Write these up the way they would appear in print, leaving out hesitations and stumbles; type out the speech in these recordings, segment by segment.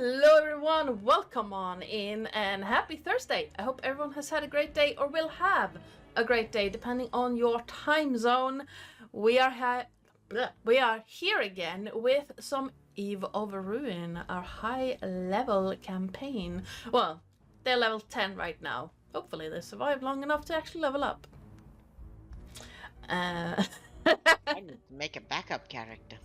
Hello everyone, welcome on in and happy Thursday. I hope everyone has had a great day or will have a great day depending on your time zone. We are here again with some Eve of Ruin, our high level campaign. Well, they're level 10 right now. Hopefully they survive long enough to actually level up. I need to make a backup character.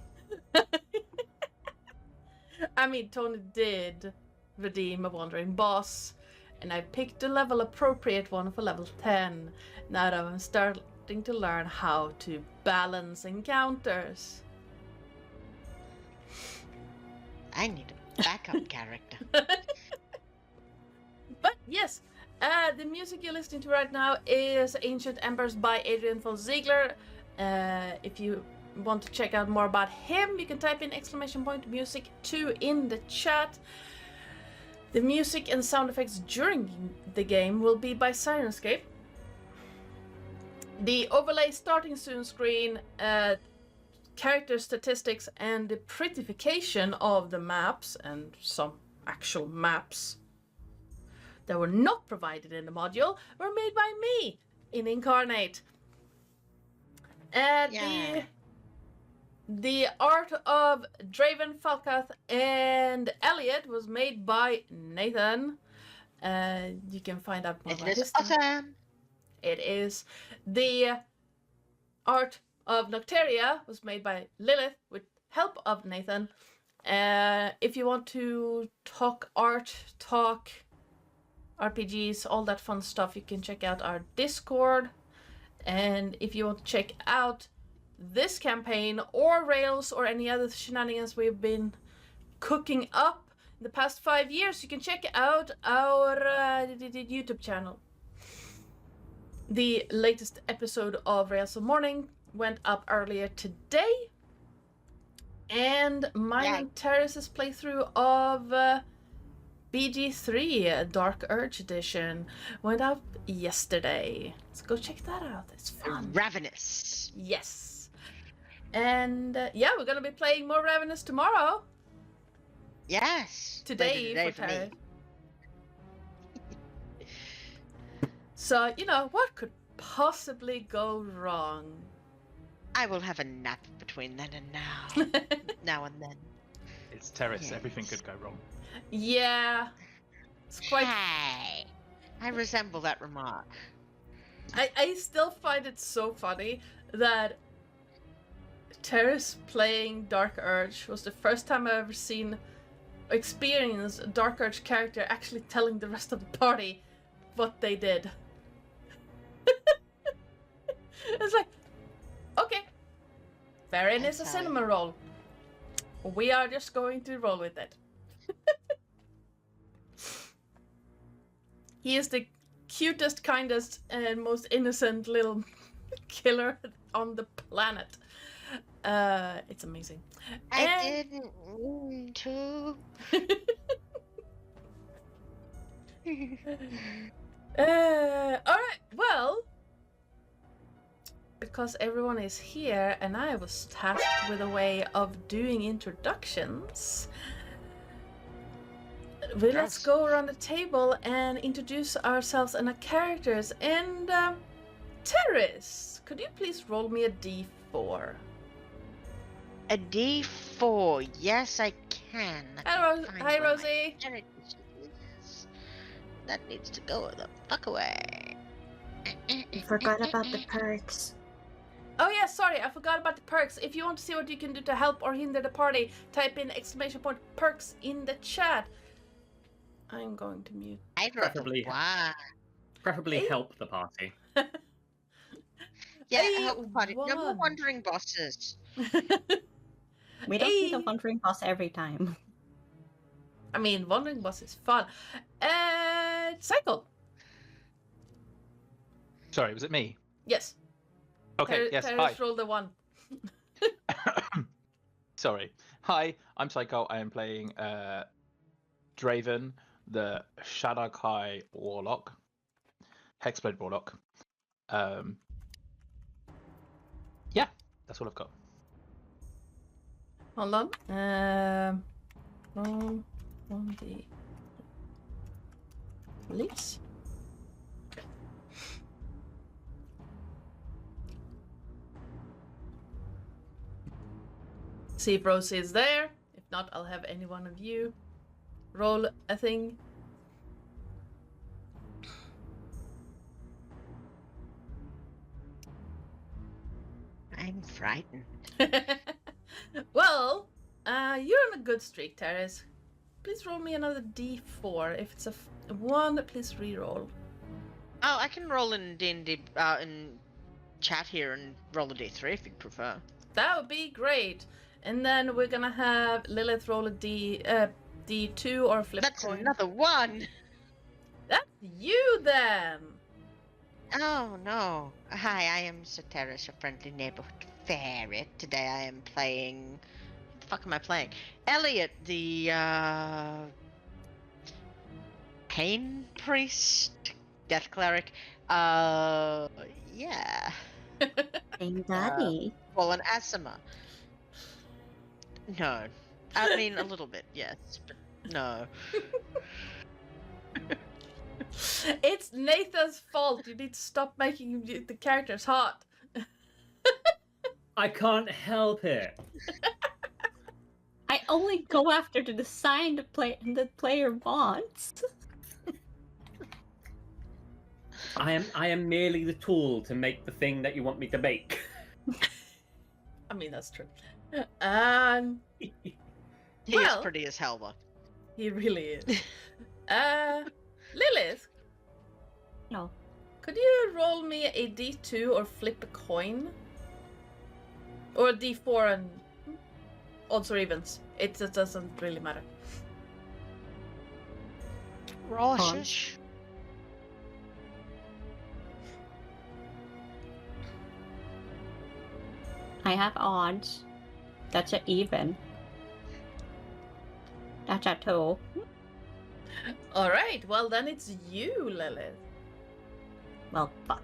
I mean, Tony did redeem a wandering boss, and I picked a level appropriate one for level 10. Now that I'm starting to learn how to balance encounters. I need a backup character. But yes, the music you're listening to right now is Ancient Embers by Adrian von Ziegler. If you want to check out more about him, you can type in !music2 in the chat. The music and sound effects during the game will be by Sirenscape. The overlay starting soon screen, character statistics, and the prettification of the maps and some actual maps that were not provided in the module were made by me in Incarnate. The art of Draven, Falcath, and Elliot was made by Nathan. You can find out more about his awesome. It is. The art of Nocteria was made by Lillith with help of Nathan. If you want to talk art, talk RPGs, all that fun stuff, you can check out our Discord. And if you want to check out this campaign or Rails or any other shenanigans we've been cooking up in the past 5 years, you can check out our YouTube channel. The latest episode of Rails of Morning went up earlier today, and mine and Terris's playthrough of BG3 Dark Urge Edition went up yesterday. Let's go check that out. It's fun. Ravenous. Yes. And yeah, we're gonna be playing more Ravenous tomorrow. Yes. Today for Terris. So, you know, what could possibly go wrong? I will have a nap between then and now. Now and then. It's Terris. Yes. Everything could go wrong. Yeah. It's quite... Hey, I resemble that remark. I still find it so funny that Terris playing Dark Urge was the first time I've ever seen or experienced a Dark Urge character actually telling the rest of the party what they did. It's like, okay, Farron is a cinnamon roll. We are just going to roll with it. He is the cutest, kindest, and most innocent little killer on the planet. It's amazing. I didn't mean to. Alright, well, because everyone is here and I was tasked with a way of doing introductions, let's go around the table and introduce ourselves and our characters. And Terris, could you please roll me a d4? A D4. Yes, I can. Hi, Rosie. That needs to go the fuck away. I forgot about the perks. Oh yeah, sorry, I forgot about the perks. If you want to see what you can do to help or hinder the party, type in !perks in the chat. I'm going to mute. Preferably help the party. Yeah, help the party. No more wandering bosses. We don't need a wandering boss every time. I mean, wandering boss is fun. Psycole. Sorry, was it me? Yes. Okay, yes, Terris hi. rolled a 1. Sorry. Hi, I'm Psycole. I am playing Draven, the Shadowkai Warlock. Hexblade Warlock. Yeah, that's all I've got. Hold on. on the police. See if Rosie is there. If not, I'll have any one of you roll a thing. I'm frightened. Well, you're on a good streak, Terris. Please roll me another d4. If it's a 1, please re-roll. Oh, I can roll in DnD in chat here and roll a d3 if you'd prefer. That would be great. And then we're gonna have Lillith roll a d2 or flip That's coin. another one! That's you then! Oh no. Hi, I am Sir Terris, your friendly neighborhood ferret. Today I am playing... What the fuck am I playing? Elliot, the pain priest? Death cleric? Yeah. Hey, Daddy. Well, an asthma. No. I mean, a little bit, yes. But no. It's Nathan's fault. You need to stop making the characters hot. I can't help it. I only go after the design the player wants. I am merely the tool to make the thing that you want me to make. I mean, that's true. He Well- is pretty as hell, though. He really is. Lillith, No. could you roll me a d2 or flip a coin? Or a d4 and odds or evens. It just doesn't really matter. Roll a Punch. shush. I have odds. That's an even. That's a 2. Alright, well then it's you, Lillith. Well, fuck.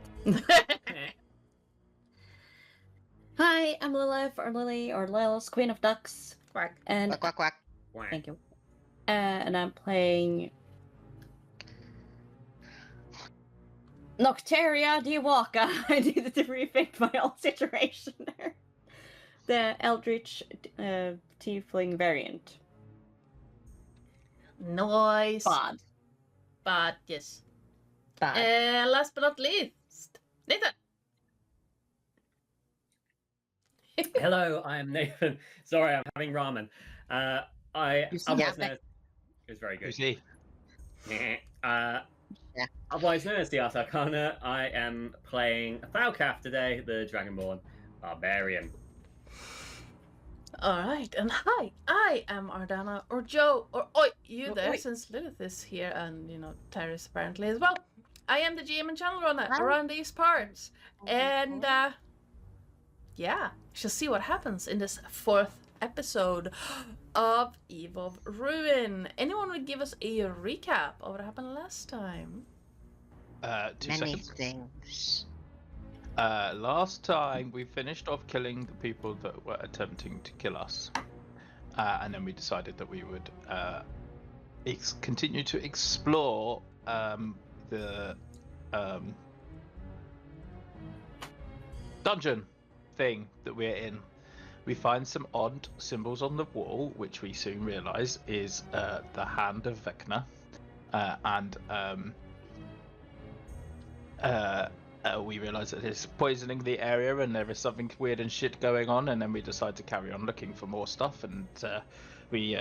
Hi, I'm Lilith, or Lily, or Lil's Queen of Ducks. Quack. And Quack, quack, quack. thank you. And I'm playing Nocteria Diwaka. I needed to rethink my own situation there. The Eldritch Tiefling variant. Nice. Bad. But yes. Bad. Last but not least, Nathan. Hello, I am Nathan. Sorry, I'm having ramen. Otherwise known as... It was very You good. see? Otherwise known as the Art Arcana, I am playing Thalcaf today, the Dragonborn Barbarian. Alright, and hi, I am Ardana, or Joe, or Oi, you Oh, there, oi. since Lilith is here, and, you know, Terris apparently as well. I am the GM and channel runner Hi. around these parts. And, yeah, we shall see what happens in this 4th episode of Eve of Ruin. Anyone would give us a recap of what happened last time? 2 Many seconds. things. Last time we finished off killing the people that were attempting to kill us, and then we decided that we would continue to explore the dungeon thing that we're in. We find some odd symbols on the wall, which we soon realise is the hand of Vecna, and we realise that it's poisoning the area and there is something weird and shit going on, and then we decide to carry on looking for more stuff, and we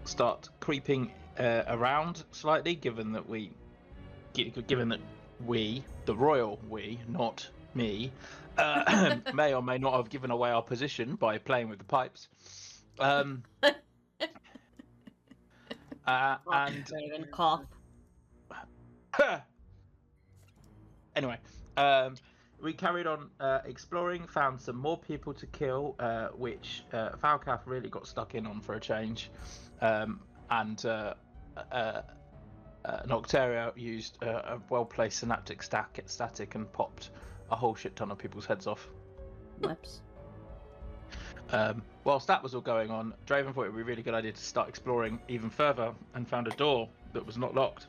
start creeping around slightly, given that we, the royal we, not me, may or may not have given away our position by playing with the pipes. And Raven cough. anyway, we carried on exploring, found some more people to kill, which Falcaf really got stuck in on for a change, and Nocteria used a well-placed synaptic static and popped a whole shit ton of people's heads off. Whoops. Whilst that was all going on, Draven thought it would be a really good idea to start exploring even further and found a door that was not locked.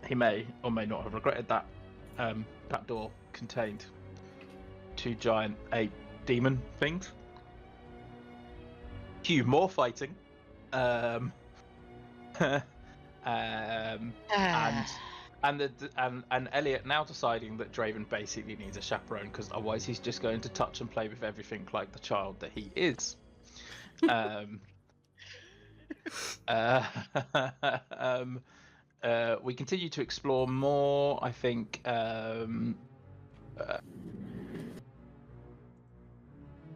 He may or may not have regretted that. That door contained 2 giant ape demon things. Few more fighting. And Elliot now deciding that Draven basically needs a chaperone because otherwise he's just going to touch and play with everything like the child that he is. We continue to explore more. I think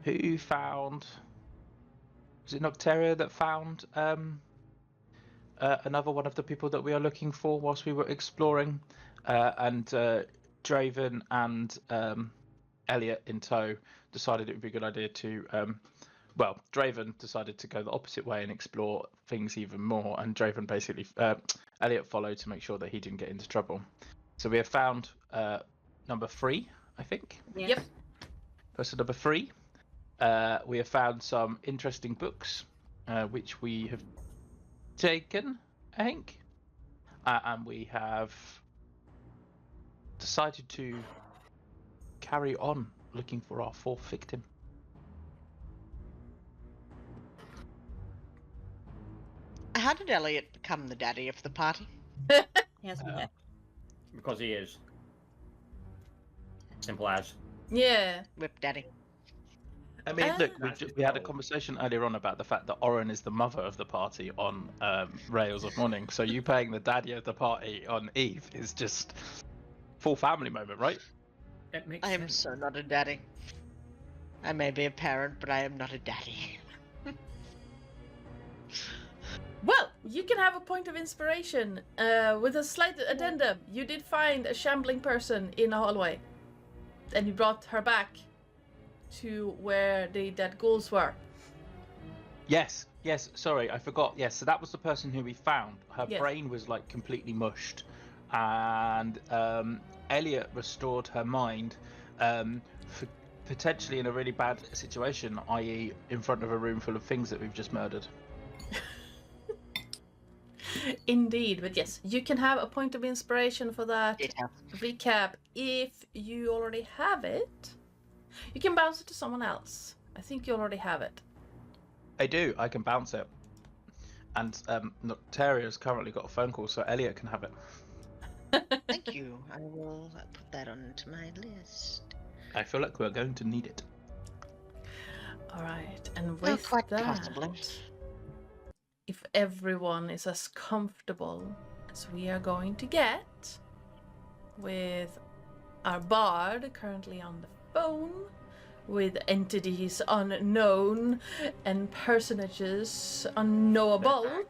who found? Was it Nocteria that found another one of the people that we are looking for whilst we were exploring? And Draven and Elliot in tow decided it would be a good idea to. Well, Draven decided to go the opposite way and explore things even more, and Draven basically, Elliot followed to make sure that he didn't get into trouble. So we have found number 3, I think. Yes. Yep. Person number 3. We have found some interesting books, which we have taken, I think, and we have decided to carry on looking for our 4th victim. How did Elliot become the daddy of the party? He has a Because he is. Simple as. Yeah. Whip daddy. I mean, look, That's we had a cool. conversation earlier on about the fact that Oren is the mother of the party on Rails of Morning. So you playing the daddy of the party on Eve is just full family moment, right? It makes I am sense. so not a daddy. I may be a parent, but I am not a daddy. Well, you can have a point of inspiration with a slight addendum. You did find a shambling person in a hallway, and you brought her back to where the dead ghouls were. Yes, sorry, I forgot. Yes, so that was the person who we found. Her Yes. brain was like completely mushed, and Elliot restored her mind, potentially in a really bad situation, i.e. in front of a room full of things that we've just murdered. Indeed, but yes, you can have a point of inspiration for that Ditto. recap if you already have it. You can bounce it to someone else. I think you already have it. I do, I can bounce it. And Nocteria's currently got a phone call, so Elliot can have it. Thank you. I will put that onto my list. I feel like we're going to need it. Alright, and Well, with quite that, possibly. if everyone is as comfortable as we are going to get, with our bard currently on the phone, with entities unknown and personages unknowable,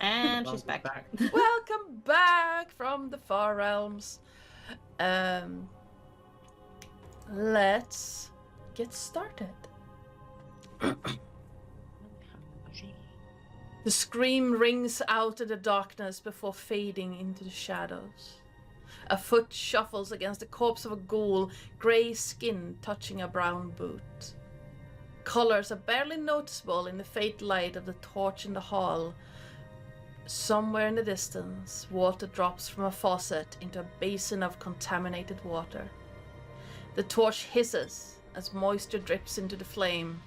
And she's Welcome back. welcome back from the far realms. Let's get started. The scream rings out in the darkness before fading into the shadows. A foot shuffles against the corpse of a ghoul, grey skin touching a brown boot. Colors are barely noticeable in the faint light of the torch in the hall. Somewhere in the distance, water drops from a faucet into a basin of contaminated water. The torch hisses as moisture drips into the flame.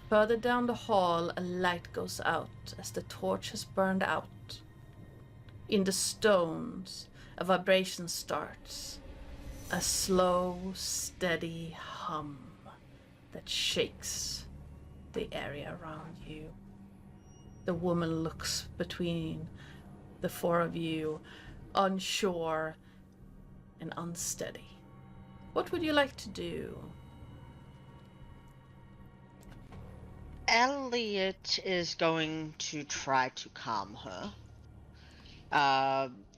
Further down the hall, a light goes out as the torch has burned out. In the stones, a vibration starts. A slow, steady hum that shakes the area around you. The woman looks between the 4 of you, unsure and unsteady. What would you like to do? Elliot is going to try to calm her.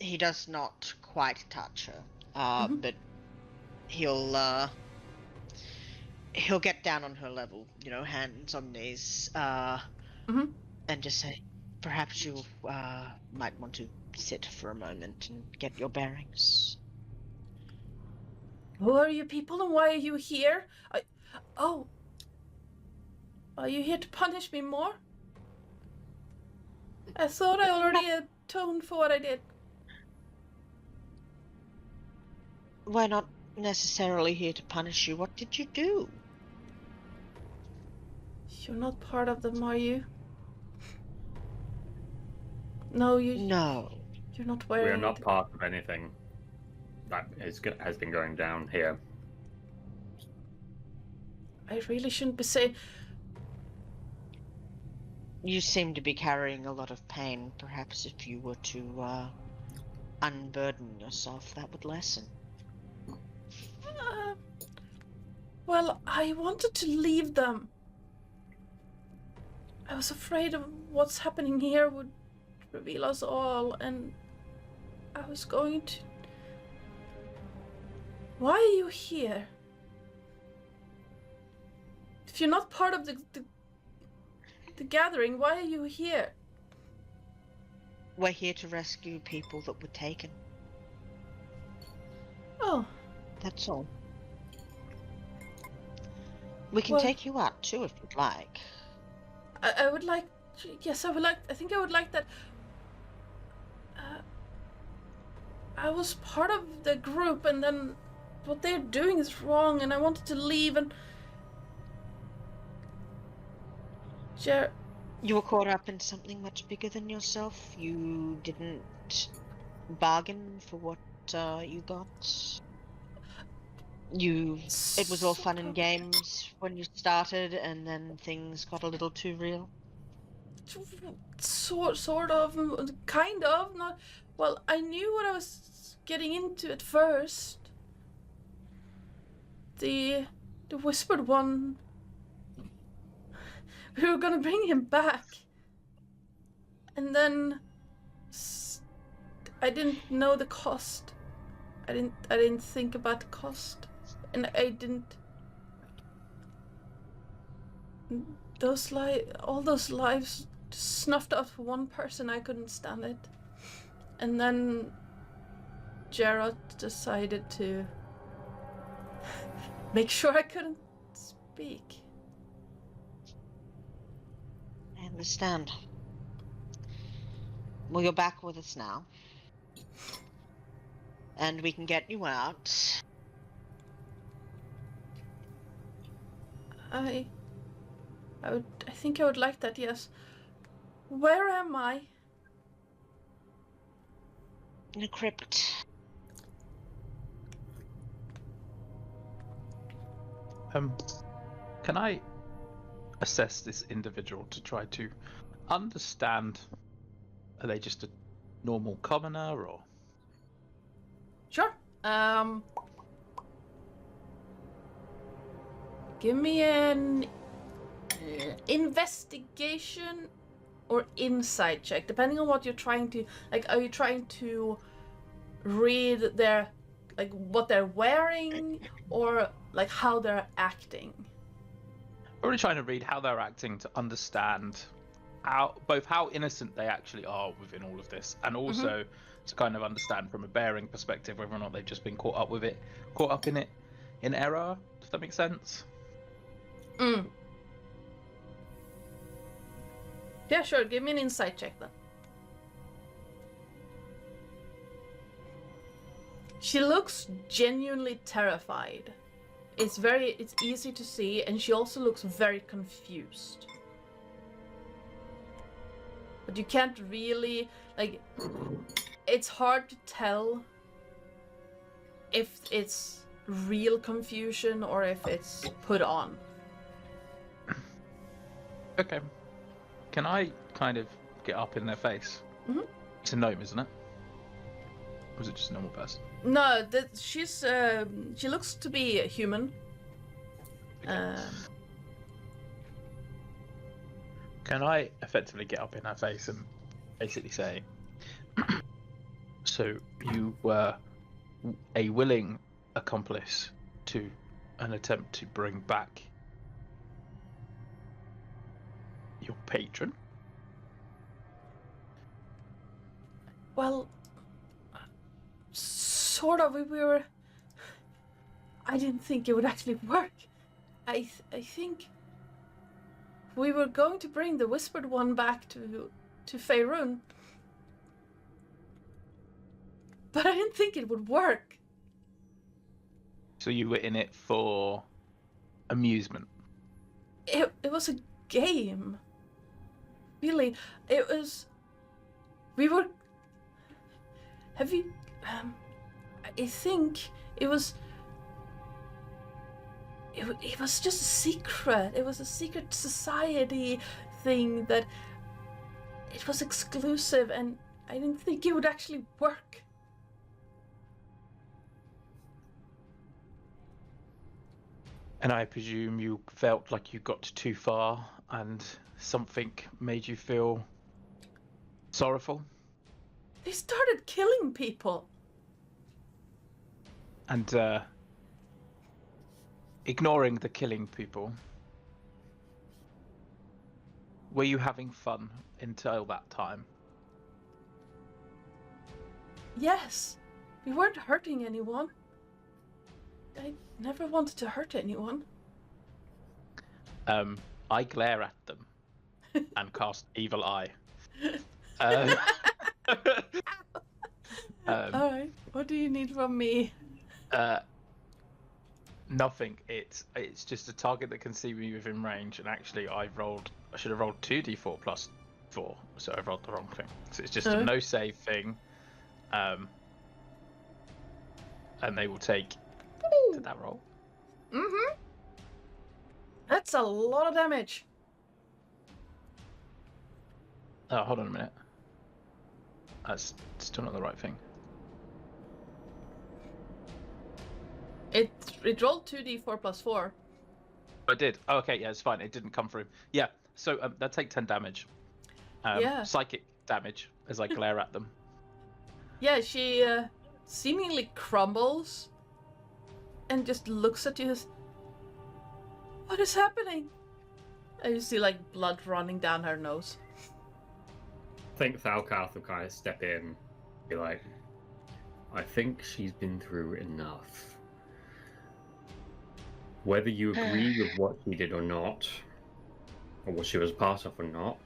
He does not quite touch her, but he'll get down on her level, hands on knees, and just say, perhaps you might want to sit for a moment and get your bearings. Who are you people and why are you here? Are you here to punish me more? I thought I already atoned for what I did. We're not necessarily here to punish you. What did you do? You're not part of them, are you? No, No. You're not wearing We are not it. part of anything that has been going down here. I really shouldn't be saying... You seem to be carrying a lot of pain. Perhaps if you were to unburden yourself, that would lessen. Well, I wanted to leave them. I was afraid of what's happening here would reveal us all, and I was going to... Why are you here? If you're not part of the gathering, why are you here? We're here to rescue people that were taken. Oh. That's all. We can Well, take you out too if you'd like. I would like... Yes, I would like... I think I would like that... I was part of the group, and then what they're doing is wrong, and I wanted to leave, and... You were caught up in something much bigger than yourself. You didn't bargain for what you got. It was all fun and games when you started, and then things got a little too real. Sort of, kind of, not... Well, I knew what I was getting into at first. The Whispered One... We were gonna bring him back. And then... I didn't know the cost. I didn't think about the cost. And I didn't... all those lives snuffed out for one person, I couldn't stand it. And then Gerard decided to make sure I couldn't speak. I understand. Well, you're back with us now. And we can get you out. I think I would like that, yes. Where am I? In a crypt. Can I assess this individual to try to understand? Are they just a normal commoner, or? Sure. Give me an investigation or insight check, depending on what you're trying to... Like, are you trying to read their... Like, what they're wearing, or, like, how they're acting? I'm really trying to read how they're acting to understand both how innocent they actually are within all of this, and also to kind of understand from a bearing perspective whether or not they've just been caught up in it in error. Does that make sense? Yeah, sure. Give me an insight check then. She looks genuinely terrified. It's easy to see, and she also looks very confused. But you can't really, like, it's hard to tell if it's real confusion or if it's put on. Okay. Can I kind of get up in their face? Mm-hmm. It's a gnome, isn't it? Or is it just a normal person? No, she looks to be a human. Can I effectively get up in her face and basically say, so you were a willing accomplice to an attempt to bring back your patron? Well, sort of. I didn't think it would actually work. I think we were going to bring the Whispered One back to Faerun. But I didn't think it would work. So you were in it for amusement? It was a game. Really, it was... We were... Have you... I think it was... It was just a secret. It was a secret society thing that... It was exclusive, and I didn't think it would actually work. And I presume you felt like you got too far and something made you feel sorrowful? They started killing people. And ignoring the killing people, were you having fun until that time? Yes, we weren't hurting anyone. I never wanted to hurt anyone. I glare at them and cast Evil Eye. Alright, what do you need from me? Nothing. It's just a target that can see me within range, and actually I should have rolled 2d4 plus 4, so I rolled the wrong thing. So it's just a no save thing. And they will take... Did that roll? Mm-hmm. That's a lot of damage. Oh, hold on a minute. That's still not the right thing. It rolled 2d4 plus 4. I did. Oh, okay, yeah, it's fine. It didn't come through. Yeah, so they'll take 10 damage. Yeah. Psychic damage as I glare at them. Yeah, she seemingly crumbles and just looks at you as, what is happening? And you see like blood running down her nose. I think Thalkath will kind of step in, be like, I think she's been through enough. Whether you agree with what she did or not, or what she was part of or not,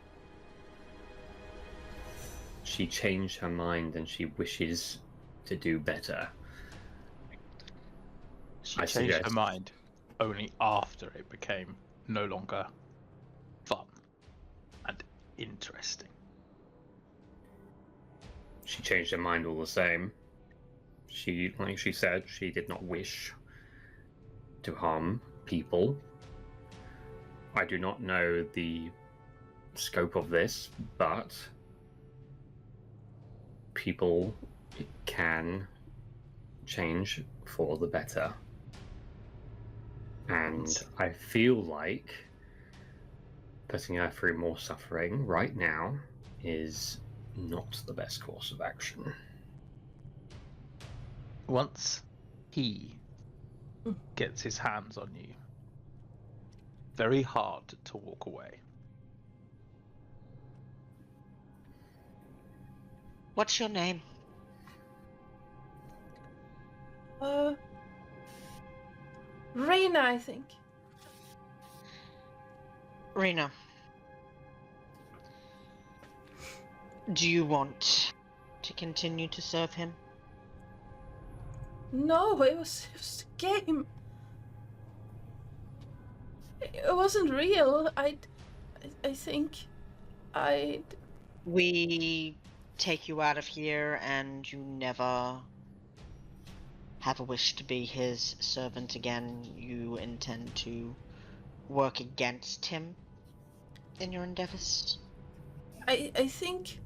she changed her mind and she wishes to do better. She changed her mind only after it became no longer fun and interesting. She changed her mind all the same. She, like she said, she did not wish to harm people. I do not know the scope of this, but people can change for the better. And I feel like putting her through more suffering right now is not the best course of action. Once he gets his hands on you, very hard to walk away. What's your name? Reyna, I think. Reyna. Do you want to continue to serve him? No, it was a game. It wasn't real. I think We take you out of here and you never have a wish to be his servant again. You intend to work against him in your endeavors? I think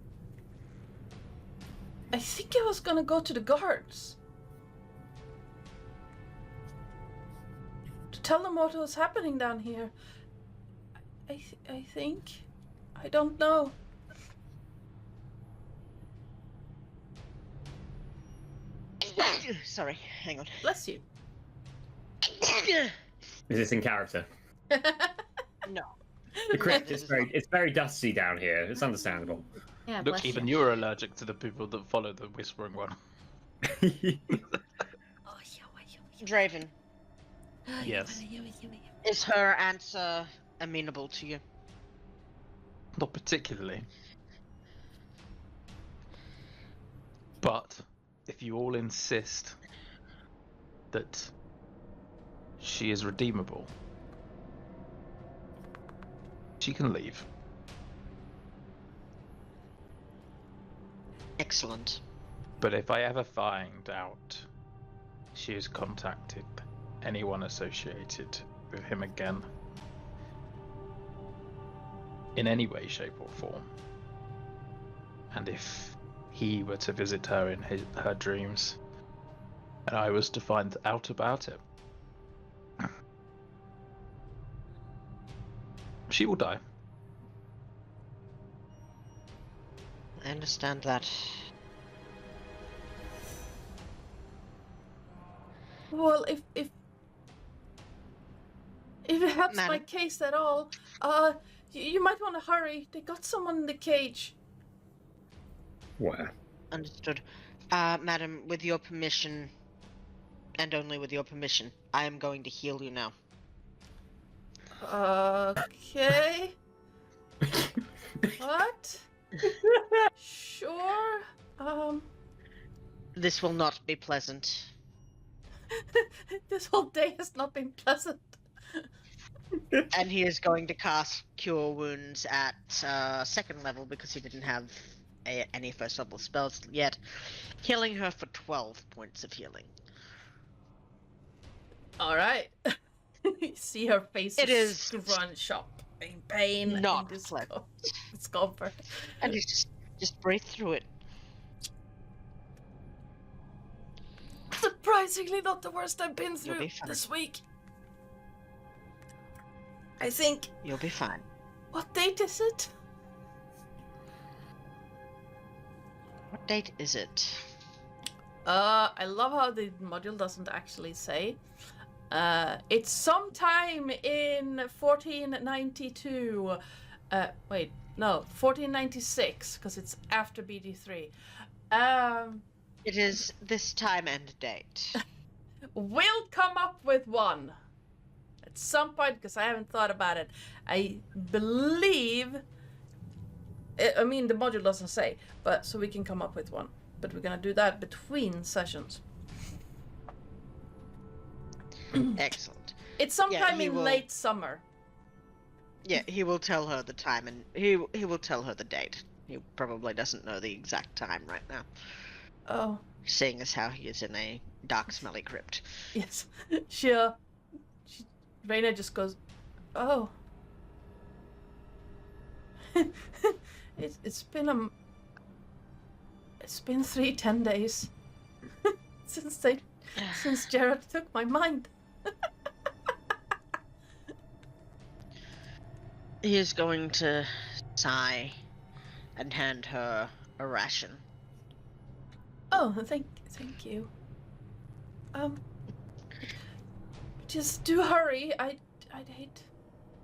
I was gonna go to the guards to tell them what was happening down here. I think I don't know. Sorry, hang on. Bless you. Is this in character? No. The crypt is very dusty down here. It's understandable. Yeah, Look, even you're allergic to the people that follow the Whispering One. Draven, Yes. is her answer amenable to you? Not particularly. But if you all insist that she is redeemable, she can leave. Excellent. But if I ever find out she has contacted anyone associated with him again, in any way, shape, or form, and if he were to visit her in her dreams, and I was to find out about it, she will die. I understand that. Well, if it helps my Madam? case at all, you might want to hurry. They got someone in the cage. Where? Understood. Madam, with your permission, and only with your permission, I am going to heal you now. Okay. What? Sure. This will not be pleasant. This whole day has not been pleasant. And he is going to cast Cure Wounds at second level because he didn't have any first level spells yet. Healing her for 12 points of healing. Alright. You see her face It is scrunch up in pain not and pleasant. discomfort. And he's just breathe through it. Surprisingly not the worst I've been You'll through be fine. this week. I think. You'll be fine. What date is it? What date is it? I love how the module doesn't actually say. It's sometime in 1492. Wait, no, 1496, because it's after BD3. It is this time and date. We'll come up with one at some point, because I haven't thought about it. I believe. I mean, the module doesn't say, but so we can come up with one. But we're gonna do that between sessions. Excellent. It's sometime he in will- late summer. Yeah, he will tell her the time and he will tell her the date. He probably doesn't know the exact time right now, Oh, seeing as how he is in a dark, smelly crypt. yes. Raina just goes, oh. It's been 10 days since Jared took my mind. He is going to sigh and hand her a ration. Oh, thank you. Just do hurry. I'd hate.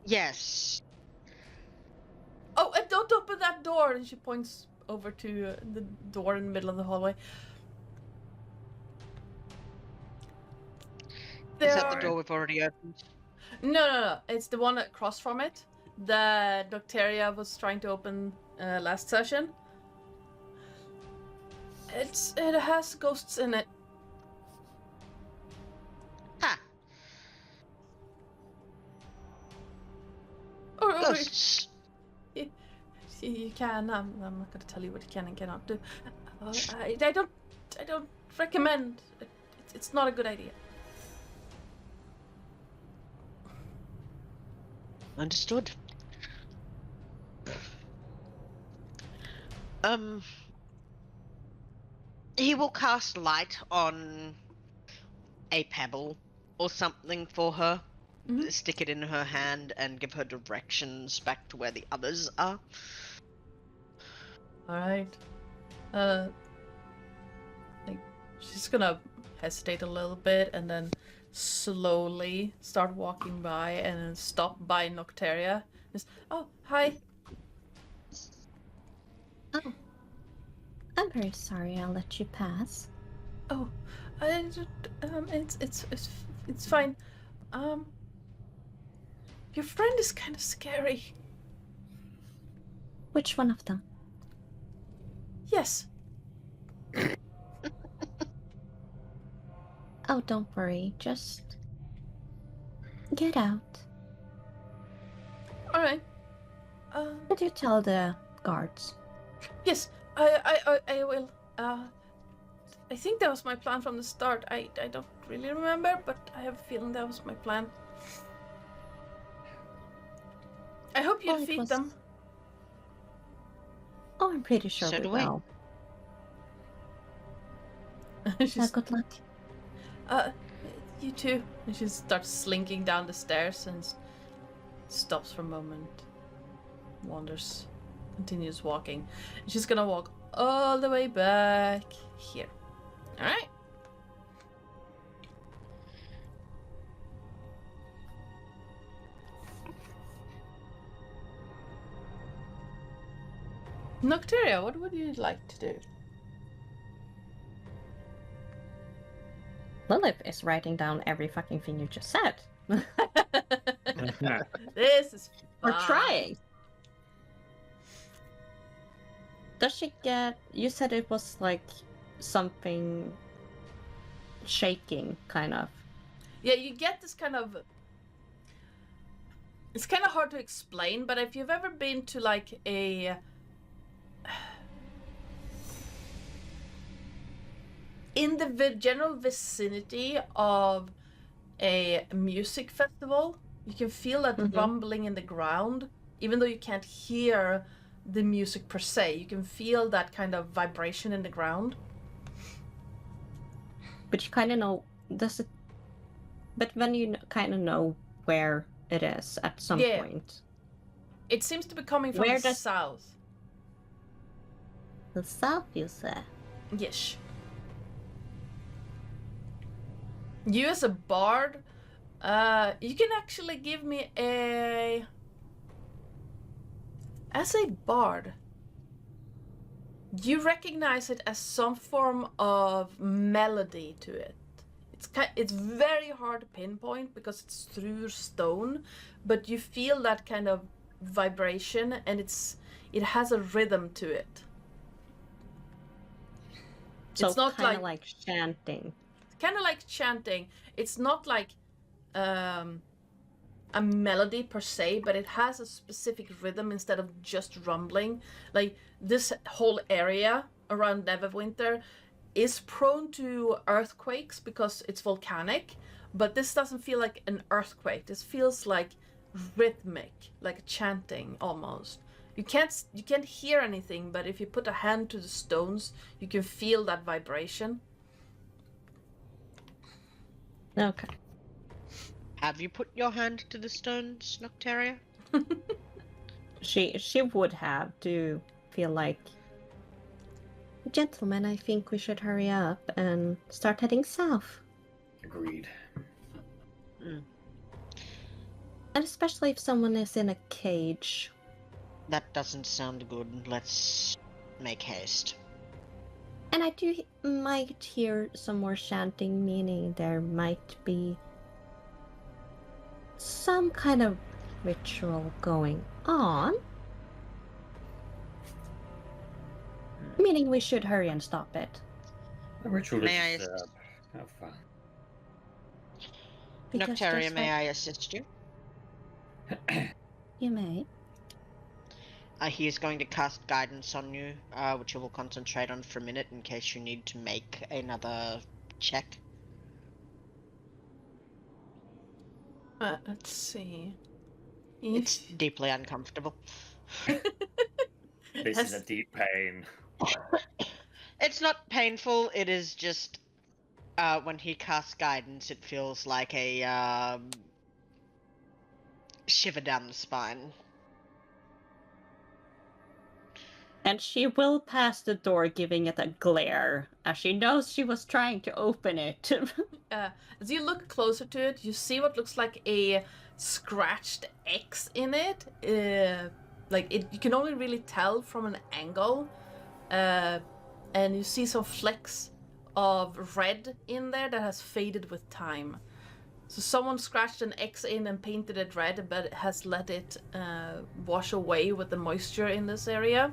Yes. Oh, and don't open that door. And she points over to the door in the middle of the hallway. Is that the door we've already opened? No. It's the one across from it. The Nocteria was trying to open last session. It has ghosts in it. Ah, Or ghosts. you can. I'm not going to tell you what you can and cannot do. I don't recommend. It's not a good idea. Understood. He will cast light on a pebble or something for her. Mhm. Stick it in her hand and give her directions back to where the others are. All right. Like she's gonna hesitate a little bit and then slowly start walking by and then stop by Nocteria. Just, oh, hi. Oh. I'm very sorry I'll let you pass. Oh, it's fine. Your friend is kind of scary. Which one of them? Yes. Oh, don't worry. Just get out. All right. Did you tell the guards? Yes, I will. I think that was my plan from the start. I don't really remember, but I have a feeling that was my plan. I hope you Well, it defeat was- them. Oh, I'm pretty sure So we do we. will. She's, Good luck. you too. And she starts slinking down the stairs and stops for a moment. Wanders. Continues walking. And she's gonna walk all the way back here. Alright. Nocteria, what would you like to do? Lillith is writing down every fucking thing you just said. This is We're fun. trying. Does she get... You said it was like something shaking, kind of. Yeah, you get this kind of... It's kind of hard to explain, but if you've ever been to like a... In the general vicinity of a music festival, you can feel that Mhm. rumbling in the ground, even though you can't hear the music per se. You can feel that kind of vibration in the ground. But you kind of know... Does it... But when you kind of know where it is at some Yeah. point. It seems to be coming from Where the does- south. The south, you say? Yes. You as a bard, you can actually give me a... As a bard, you recognize it as some form of melody to it. It's very hard to pinpoint because it's through stone, but you feel that kind of vibration, and it has a rhythm to it. So It's not kind of like chanting. Kind of like chanting. It's not like a melody per se, but it has a specific rhythm instead of just rumbling. Like this whole area around Neverwinter is prone to earthquakes because it's volcanic, but this doesn't feel like an earthquake. This feels like rhythmic, like chanting almost. You can't hear anything, but if you put a hand to the stones, you can feel that vibration. Okay. Have you put your hand to the stones, Nocteria? She would have to feel like... Gentlemen, I think we should hurry up and start heading south. Agreed. And especially if someone is in a cage. That doesn't sound good. Let's make haste. And I might hear some more chanting, meaning there might be some kind of ritual going on. Meaning we should hurry and stop it. The ritual May I is assist? how far? Because Nocteria, just may like- I assist you? You may. He is going to cast guidance on you, which you will concentrate on for a minute in case you need to make another check. Let's see. It's deeply uncomfortable. This is a deep pain. It's not painful, it is just when he casts guidance, it feels like a shiver down the spine. And she will pass the door, giving it a glare, as she knows she was trying to open it. As you look closer to it, you see what looks like a scratched X in it. You can only really tell from an angle. And you see some flecks of red in there that has faded with time. So someone scratched an X in and painted it red, but has let it wash away with the moisture in this area.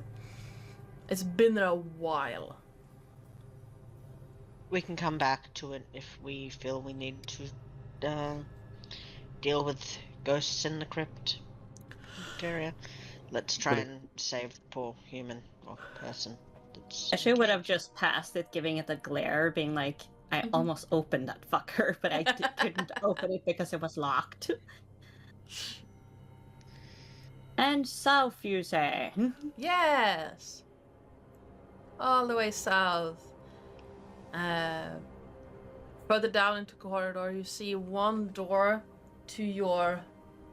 It's been there a while. We can come back to it if we feel we need to deal with ghosts in the crypt area. Let's try and save the poor human or person. She would have just passed it, giving it a glare, being like, I almost opened that fucker, but I couldn't open it because it was locked. And south, you say? Yes! All the way south. Further down into the corridor, you see one door to your...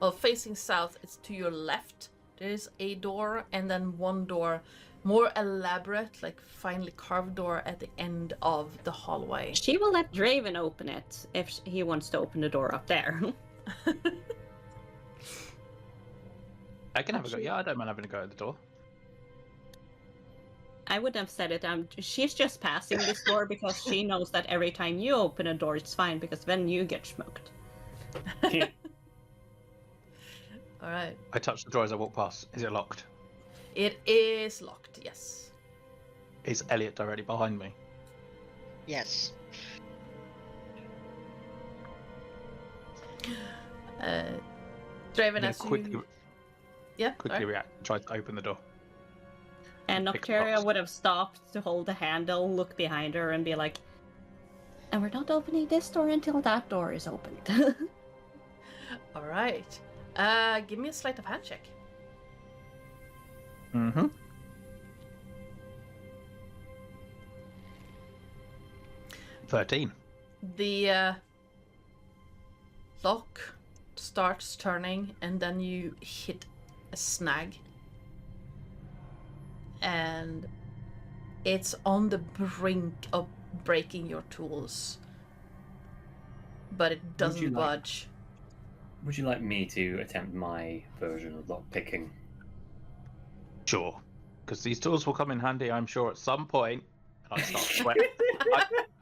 Well, facing south, it's to your left. There is a door, and then one door, more elaborate, like finely carved door at the end of the hallway. She will let Draven open it if he wants to open the door up there. I can have a go. Yeah, I don't mind having a go at the door. I wouldn't have said it. She's just passing this door because she knows that every time you open a door, it's fine because then you get smoked. All right. I touch the door as I walk past. Is it locked? It is locked, yes. Is Elliot directly behind me? Yes. Draven, as Quickly, you... Yeah, quickly sorry. react. Try to open the door. And Pick Nocteria box. would have stopped to hold the handle, look behind her, and be like, and we're not opening this door until that door is opened. All right. Give me a sleight of hand check. Mm-hmm. 13. The lock starts turning, and then you hit a snag. And it's on the brink of breaking your tools. But it doesn't budge. Would you like me to attempt my version of lockpicking? Sure. Because these tools will come in handy, I'm sure, at some point.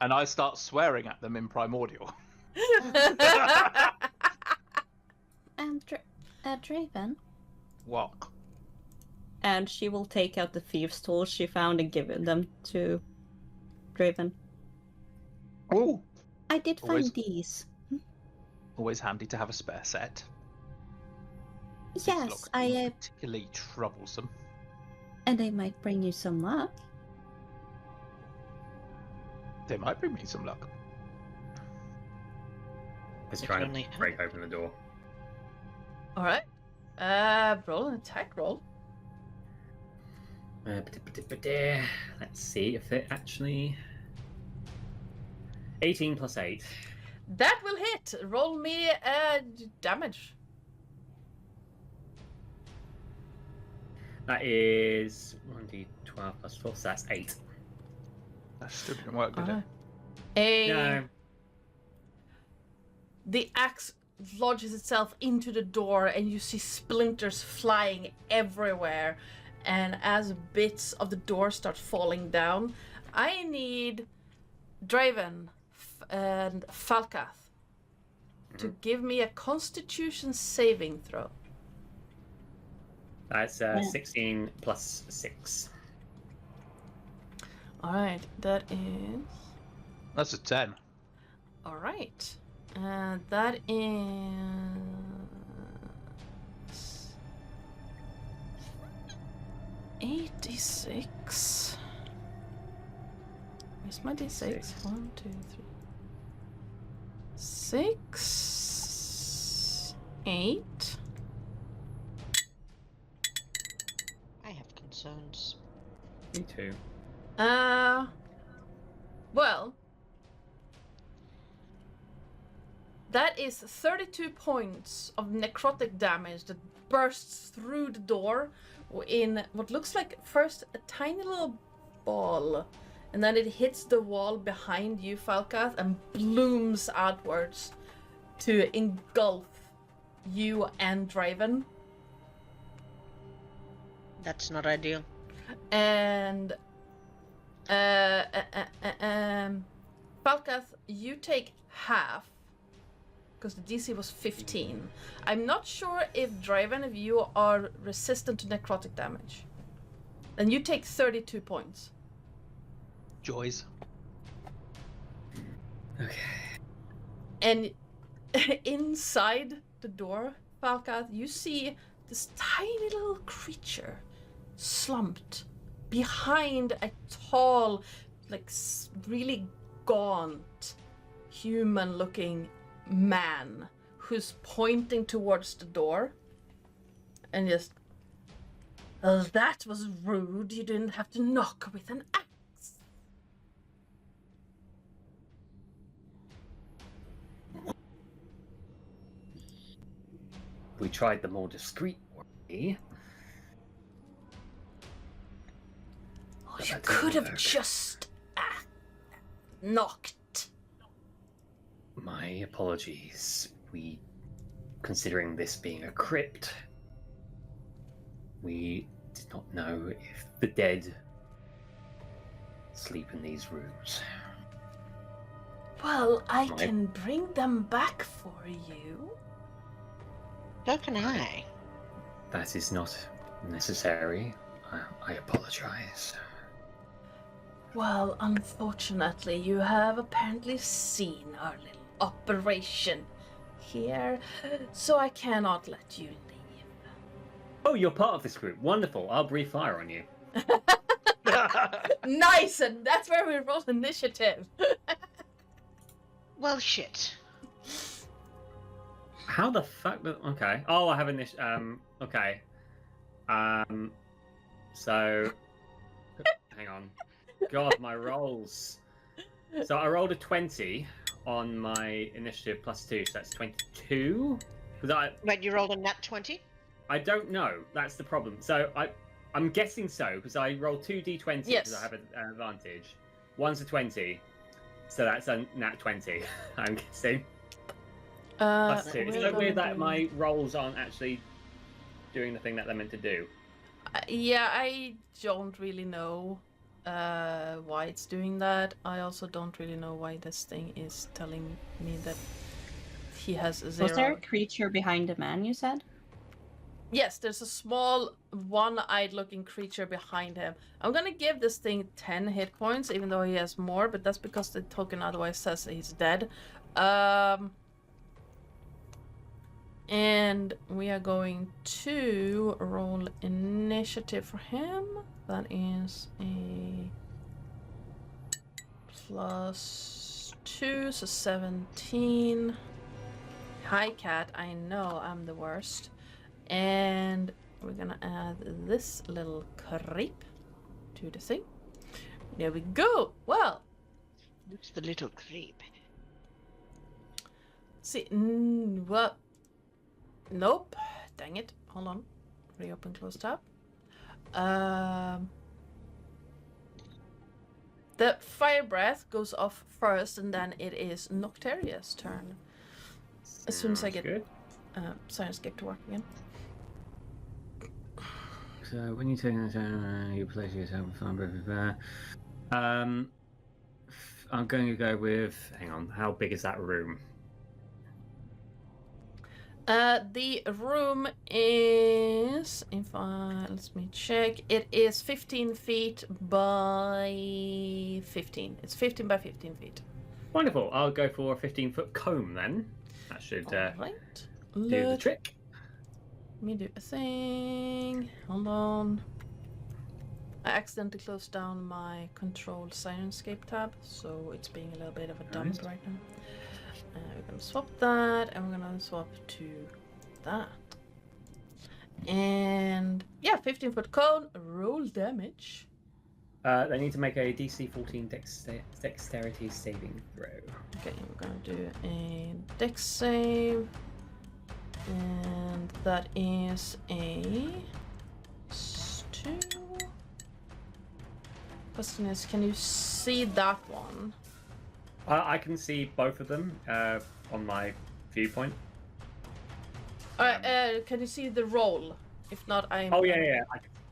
And I start swearing at them in primordial. And Draven. What? And she will take out the thieves' tools she found and give them to Draven. Ooh. I did find Always- these. Always handy to have a spare set. These Yes, locks are I particularly troublesome. and they might bring you some luck. They might bring me some luck. Let's If try only- to break open the door. All right. Roll an attack roll. Let's see if it actually... 18 plus 8. That will hit. Roll me damage. That is 1d12 plus 4, so that's 8. That still didn't work, did it? No. The axe lodges itself into the door, and you see splinters flying everywhere. And as bits of the door start falling down, I need Draven and Falcath to give me a Constitution saving throw. That's 16 plus 6. All right, that is. That's a 10. All right, that is 86. Where's my d6? Six. 1, 2, 3. 6, 8. I have concerns. Me too. Well, that is 32 points of necrotic damage that bursts through the door in what looks like first a tiny little ball, and then it hits the wall behind you, Falcath, and blooms outwards to engulf you and Draven. That's not ideal. And Falcath, you take half, because the DC was 15. I'm not sure if Draven of you are resistant to necrotic damage. Then you take 32 points. Joys. Okay. And inside the door, Falcath, you see this tiny little creature slumped behind a tall, like really gaunt, human-looking man who's pointing towards the door and just, "Oh, that was rude. You didn't have to knock with an axe." We tried the more discreet way. Oh, But you that didn't could have work. just knocked. My apologies. Considering this being a crypt, we did not know if the dead sleep in these rooms. Well, I My- can bring them back for you. So can I. That is not necessary. I apologize. Well, unfortunately, you have apparently seen our little operation here, so I cannot let you leave. Oh, you're part of this group. Wonderful. I'll breathe fire on you. Nice, and that's where we roll initiative. Well, shit. How the fuck? Okay. Oh, I have okay. So, hang on. God, my rolls. So I rolled a 20 on my initiative +2, so that's 22. Because Wait, you rolled a nat 20? I don't know. That's the problem. So I'm guessing so because I rolled 2 d20 Yes. because I have an advantage. One's a 20, so that's a nat 20. I'm guessing. +2. It's so weird that my rolls aren't actually doing the thing that they're meant to do. Yeah, I don't really know why it's doing that. I also don't really know why this thing is telling me that he has a 0. Was there a creature behind the man, you said? Yes, there's a small one-eyed looking creature behind him. I'm gonna give this thing 10 hit points, even though he has more, but that's because the token otherwise says he's dead. And we are going to roll initiative for him. That is a +2, so 17. Hi, cat. I know I'm the worst. And we're gonna add this little creep to the thing. There we go. Well, Who's the little creep? see, well, nope. Dang it. Hold on. Reopen, close tab. The fire breath goes off first, and then it is Nocteria's turn. As soon as I Sounds get good. Sirenscape to work again. So when you take a turn, you place yourself in fire breath there. I'm going to go with. Hang on. How big is that room? The room is, let me check. It is 15 feet by 15. It's 15 by 15 feet. Wonderful. I'll go for a 15-foot comb then. That should Alright. do the Let trick. me do a thing. Hold on. I accidentally closed down my control Sirenscape tab, so it's being a little bit of a dump right now. We're gonna swap that, and we're gonna swap to that. And yeah, 15-foot cone, roll damage. They need to make a DC 14 dexterity saving throw. Okay, we're gonna do a dex save. And that is a 2. Question is, can you see that one? I can see both of them on my viewpoint. Alright, can you see the roll? If not, I'm... Oh yeah.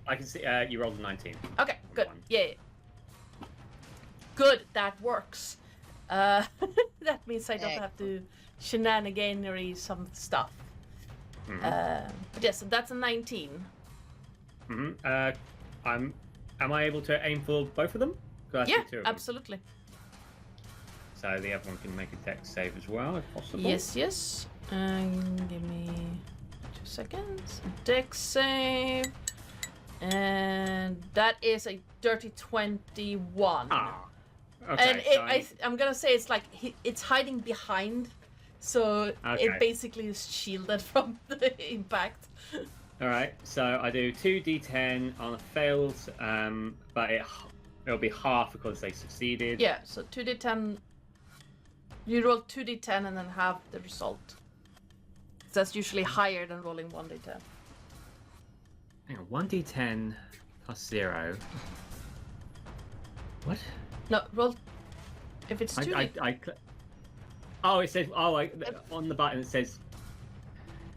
I can see. You rolled a 19. Okay, good. One. Yeah. Good, that works. That means I don't have to shenaniganery, some stuff. But yes, that's a 19. Am I able to aim for both of them? 'Cause I see Yeah, two of them. absolutely. So the other one can make a dex save as well, if possible. Yes. Give me 2 seconds. Dex save. And that is a dirty 21. Ah. Okay. And I'm gonna say it's like it's hiding behind, so it basically is shielded from the impact. All right. So I do 2d10 on a failed, but it'll be half because they succeeded. Yeah. So 2d10. You roll 2d10 and then have the result. So that's usually higher than rolling 1d10. Hang on, 1d10 plus 0. What? No, roll. If it's 2d. Oh, it says. On the button it says.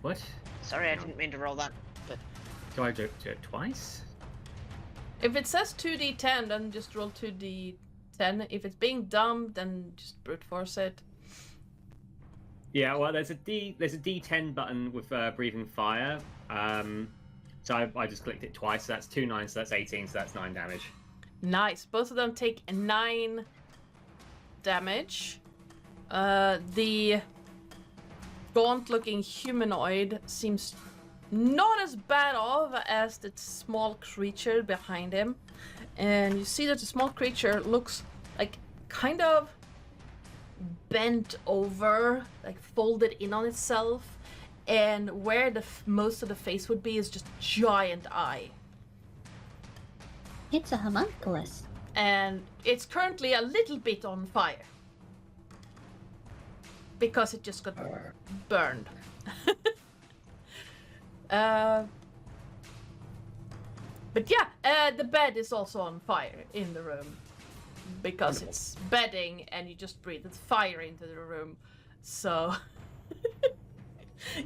What? Sorry, I didn't mean to roll that. But Do I do it twice? If it says 2d10, then just roll 2d10. If it's being dumb, then just brute force it. Yeah. Well, there's a D10 button with breathing fire. So I just clicked it twice. So that's 2 9. So that's 18. So that's 9 damage. Nice. Both of them take 9 damage. The gaunt-looking humanoid seems not as bad off as the small creature behind him. And you see that the small creature looks like kind of bent over, like folded in on itself. And where the most of the face would be is just giant eye. It's a homunculus. And it's currently a little bit on fire. Because it just got burned. But yeah, the bed is also on fire in the room. Because it's bedding and you just breathed fire into the room. So...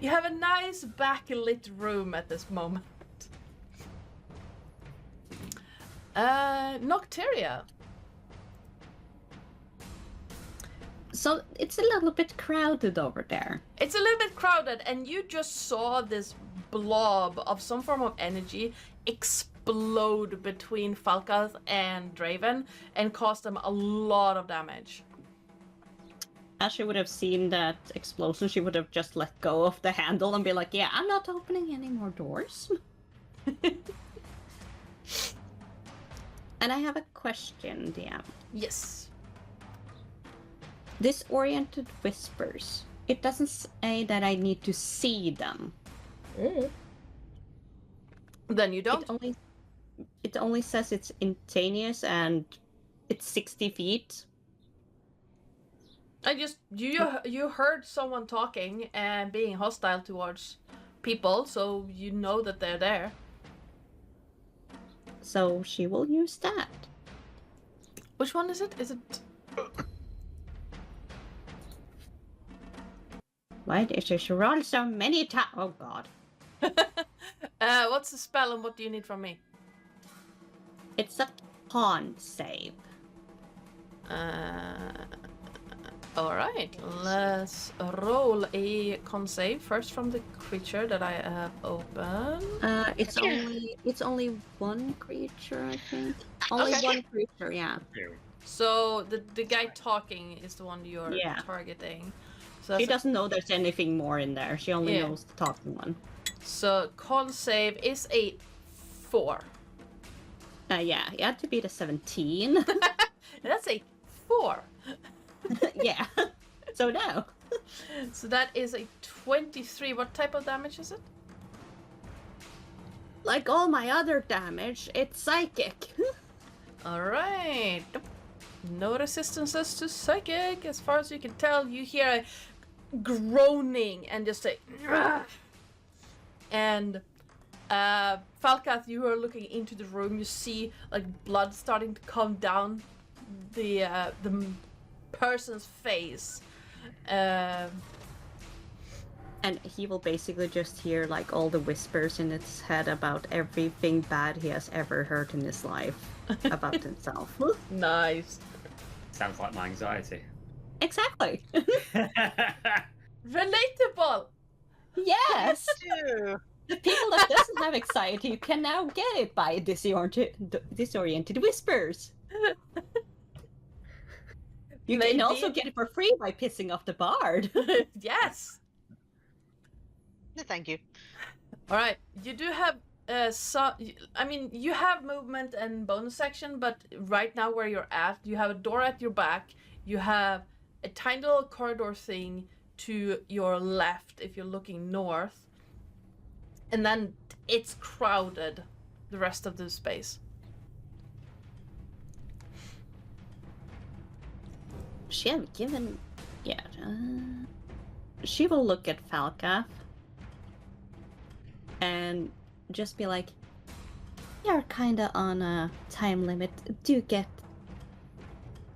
you have a nice backlit room at this moment. Nocteria. So it's a little bit crowded over there. It's a little bit crowded, and you just saw this blob of some form of energy explode between Falcath and Draven and cause them a lot of damage. As she would have seen that explosion, she would have just let go of the handle and be like, yeah, I'm not opening any more doors. And I have a question, DM. Yes. Disoriented whispers. It doesn't say that I need to see them. Then you don't. It only says it's instantaneous and it's 60 feet. I just you heard someone talking and being hostile towards people, so you know that they're there. So she will use that. Which one is it? Is it? Why did she roll so many times? Oh god. What's the spell and what do you need from me? It's a con save. Alright, let's roll a con save first from the creature that I have open. It's only one creature, I think. Only Okay. one creature, yeah. So the guy talking is the one you're Yeah. targeting. So She that's doesn't know there's anything more in there. She only Yeah. knows the talking one. so con save is a 4. Yeah, you had to beat a 17. That's a 4. Yeah. So no. So that is a 23. What type of damage is it? Like all my other damage, it's psychic. Alright. No resistances to psychic. As far as you can tell, you hear a groaning and just a... And Falcath, you are looking into the room. You see like blood starting to come down the person's face. And he will basically just hear like all the whispers in his head about everything bad he has ever heard in his life about himself. Nice. Sounds like my anxiety. Exactly. Relatable. Yes! Ew. The people that doesn't have anxiety can now get it by disoriented whispers. You can also Maybe. get it for free by pissing off the bard. Yes. No, thank you. All right. You do have I mean, you have movement and bonus action, but right now where you're at, you have a door at your back. You have a tiny little corridor thing to your left if you're looking north, and then it's crowded the rest of the space. She have given... Yeah. She will look at Falcath and just be like, "You're kinda on a time limit. Do get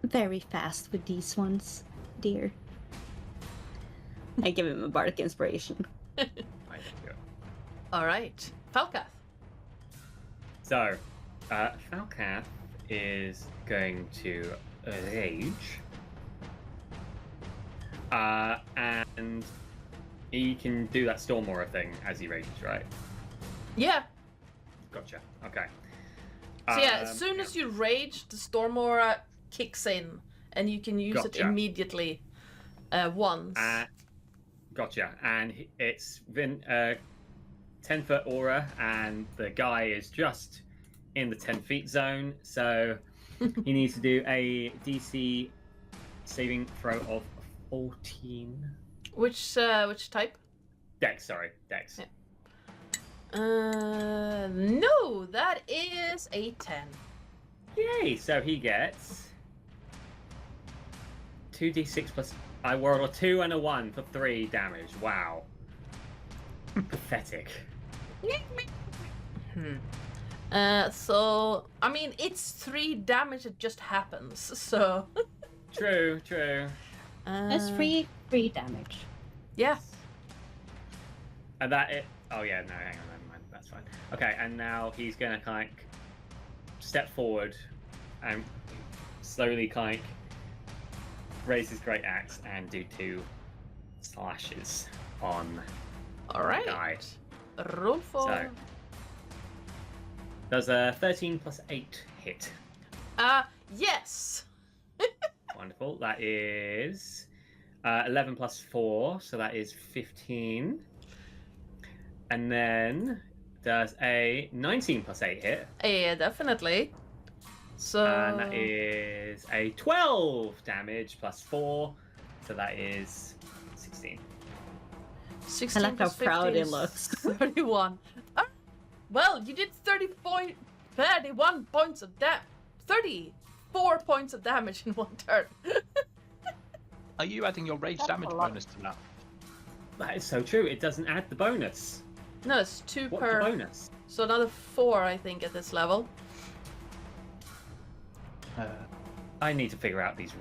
very fast with these ones, dear." I give him a bardic inspiration. Thank you. All right, Falcath. So, Falcath is going to rage. And he can do that Storm Aura thing as he rages, right? Yeah. Gotcha. Okay. So yeah, as soon as you rage, the Storm Aura kicks in, and you can use it Gotcha. immediately once. Gotcha. And it's been 10-foot aura, and the guy is just in the 10 feet zone, so he needs to do a DC saving throw of 14. Which type? Dex, sorry. Dex. Yeah. No, that is a 10. Yay! So he gets 2d6 plus... I rolled a 2 and a 1 for 3 damage. Wow. Pathetic. So I mean, it's 3 damage. It just happens. So. True. That's free damage. Yeah. And that it. Oh yeah, no, hang on, never mind. That's fine. Okay, and now he's gonna kind of step forward and slowly kind of raise his great axe and do 2 slashes on All right. the guy. Roll for. So does a 13 plus 8 hit? Yes. Wonderful. That is 11 plus 4, so that is 15. And then does a 19 plus 8 hit? Yeah, definitely. So. And that is a 12 damage plus 4, so that is 16. 16 I like how plus proud 15 he is looks. 31. Well, you did 31 points of 34 points of damage in one turn. Are you adding your rage That's damage a lot. bonus to that? That is so true. It doesn't add the bonus. No, it's 2 What's per. the bonus? So another 4, I think, at this level. I need to figure out these.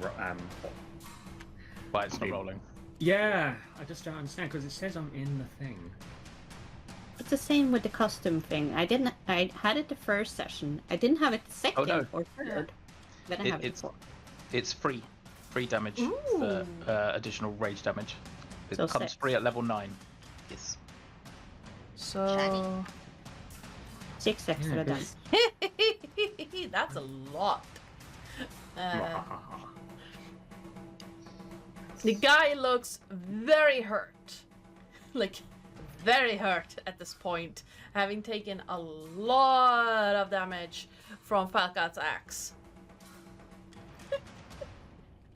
Why it's not rolling? Yeah, I just don't understand because it says I'm in the thing. It's the same with the costume thing. I had it the first session. I didn't have it the second no. or third. Then I have it It's before. it's free damage for additional rage damage. It So comes 6. free at level 9. Yes. So. 6 extra Yeah, dice. That's a lot. The guy looks very hurt. Like, very hurt at this point, having taken a lot of damage from Falcath's axe.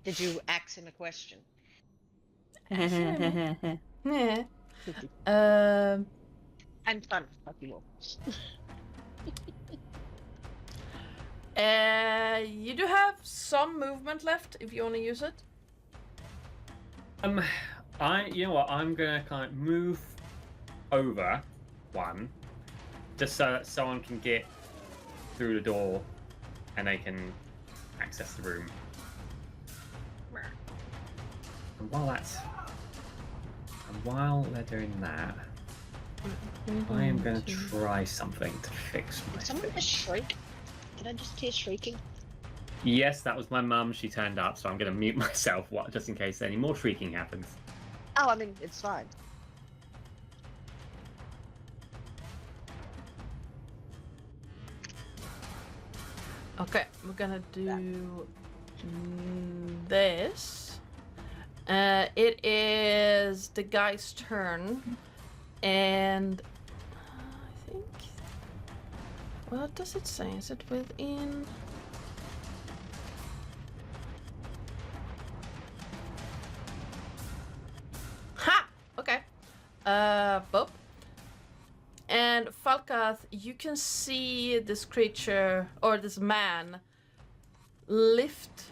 Did you ask him a question? Yeah. I'm fun. Fuck you all. You do have some movement left if you want to use it. You know what? I'm gonna kind of move over one, just so that someone can get through the door, and they can access the room. And while they're doing that, I am gonna try something to fix my Did someone thing. just shriek? Did I just hear shrieking? Yes, that was my mum. She turned up, so I'm gonna mute myself just in case any more shrieking happens. Oh, I mean, it's fine. Okay, we're gonna do this. It is the guy's turn, and I think. What does it say? Is it within? Ha! Okay. Bob. And Falkath, you can see this creature, or this man, lift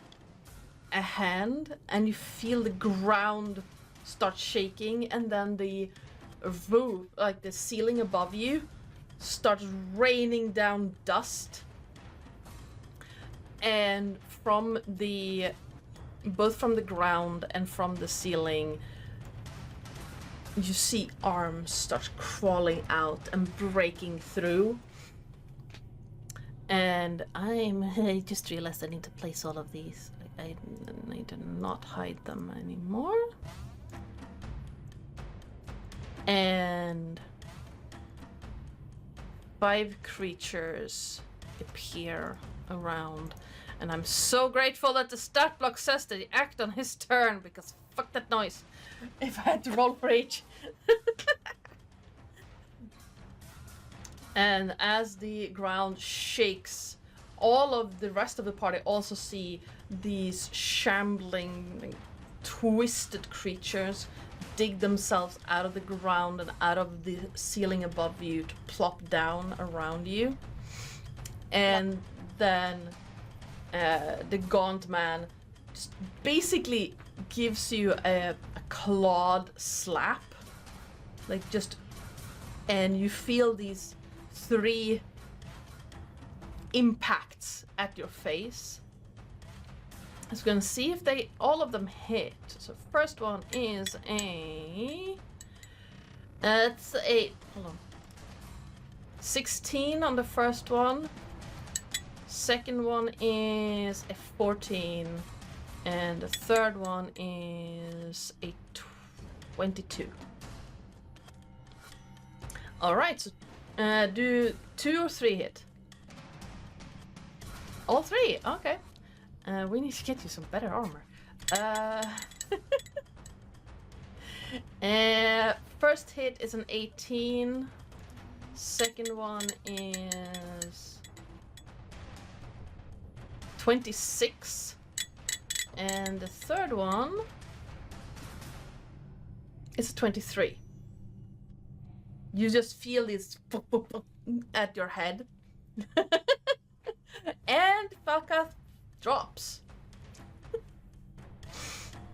a hand, and you feel the ground start shaking, and then the roof, like the ceiling above you, starts raining down dust. And from the, both from the ground and from the ceiling, you see arms start crawling out and breaking through. And I just realized I need to place all of these. I need to not hide them anymore. And 5 creatures appear around. And I'm so grateful that the stat block says that he act on his turn, because fuck that noise. If I had to roll for each. And as the ground shakes, all of the rest of the party also see these shambling, twisted creatures dig themselves out of the ground and out of the ceiling above you to plop down around you. And then the gaunt man just basically gives you a clawed slap, like just, and you feel these 3 impacts at your face. I was gonna see if they all of them hit. So first one is it's a 16 on the first one. Second one is a 14. And the third one is a 22. Alright, so do 2 or 3 hit? All 3, okay. We need to get you some better armor. First hit is an 18. Second one is 26. And the third one is a 23. You just feel this at your head. And Falkath drops.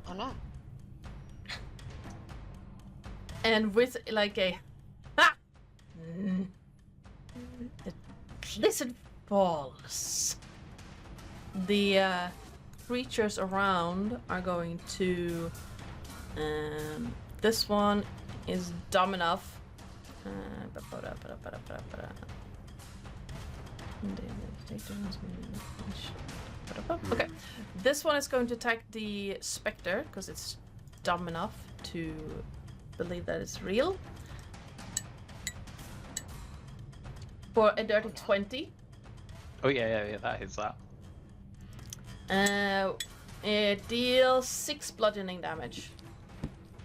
Oh no. And with like a ha! The blizzard falls. The creatures around are going to this one is dumb enough. Okay, this one is going to attack the specter because it's dumb enough to believe that it's real. For a dirty 20. Oh yeah, that hits that. It deals 6 bludgeoning damage.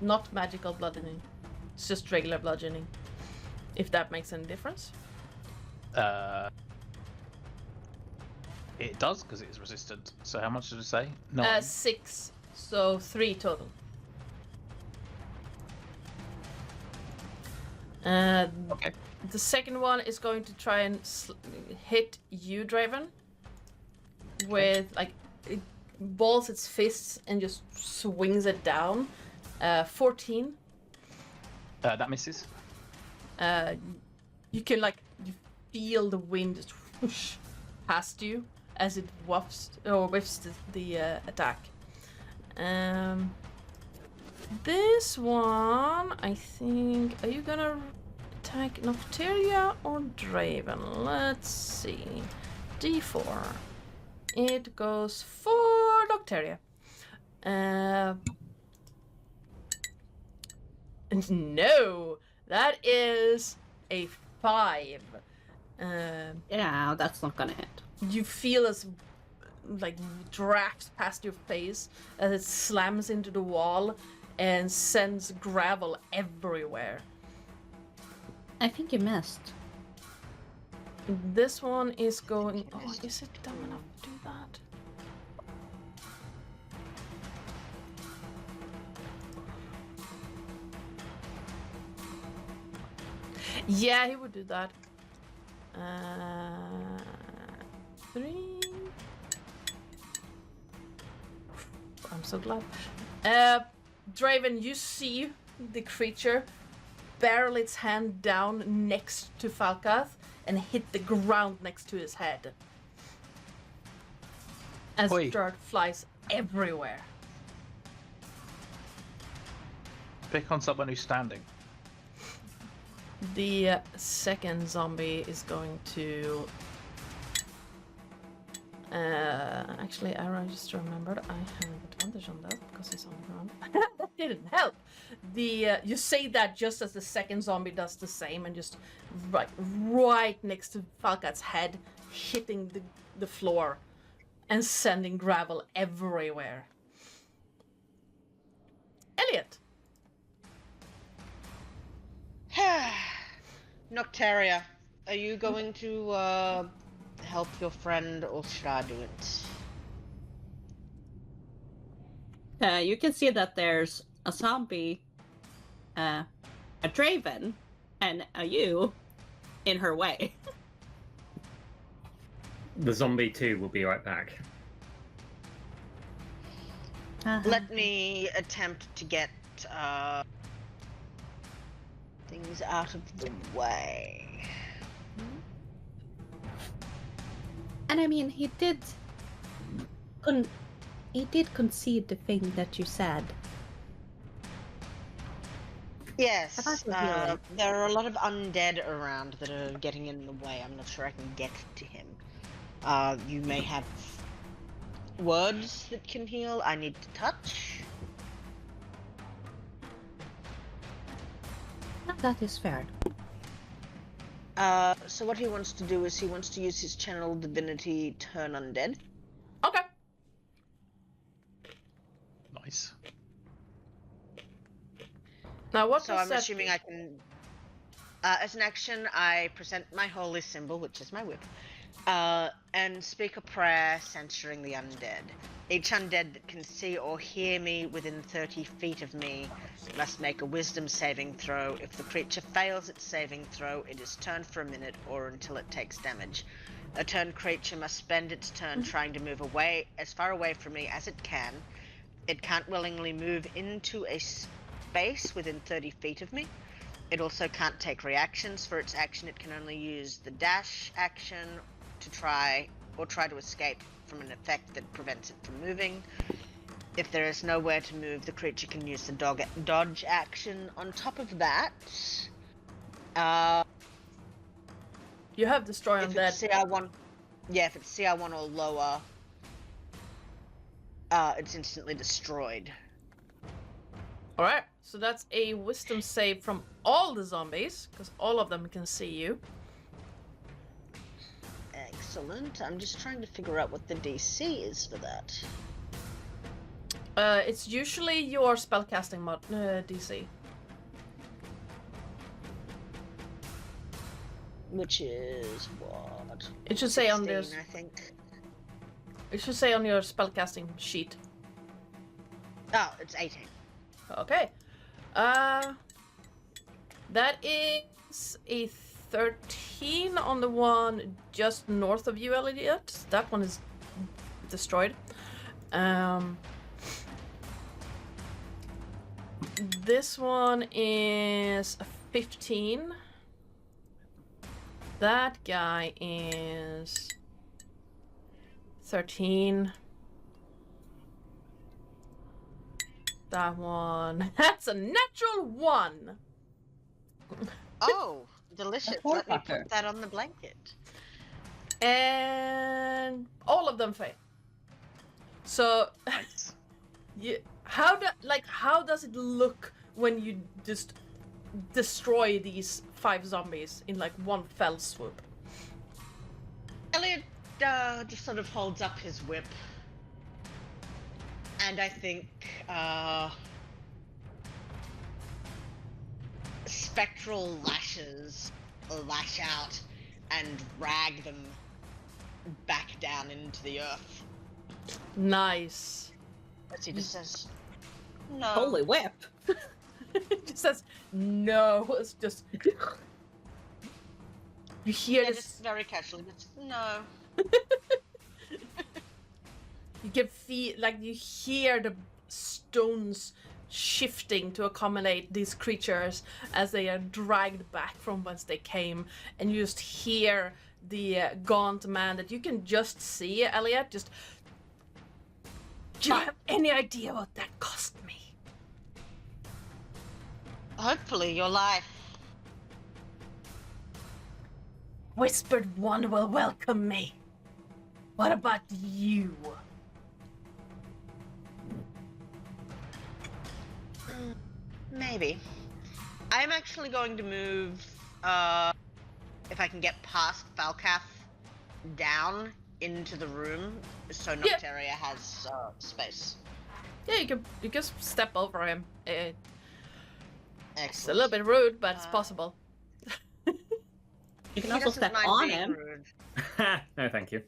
Not magical bludgeoning. It's just regular bludgeoning. If that makes any difference. It does, because it's resistant. So how much did it say? 9. 6. So 3 total. Okay. The second one is going to try and hit you, Draven. With, like, it balls its fists and just swings it down. 14. That misses. You can, like, you feel the wind just whoosh past you as it whiffs the attack. This one, I think, are you gonna attack Nocteria or Draven? Let's see. D4. It goes for Nocteria. No, that is a 5. Yeah, that's not gonna hit. You feel as like drafts past your face as it slams into the wall and sends gravel everywhere. I think you missed. This one is going. Oh, is it dumb enough to do that? Yeah, he would do that. 3. I'm so glad. Draven, you see the creature barrel its hand down next to Falcath and hit the ground next to his head. As Oi. dirt flies everywhere. Pick on someone who's standing. The second zombie is going to... actually, I just remembered I have advantage on that because he's on the ground. That didn't help. You say that just as the second zombie does the same and just right next to Falcath's head, hitting the floor and sending gravel everywhere. Elliot. Noctaria, are you going to help your friend, or should I do it? You can see that there's a zombie, a Draven, and a you in her way. The zombie too will be right back. Let me attempt to get things out of the way. And I mean, he did concede the thing that you said. Yes, About the healing. there are a lot of undead around that are getting in the way. I'm not sure I can get to him. You may have words that can heal. I need to touch. That is fair. So what he wants to do is he wants to use his channel divinity turn undead. Okay. Nice. Now what So does I'm that assuming do? I can... as an action, I present my holy symbol, which is my whip, and speak a prayer censuring the undead. Each undead that can see or hear me within 30 feet of me must make a wisdom saving throw. If the creature fails its saving throw, it is turned for a minute or until it takes damage. A turned creature must spend its turn trying to move away, as far away from me as it can. It can't willingly move into a space within 30 feet of me. It also can't take reactions. For its action, it can only use the dash action to try to escape from an effect that prevents it from moving. If there is nowhere to move, the creature can use the dodge action. On top of that, You have destroy if undead. it's CR1, if it's CR1 or lower, it's instantly destroyed. Alright, so that's a wisdom save from all the zombies, because all of them can see you. Excellent. I'm just trying to figure out what the DC is for that. It's usually your spellcasting DC. Which is what? It should say on 16, this. I think. It should say on your spellcasting sheet. Oh, it's 18. Okay. That is a 13 on the one just north of you, Elliot. That one is destroyed. This one is a 15. That guy is 13. That one. That's a natural 1. Oh, delicious. poor Let me fucker. put that on the blanket. And all of them fail. So, Nice. how does it look when you just destroy these 5 zombies in like one fell swoop. Elliot just sort of holds up his whip. And I think spectral lashes lash out and drag them back down into the earth. Nice. As he just says, no. Holy whip! It just says no. It's just you hear Yeah, this. just very casually, just, no. You can feel like you hear the stones shifting to accommodate these creatures as they are dragged back from whence they came, and you just hear the gaunt man that you can just see, Elliot. Just, do you have any idea what that cost me? Hopefully your life. Whispered One will welcome me. What about you? Maybe. I'm actually going to move, if I can get past Falcath, down into the room, so Yeah. Nocteria has space. Yeah, you can step over him. It's a Excellent. little bit rude, but it's possible. You can He also doesn't step mind on being him. rude. No, thank you.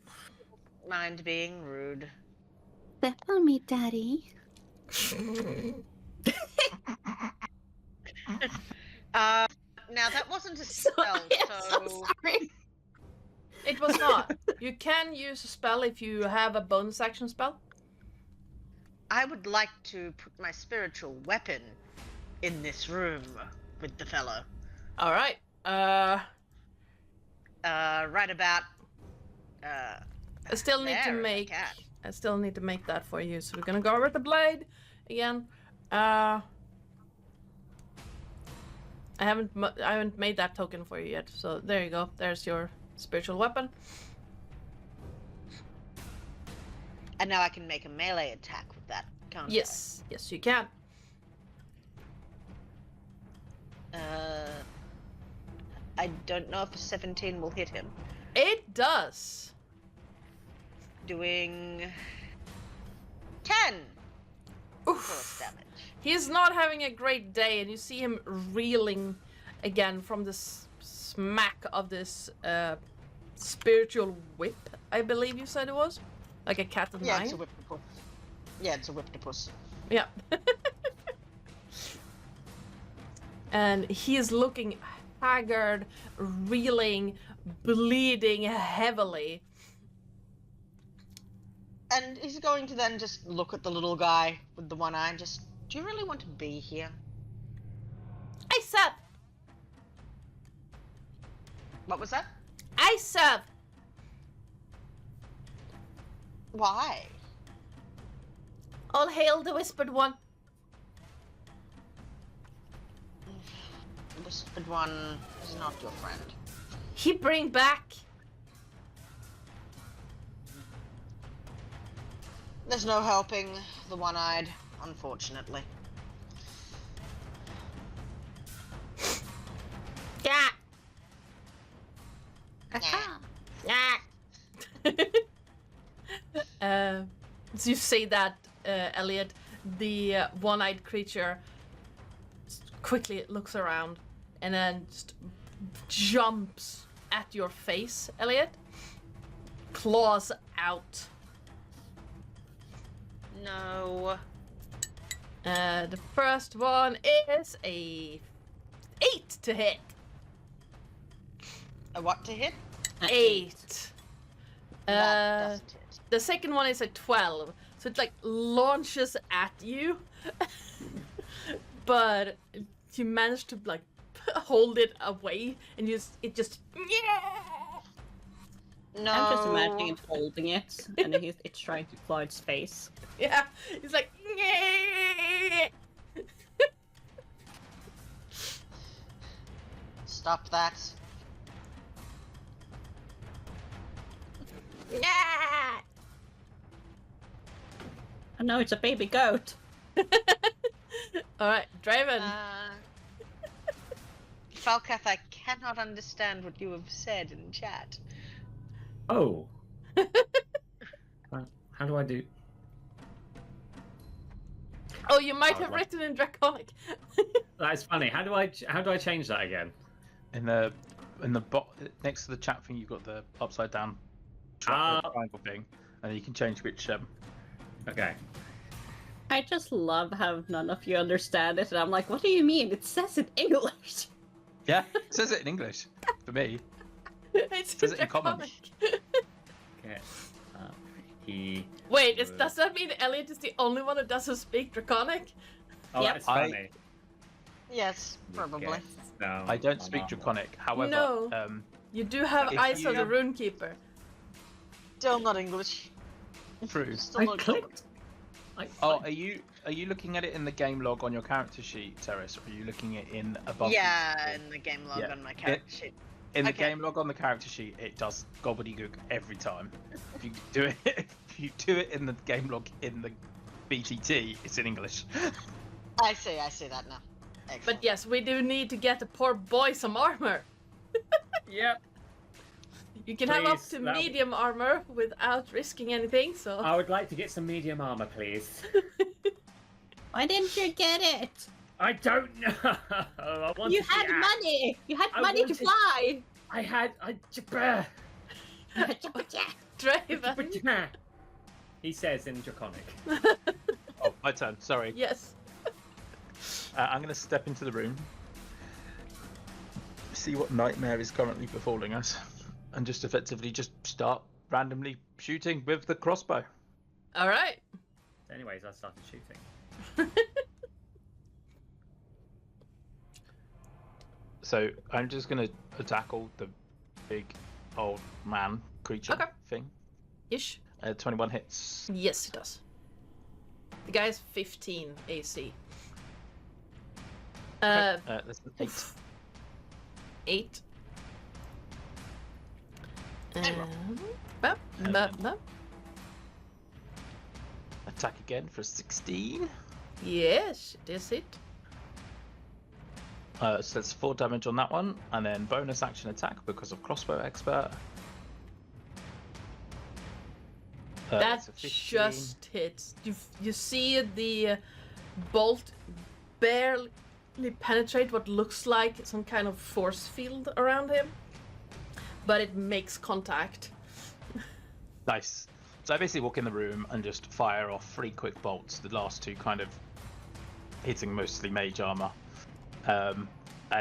Mind being rude. Step on me, Daddy. Now that wasn't a spell, so sorry. It was not. You can use a spell if you have a bonus action spell. I would like to put my spiritual weapon in this room with the fellow. All right. Right about. I still need to there, if I make. can. I still need to make that for you. So we're gonna go over the blade again. I haven't made that token for you yet. So there you go. There's your spiritual weapon. And now I can make a melee attack with that, can't Yes, yes, you can. I? I don't know if a 17 will hit him. It does. Doing 10 Oof. force damage. He's not having a great day, and you see him reeling again from this smack of this spiritual whip, I believe you said it was? Like a cat and Yeah, knife? it's a whiptopus. Yeah, it's a whiptopus. Yeah. And he is looking haggard, reeling, bleeding heavily. And he's going to then just look at the little guy with the one eye and just, do you really want to be here? I serve! What was that? I serve! Why? All hail the Whispered One. The Whispered One is not your friend. He bring back. There's no helping the one-eyed, unfortunately. Yeah. Yeah. So you say that, Elliot, the one-eyed creature quickly looks around and then just jumps at your face, Elliot. Claws out. No. The first one is a 8 to hit. A what to hit? 8. That doesn't hit. The second one is a 12, so it like launches at you, but you manage to like hold it away, and it just No. I'm just imagining it holding it, and it's trying to claw its face. yeah, it's like Stop that. Oh no, it's a baby goat. All right, Draven. Falcath, I cannot understand what you have said in chat. Oh. How do I do? Oh, you might I'd have love- written in Draconic. That's funny. How do I change that again? In the next to the chat thing, you've got the upside down triangle thing, and you can change which. Okay. I just love how none of you understand it, and I'm like, what do you mean? It says in English. Yeah, it says it in English for me. It says it in common. Okay. He. Wait, does that mean Elliot is the only one that doesn't speak Draconic? Oh, Yep. that's funny. Yes, probably. No, I don't speak Draconic. However, No. You do have If Eyes of you- the Runekeeper. Still not English. True. Still I not clicked. Oh, are you looking at it in the game log on your character sheet, Terris, or are you looking at it in above? Yeah, in the game log Yeah. on my character sheet. In the Okay. game log on the character sheet, it does gobbledygook every time. If you do it in the game log in the BTT, it's in English. I see that now. Excellent. But yes, we do need to get the poor boy some armor. Yep. You can have up Please, to that'll- medium armor without risking anything, so... I would like to get some medium armor, please. Why didn't you get it? I don't know. I wanted You the had axe. money! You had I money to wanted- fly! Draven. He says in Draconic. Oh, my turn. Sorry. Yes. I'm going to step into the room, see what nightmare is currently befalling us, and just effectively just start randomly shooting with the crossbow. Alright. Anyways, I started shooting. So I'm just going to tackle the big old man creature Okay. thing. Ish. 21 hits. Yes, it does. The guy is 15 AC. That's an 8. 8. roll. Attack again for 16. Yes, it is it. So that's 4 damage on that one, and then bonus action attack because of crossbow expert. That that's a 15. just hits. You see the bolt barely penetrate what looks like some kind of force field around him, but it makes contact. Nice. So I basically walk in the room and just fire off 3 quick bolts, the last 2 kind of hitting mostly mage armor. And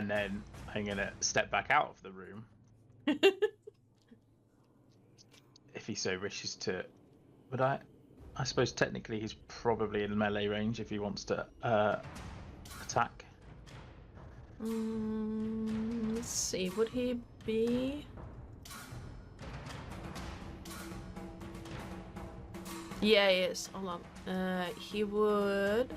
then I'm going to step back out of the room. If he so wishes to. Would I suppose technically he's probably in melee range if he wants to attack. Let's see, would he be... Yeah, he is. Hold on. He would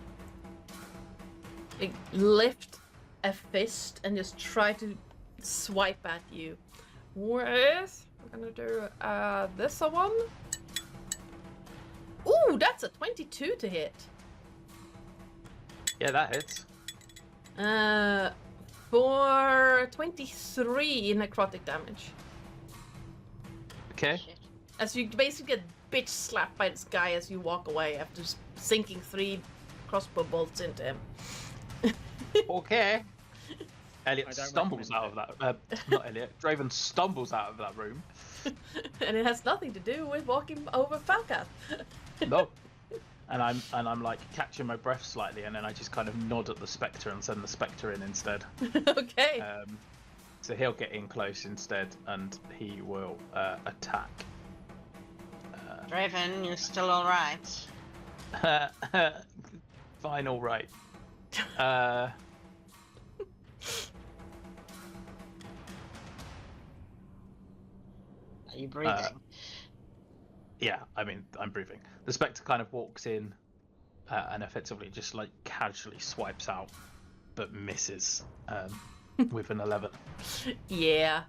like, lift a fist and just try to swipe at you. With... I'm gonna do this one. Ooh, that's a 22 to hit. Yeah, that hits. For 23 necrotic damage. Okay. Shit. As you basically get bitch slapped by this guy as you walk away after sinking 3 crossbow bolts into him. Okay. Elliot I don't stumbles out recommend of that. Not Elliot. Draven stumbles out of that room. And it has nothing to do with walking over Falcath. No. And I'm like catching my breath slightly, and then I just kind of nod at the spectre and send the spectre in instead. Okay. So he'll get in close instead, and he will attack. Draven, you're still alright. Fine, all right. Are you breathing? Yeah, I mean, I'm breathing. The spectre kind of walks in and effectively just like casually swipes out, but misses with an 11. Yeah.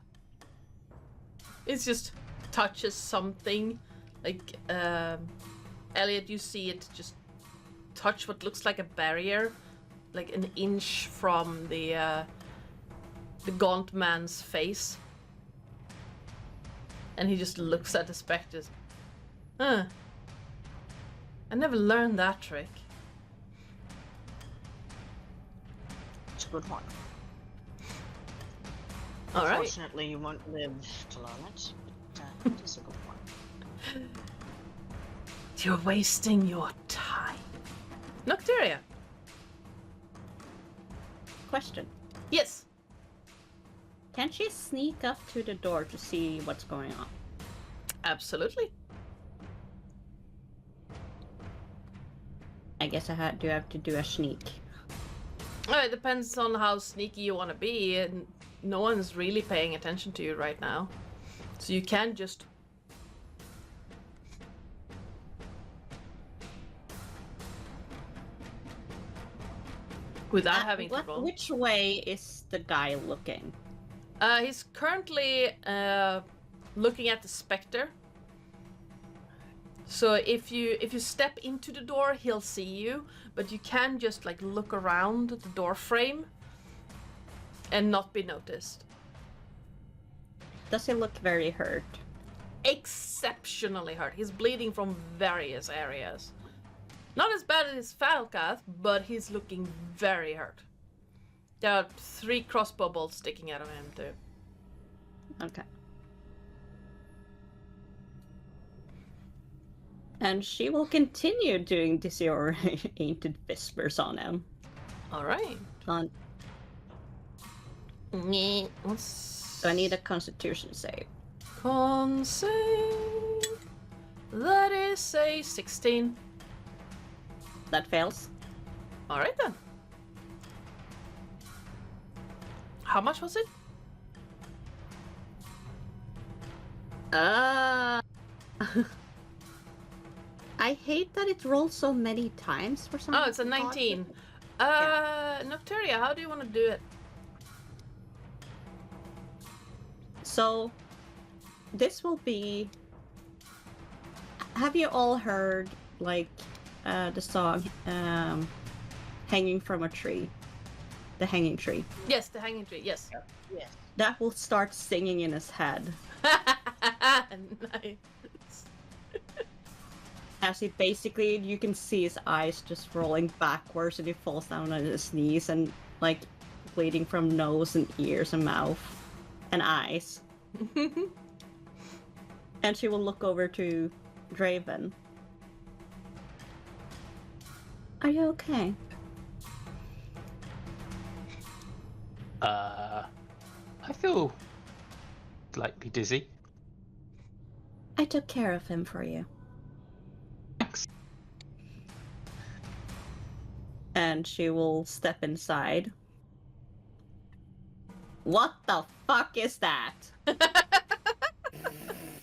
It just touches something. Like, Elliot, you see it just touch what looks like a barrier like an inch from the gaunt man's face. And he just looks at the specters. Huh. I never learned that trick. It's a good one. All right. Unfortunately, you won't live to learn it, but it is a good one. You're wasting your time. Nocteria. Question. Yes. Can she sneak up to the door to see what's going on? Absolutely. I guess I do have to do a sneak. It depends on how sneaky you want to be, and no one's really paying attention to you right now. So you can just... Without having to roll. Which way is the guy looking? He's currently looking at the specter. So if you step into the door, he'll see you, but you can just like look around the door frame and not be noticed. Does he look very hurt? Exceptionally hurt. He's bleeding from various areas. Not as bad as Falcath, but he's looking very hurt. There are 3 crossbow bolts sticking out of him too. Okay. And she will continue doing disoriented whispers on him. All right. On. Let's... So I need a Constitution save. Con save. That is a 16. That fails. All right then. How much was it? I hate that it rolls so many times for some. Oh, it's a 19. Nocteria, how do you want to do it? So, this will be... Have you all heard, like, the song, Hanging from a Tree? The Hanging Tree. Yes, the hanging tree, yes. Yes. That will start singing in his head. Nice. As he basically, you can see his eyes just rolling backwards and he falls down on his knees and, like, bleeding from nose and ears and mouth and eyes. And she will look over to Draven. Are you okay? I feel slightly dizzy. I took care of him for you. Thanks. And she will step inside. What the fuck is that?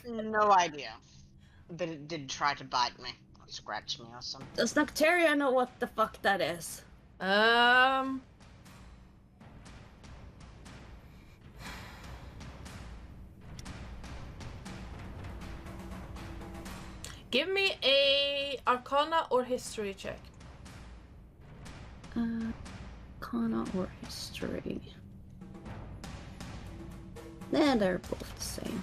No idea. But it did try to bite me. Or scratch me or something. Does Nocteria know what the fuck that is? Give me a Arcana or History check. Arcana or History? Yeah, they're both the same.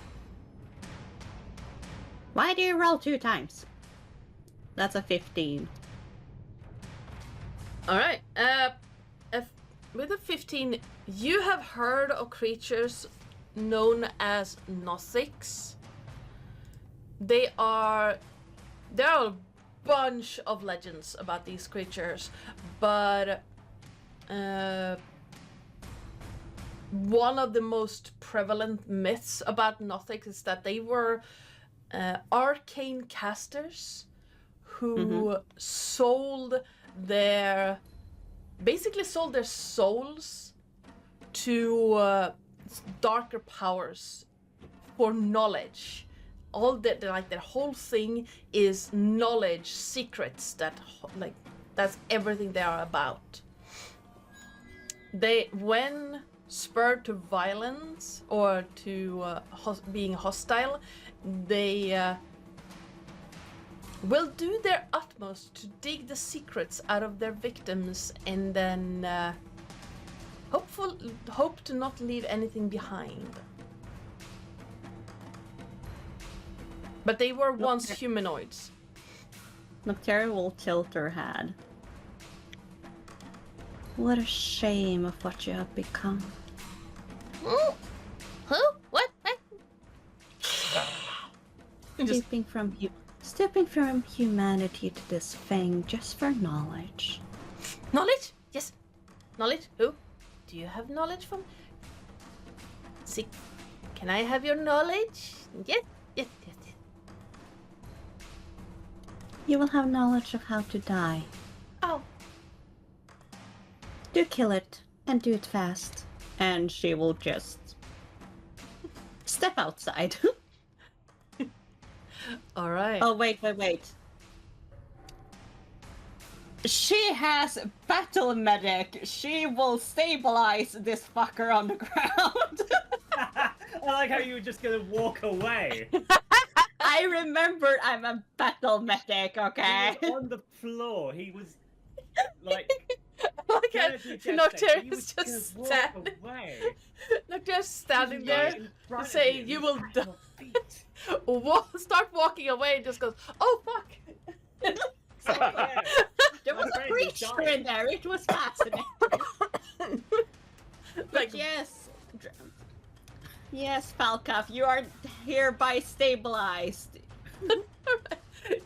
Why do you roll 2 times? That's a 15. Alright, with a 15, you have heard of creatures known as Nothics. There are a bunch of legends about these creatures, but one of the most prevalent myths about Nothics is that they were arcane casters who basically sold their souls to darker powers for knowledge. All that, like, their whole thing is knowledge, secrets, that's everything they are about. When spurred to violence or to being hostile, they will do their utmost to dig the secrets out of their victims and then hope to not leave anything behind. But they were once humanoids. Noctera will tilt her head. What a shame of what you have become. Who? What? Stepping from humanity to this thing just for knowledge. Knowledge? Yes. Knowledge? Who? Do you have knowledge from? See, can I have your knowledge? Yes. You will have knowledge of how to die. Oh. Do kill it, and do it fast. And she will just step outside. All right. Oh, wait. She has battle medic. She will stabilize this fucker on the ground. I like how you were just gonna walk away. I remembered I'm a battle medic, okay? He was on the floor. He was like. Noctera's just standing. Noctera's standing there, saying, "You will die." Start walking away, and just goes, "Oh fuck!" There was a creature in there. It was fascinating. Like yes, Falkaf, you are hereby stabilized.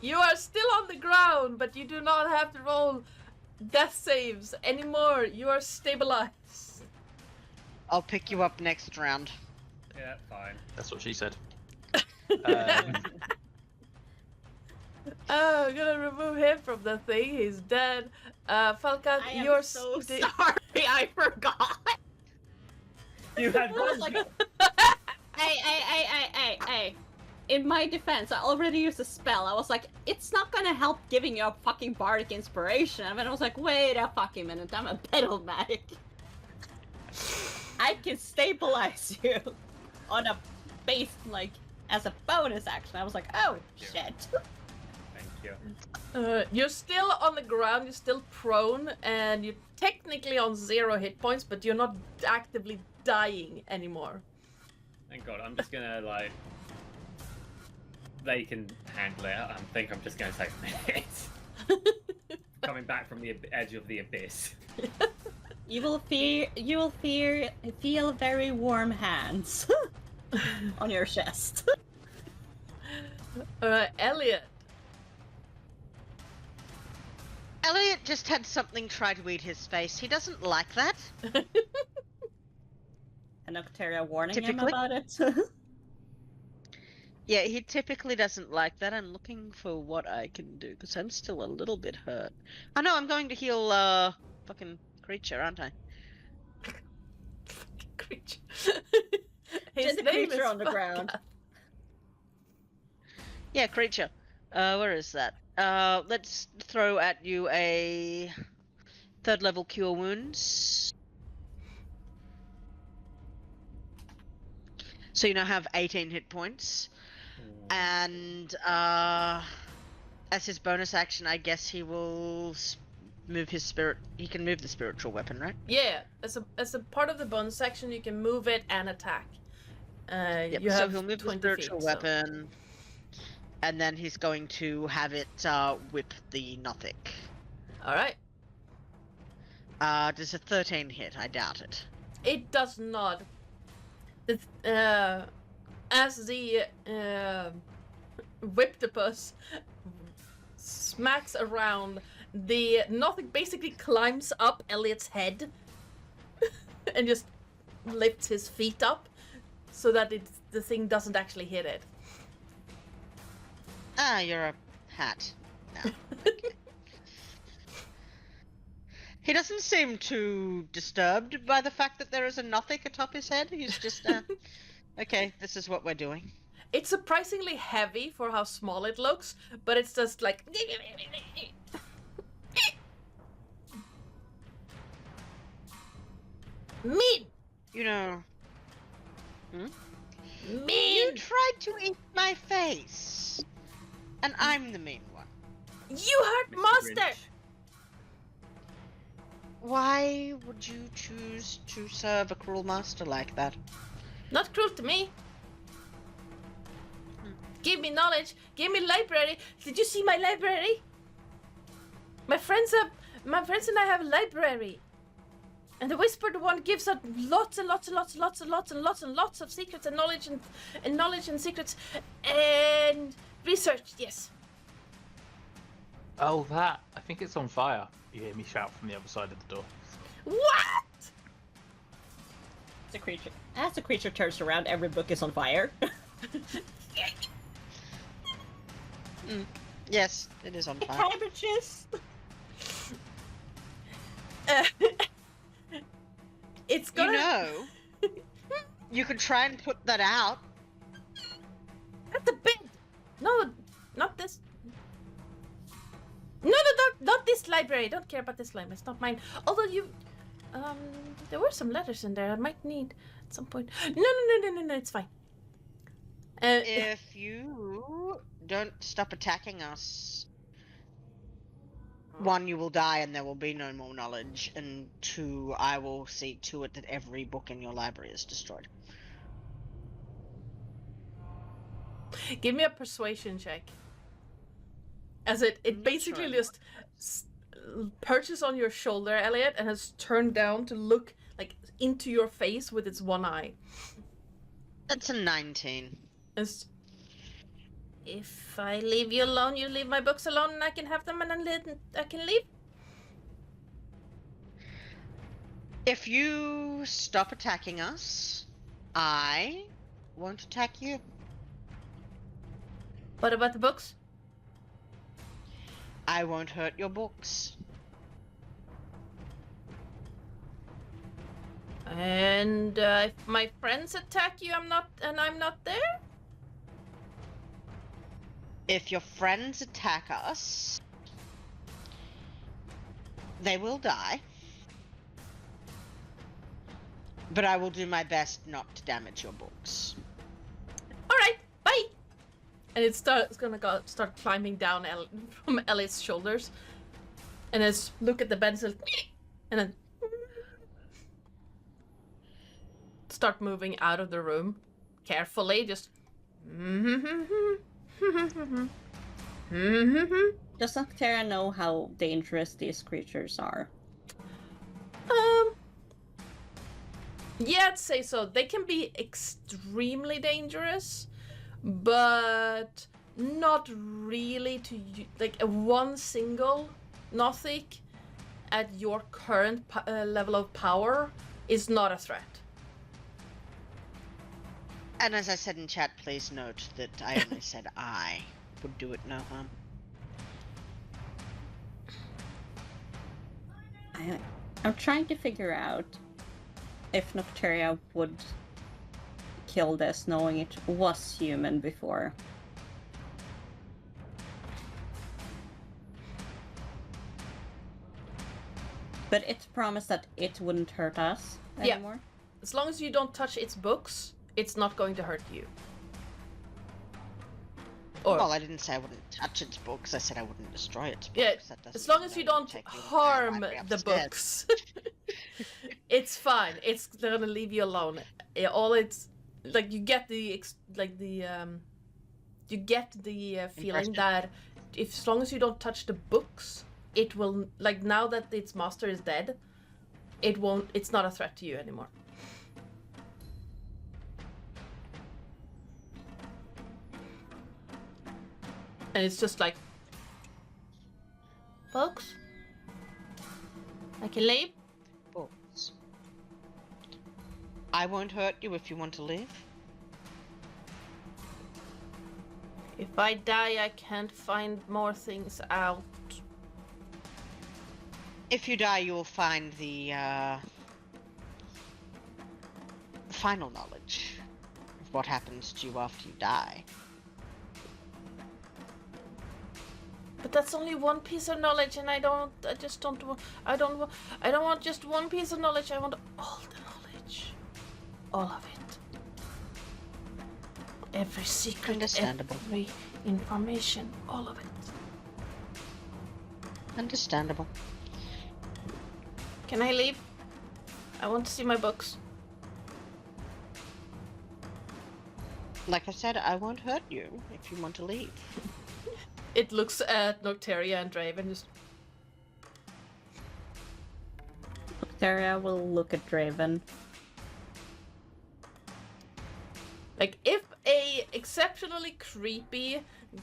You are still on the ground, but you do not have to roll death saves anymore. You are stabilized. I'll pick you up next round. Yeah, fine. That's what she said. Oh, I'm gonna remove him from the thing. He's dead. Falcon, you're so sorry. I forgot. You had one. Like, hey. In my defense, I already used a spell. I was like, it's not gonna help giving you a fucking bardic inspiration. And then I was like, wait a fucking minute, I'm a battle medic. I can stabilize you on a base, like, as a bonus action. I was like, oh, shit. Thank you. You're still on the ground, you're still prone, and you're technically on 0 hit points, but you're not actively dying anymore. Thank God. I'm just gonna, like... They can handle it. I think I'm just gonna take a minute. Coming back from the edge of the abyss. You will feel very warm hands on your chest. Elliot. Elliot just had something try to eat his face. He doesn't like that. And Nocteria warning him Typically. about it. Yeah, he typically doesn't like that. I'm looking for what I can do, because I'm still a little bit hurt. I know, I'm going to heal, fucking creature, aren't I? Creature. His His the name creature is on the ground. Yeah, creature. Where is that? Let's throw at you a 3rd level cure wounds. So you now have 18 hit points. And, as his bonus action, I guess he will move his spirit. He can move the spiritual weapon, right? Yeah, as a part of the bonus section, you can move it and attack. Yep, You so have he'll move the 20 spiritual feet, weapon, and then he's going to have it whip the Nothic. Alright. Does a 13 hit? I doubt it. It does not. As the Whiptopus smacks around, the Nothic basically climbs up Elliot's head and just lifts his feet up so that the thing doesn't actually hit it. Ah, you're a hat. No. Okay. He doesn't seem too disturbed by the fact that there is a Nothic atop his head. He's just, okay, this is what we're doing. It's surprisingly heavy for how small it looks, but it's just like... Mean! You know... Mean! You tried to eat my face. And I'm the mean one. You hurt Mr. master! Grinch. Why would you choose to serve a cruel master like that? Not cruel to me. Give me knowledge. Give me library. Did you see my library? My friends and I have a library. And the Whispered One gives out lots and lots and lots and lots and lots and lots and lots of secrets and knowledge and knowledge and secrets and research. Yes. Oh, that. I think it's on fire. You hear me shout from the other side of the door. What? As the creature turns around, every book is on fire. Yes, it is on fire. Cabbages! It's You gonna. know, you could try and put that out. At the bed. No, not this. No, not this library. I don't care about this library. It's not mine. Although there were some letters in there I might need at some point. No, it's fine. If you don't stop attacking us, 1, you will die and there will be no more knowledge, and 2, I will see to it that every book in your library is destroyed. Give me a persuasion check. As it I'm not basically sure. just perches on your shoulder, Elliot, and has turned down to look like into your face with its one eye. That's a 19. As if I leave you alone, you leave my books alone, and I can have them, and then I can leave. If you stop attacking us, I won't attack you. What about the books? I won't hurt your books. And if my friends attack you, I'm not there. If your friends attack us, they will die. But I will do my best not to damage your books. All right, bye. And it's gonna start climbing down from Elliot's shoulders, and it's look at the bed and then start moving out of the room carefully. Just. Does Noctera know how dangerous these creatures are? Yeah, I'd say so. They can be extremely dangerous, but not really to like a one single Nothic at your current level of power is not a threat. And as I said in chat, please note that I only said I would do it no harm. I'm trying to figure out if Nocteria would kill this knowing it was human before. But it promised that it wouldn't hurt us Yeah. anymore. As long as you don't touch its books, it's not going to hurt you. Or Well, I didn't say I wouldn't touch its books. I said I wouldn't destroy its books. yeah, That doesn't as long mean as I you wouldn't don't take the entire harm library the upstairs. books, it's fine. It's gonna leave you alone. All it's like you get the feeling Impression. that if as long as you don't touch the books, it will like now that its master is dead, it won't. It's not a threat to you anymore. And it's just like, folks, I can leave. Books. I won't hurt you if you want to leave. If I die, I can't find more things out. If you die, you will find the final knowledge of what happens to you after you die. But that's only one piece of knowledge, and I don't want just one piece of knowledge. I want all the knowledge, all of it, every secret, Understandable. every information, all of it. Understandable. Can I leave? I want to see my books. Like I said, I won't hurt you if you want to leave. It looks at Nocteria and Draven just... Nocteria will look at Draven. Like, if a exceptionally creepy,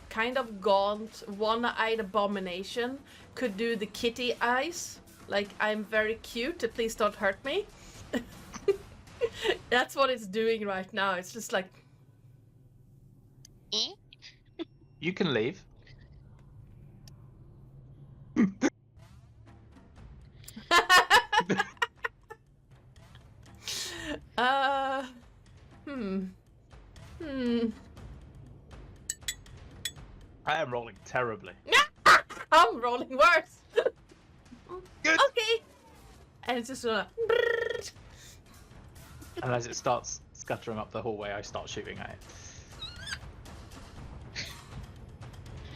kind of gaunt, one-eyed abomination could do the kitty eyes, like, I'm very cute, please don't hurt me. That's what it's doing right now. It's just like... You can leave. I am rolling terribly. I'm rolling worse. Good. Okay. And it's just gonna... And as it starts scattering up the hallway, I start shooting at it.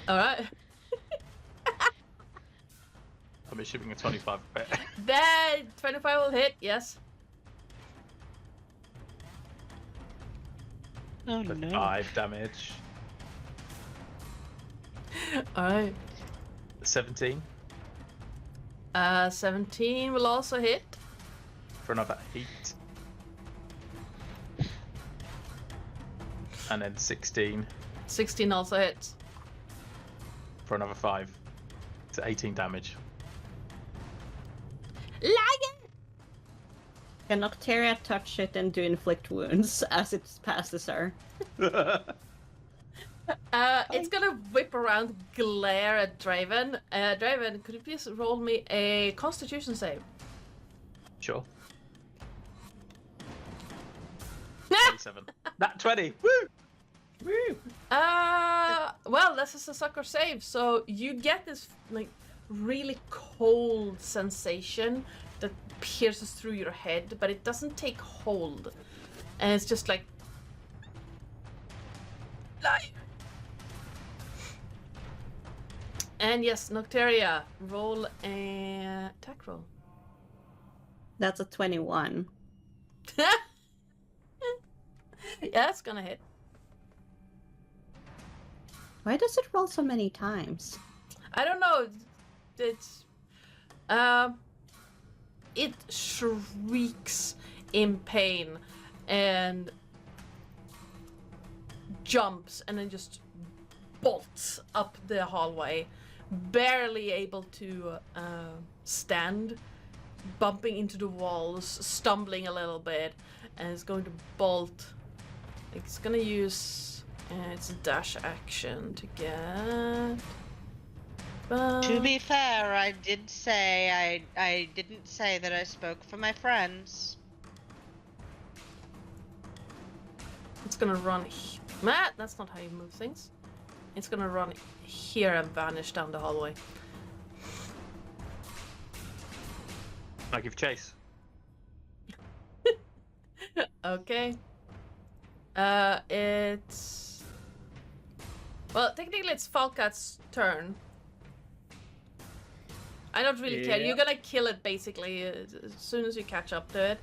Alright. I'm assuming a 25 bit. That 25 will hit, yes. Oh For no. 5 damage. Alright. 17 17 will also hit. for another 8. And then 16 16 also hits. for another 5. So 18 damage. Lion! Can Nocteria touch it and do inflict wounds as it passes her? It's gonna whip around, glare at Draven. Draven, could you please roll me a Constitution save? Sure. 27. That 20. Woo! Woo! Well, this is a sucker save, so you get this like really cold sensation that pierces through your head, but it doesn't take hold, and it's just like, lie. And yes, Nocteria, roll a attack roll. That's a 21. Yeah, that's gonna hit. Why does it roll so many times? I don't know. It's it shrieks in pain and jumps and then just bolts up the hallway, barely able to stand, bumping into the walls, stumbling a little bit, and it's going to bolt. It's gonna use its dash action to get. To be fair, I did say I didn't say that I spoke for my friends. It's gonna run. Matt, that's not how you move things. It's gonna run here and vanish down the hallway. I give chase. Okay. It's... Well, technically it's Falcat's turn. I don't really care. You're gonna kill it basically as soon as you catch up to it.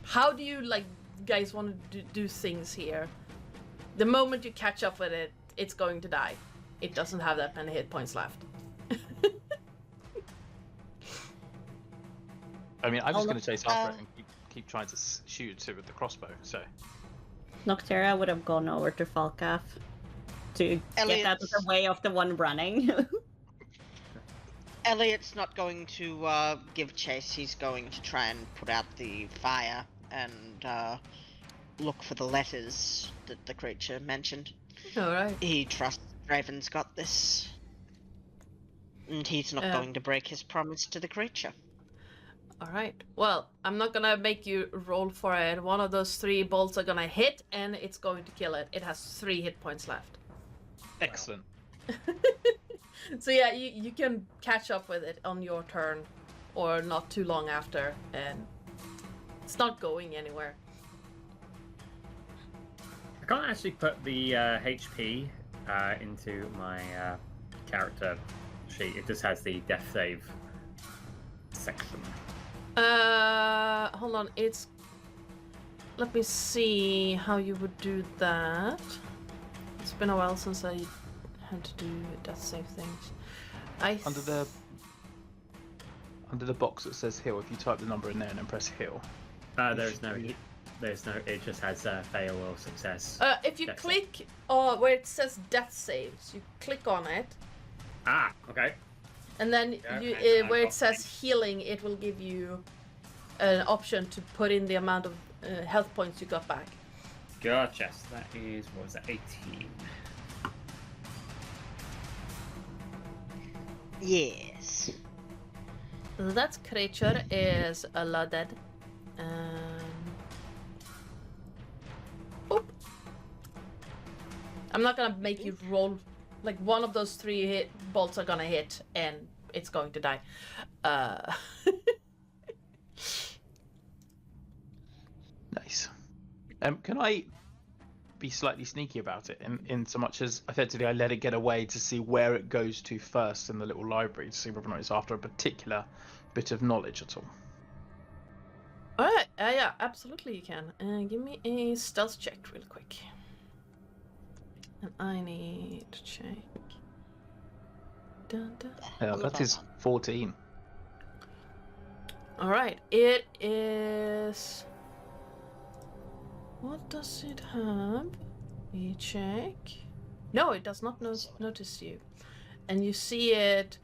How do you guys want to do things here? The moment you catch up with it, it's going to die. It doesn't have that many hit points left. I mean, I'm just going to chase after it and keep trying to shoot it with the crossbow. So Nocteria would have gone over to Falcath to get out of the way of the one running. Elliot's not going to give chase. He's going to try and put out the fire and look for the letters that the creature mentioned. Alright. He trusts Draven's got this. And he's not going to break his promise to the creature. Alright. Well, I'm not gonna make you roll for it. One of those 3 bolts are gonna hit and it's going to kill it. It has 3 hit points left. excellent. So yeah, you can catch up with it on your turn or not too long after, and it's not going anywhere. I can't actually put the HP into my character sheet. It just has the death save section. Hold on. It's. Let me see how you would do that. It's been a while since I had to do death save things. Under the box that says heal, if you type the number in there and then press heal. There's no. It just has fail or success. If you Death click where it says death saves, you click on it, Okay. and then Yeah, where it says healing, it will give you an option to put in the amount of health points you got back. Gotcha. So that is, what was that, 18? Yes. That creature is dead. Boop. I'm not gonna make you roll. Like, one of those 3 bolts are gonna hit, and it's going to die. Nice. Can I be slightly sneaky about it in so much as effectively I let it get away to see where it goes to first in the little library to see whether or not it's after a particular bit of knowledge at all? Alright, yeah, absolutely you can. Give me a stealth check real quick. And I need to check. Dun, dun. Yeah, that is 14. Alright, it is... What does it have? We check. No, it does not notice you. And you see it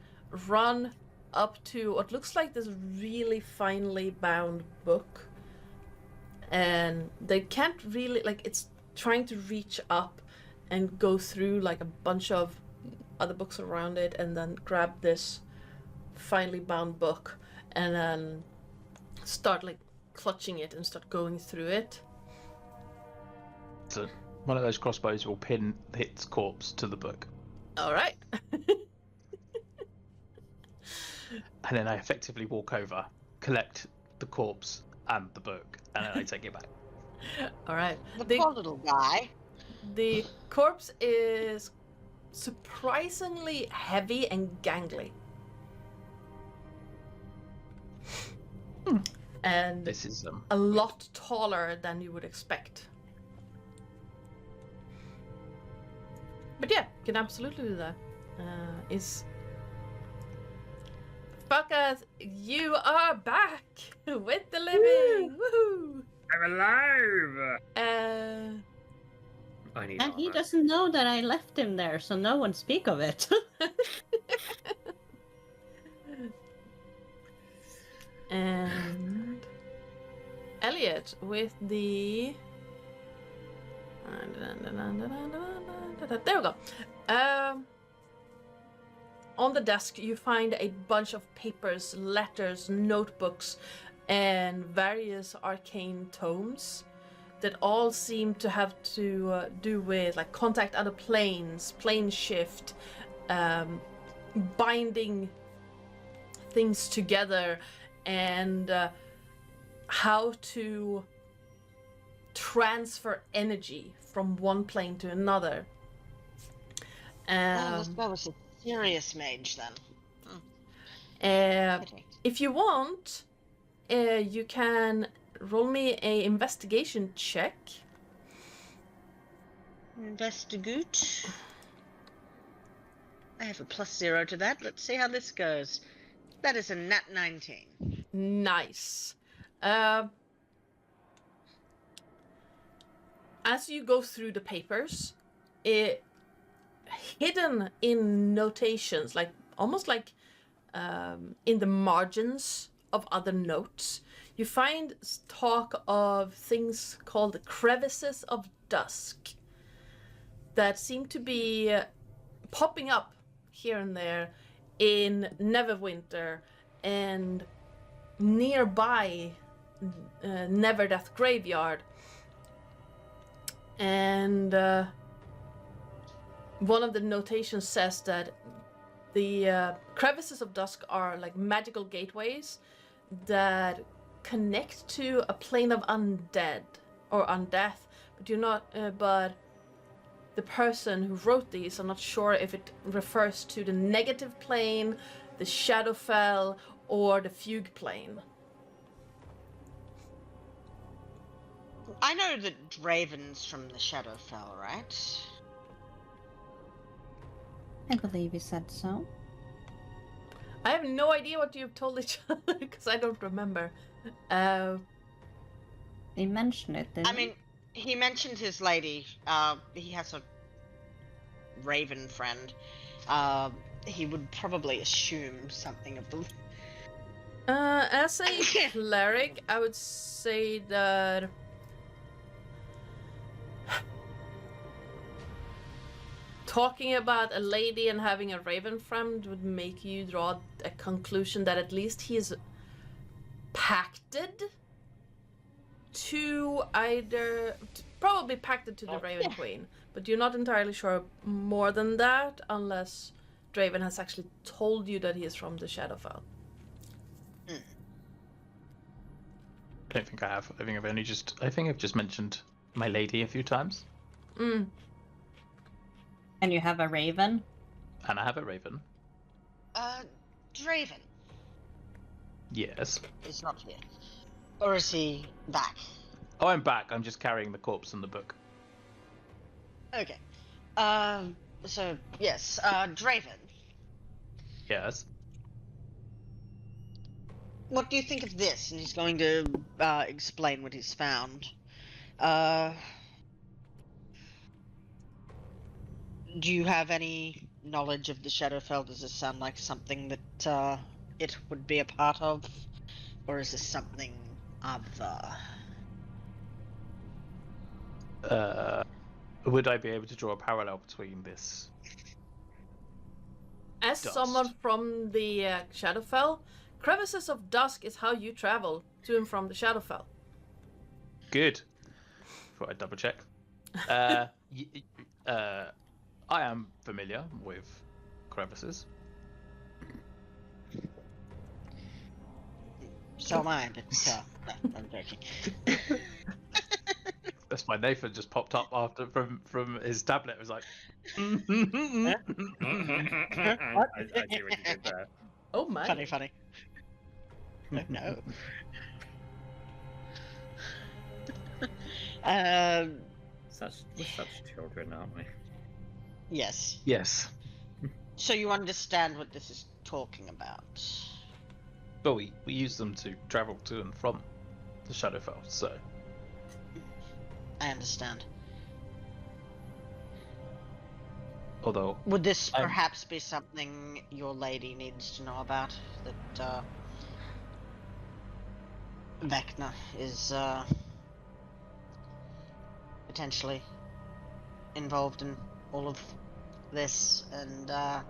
run up to what looks like this really finely bound book. And they can't really, like, it's trying to reach up and go through like a bunch of other books around it and then grab this finely bound book and then start like clutching it and start going through it. So one of those crossbows will pin its corpse to the book. Alright. And then I effectively walk over, collect the corpse and the book, and then I take it back. Alright. The poor little guy. The corpse is surprisingly heavy and gangly. And This is a lot taller than you would expect. But yeah, you can absolutely do that. Fuckers, you are back with the living! Woohoo! I'm alive! I need And he armor. doesn't know that I left him there, so no one speak of it. And Elliot with the... There we go. On the desk you find a bunch of papers, letters, notebooks, and various arcane tomes that all seem to have to do with like contact other planes, plane shift, binding things together, and how to transfer energy from one plane to another. This guy was a serious mage then. Pity. If you want, you can roll me a investigation check. Investigate. I have a +0 to that. Let's see how this goes. That is a nat 19. Nice. As you go through the papers, hidden in notations, like almost like in the margins of other notes, you find talk of things called the crevices of dusk that seem to be popping up here and there in Neverwinter and nearby Neverdeath Graveyard. And one of the notations says that the crevices of dusk are like magical gateways that connect to a plane of undead or undeath, but you're not. But the person who wrote these are not sure if it refers to the negative plane, the Shadowfell, or the fugue plane. I know that Draven's from the Shadowfell, right? I believe you said so. I have no idea what you've told each other because I don't remember. They mentioned it, didn't I mean, he mentioned his lady. He has a Raven friend. He would probably assume something of the. As a cleric, I would say that talking about a lady and having a raven friend would make you draw a conclusion that at least he is pacted to probably pacted to the Raven Queen, but you're not entirely sure more than that unless Draven has actually told you that he is from the Shadowfell. I don't think I have. I think I've just mentioned my lady a few times. Mm. And you have a raven? And I have a raven. Draven Yes. is not here. Or is he back? Oh, I'm back. I'm just carrying the corpse and the book. Okay. So, yes, Draven. Yes. What do you think of this? And he's going to, explain what he's found. Do you have any knowledge of the Shadowfell? Does this sound like something that, it would be a part of? Or is this something other? Would I be able to draw a parallel between this? As Dust. someone from the Shadowfell, crevices of dusk is how you travel to and from the Shadowfell. Good. Thought I'd double check. I am familiar with crevices. So am I, but, no, I'm joking. That's why Nathan just popped up after from his tablet. It was like, I see what you did there. Oh my. Funny. No. We're such children, aren't we? Yes. yes. So you understand what this is talking about? But we use them to travel to and from the Shadowfell, so. I understand. Although, Would this I'm- perhaps be something your lady needs to know about? That, Vecna is, potentially involved in all of this, and, the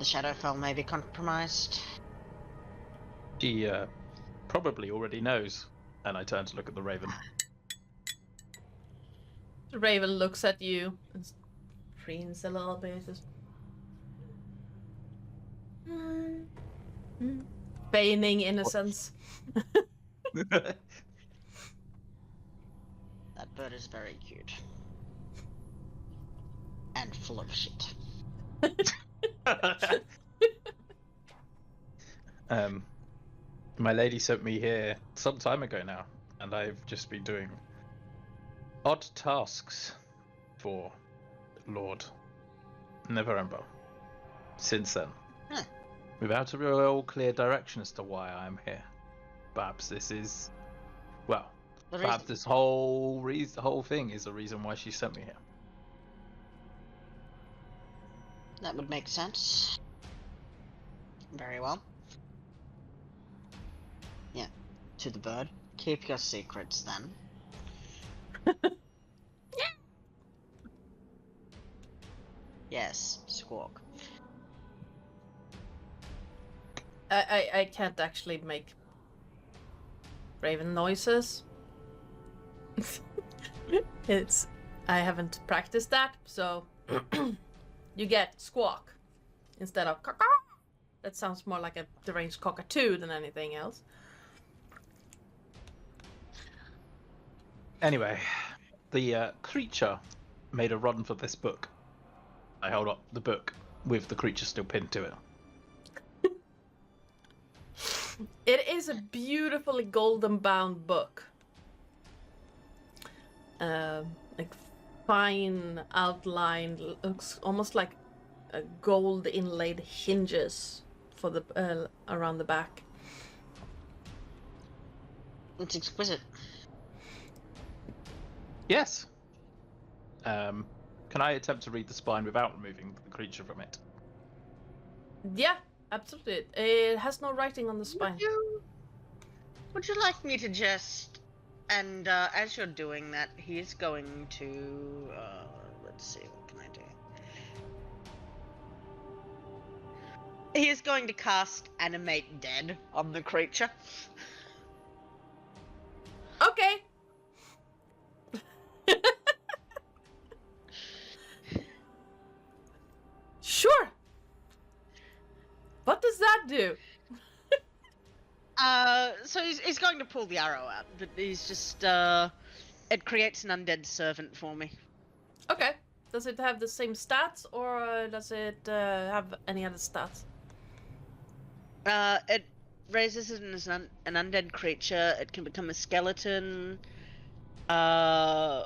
Shadowfell may be compromised? she probably already knows. And I turn to look at the raven. The Raven looks at you and preens a little bit. Just... feigning innocence. That bird is very cute. And full of shit. My lady sent me here some time ago now, and I've just been doing odd tasks for Lord Neverember since then. Huh. Without a real clear direction as to why I'm here. Perhaps this is, well, The perhaps reason- this whole thing is the reason why she sent me here. That would make sense. Very well. Yeah, to the bird. Keep your secrets then. Yes, squawk. I can't actually make raven noises. I haven't practiced that, so you get squawk instead of caw. That sounds more like a deranged cockatoo than anything else. Anyway, The creature made a run for this book. I held up the book with the creature still pinned to it. It is a beautifully golden bound book. Like fine outlined, looks almost like gold inlaid hinges for the around the back. It's exquisite. Yes. Can I attempt to read the spine without removing the creature from it? Yeah, absolutely. It has no writing on the spine. Would you like me to just... And as you're doing that, he's going to... let's see, what can I do? He is going to cast Animate Dead on the creature. Okay. Sure. What does that do? So he's going to pull the arrow out, but he's just, it creates an undead servant for me. Okay. Does it have the same stats, or does it have any other stats? It raises it as an undead creature. It can become a skeleton, or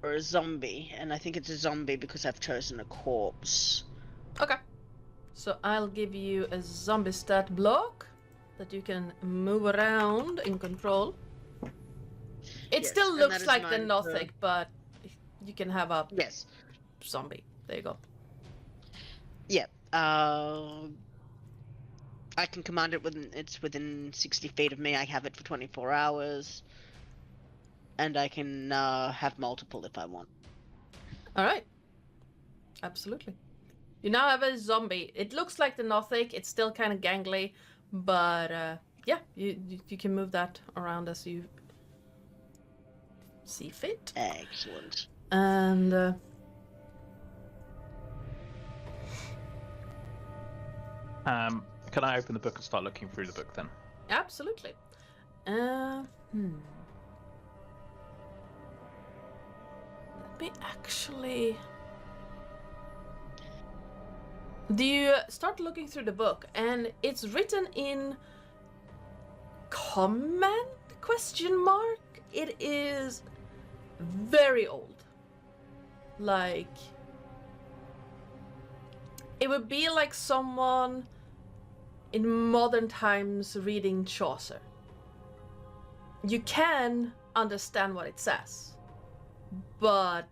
a zombie, and I think it's a zombie because I've chosen a corpse. Okay. So I'll give you a zombie stat block that you can move around in control. It Yes, still and looks that is like the mine, Nothic, but you can have a Yes. zombie. There you go. Yeah. I can command it it's within 60 feet of me. I have it for 24 hours. And I can have multiple if I want. All right. Absolutely. You now have a zombie. It looks like the Nothic. It's still kind of gangly, but yeah, you can move that around as you see fit. Excellent. And Can I open the book and start looking through the book then? absolutely. Let me actually. Do you start looking through the book, and it's written in common question mark? It is very old. Like, it would be like someone in modern times reading Chaucer. You can understand what it says, but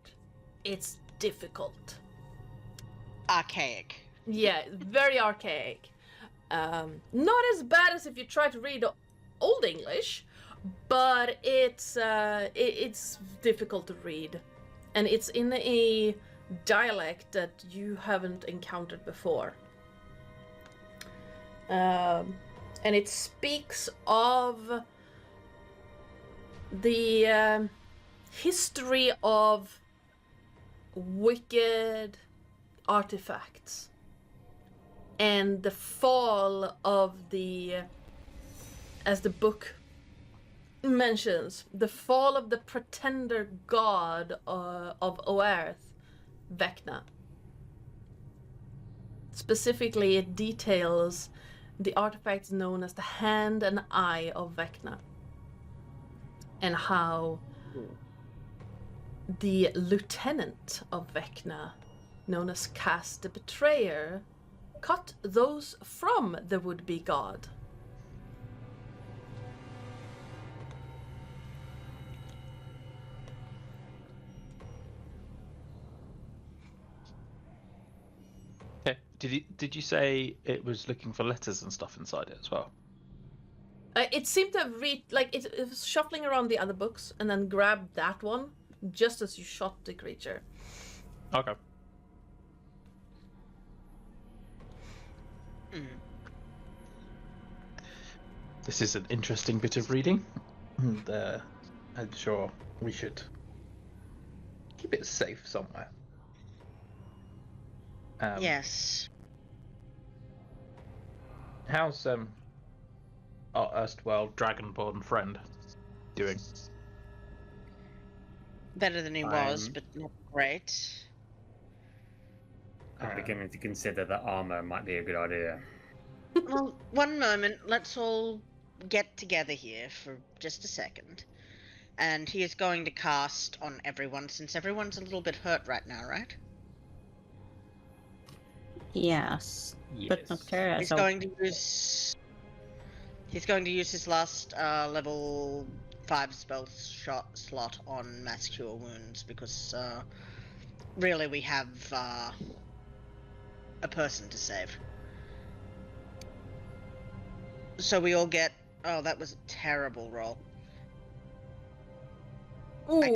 it's difficult. Archaic. Yeah, very archaic. Not as bad as if you try to read Old English, but it's difficult to read, and it's in a dialect that you haven't encountered before. And it speaks of the history of wicked artifacts and the fall of as the book mentions, the fall of the pretender god of Oerth, Vecna. Specifically, it details the artifacts known as the Hand and Eye of Vecna, and how the lieutenant of Vecna, known as Cast the Betrayer, cut those from the would-be god. Okay. Did you say it was looking for letters and stuff inside it as well? It seemed to read like it was shuffling around the other books and then grabbed that one just as you shot the creature. Okay. This is an interesting bit of reading, and I'm sure we should keep it safe somewhere. Yes. How's our erstwhile dragonborn friend doing? Better than he was, I'm- but not great. I'm beginning to consider that armor might be a good idea. Well, one moment. Let's all get together here for just a second. And he is going to cast on everyone, since everyone's a little bit hurt right now, right? Yes. But Yes. Noctera, He's so going to use. He's going to use his last level 5 spell slot on Mass Cure Wounds because really we have a person to save. So we all get. Oh, that was a terrible roll. Ooh. I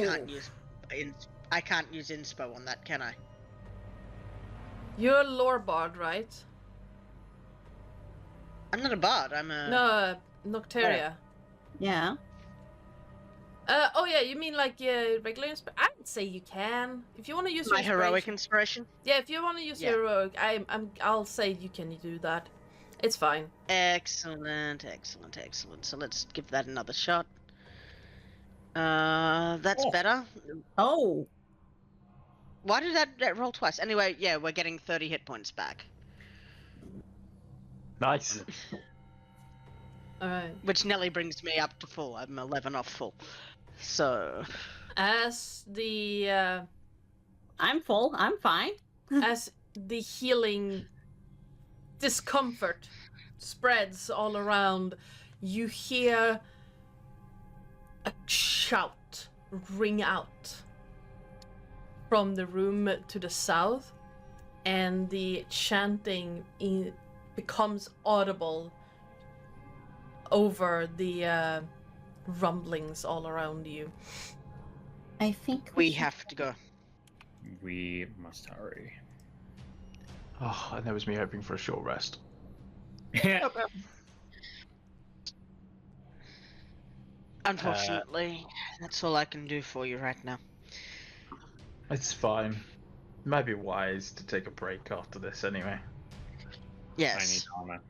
can't use inspo on that, can I? You're a lore bard, right? I'm not a bard. I'm a. No, Nocteria. yeah. Oh yeah, you mean like regular inspiration? I'd say you can if you want to use My your heroic inspiration. inspiration. Yeah, if you want to use Yeah. heroic, I'll say you can do that. It's fine. Excellent. So let's give that another shot. That's Oh. better. Oh. Why did that roll twice? Anyway, yeah, we're getting 30 hit points back, Nice. All right. which nearly brings me up to full. I'm 11 off full. So As the I'm full. I'm fine. as the healing discomfort spreads all around, you hear a shout ring out from the room to the south, and the chanting becomes audible over the rumblings all around you. I think we should- have to go. We must hurry. Oh, and that was me hoping for a short rest. Unfortunately, that's all I can do for you right now. It's fine. Might be wise to take a break after this anyway. I Yes. need armor.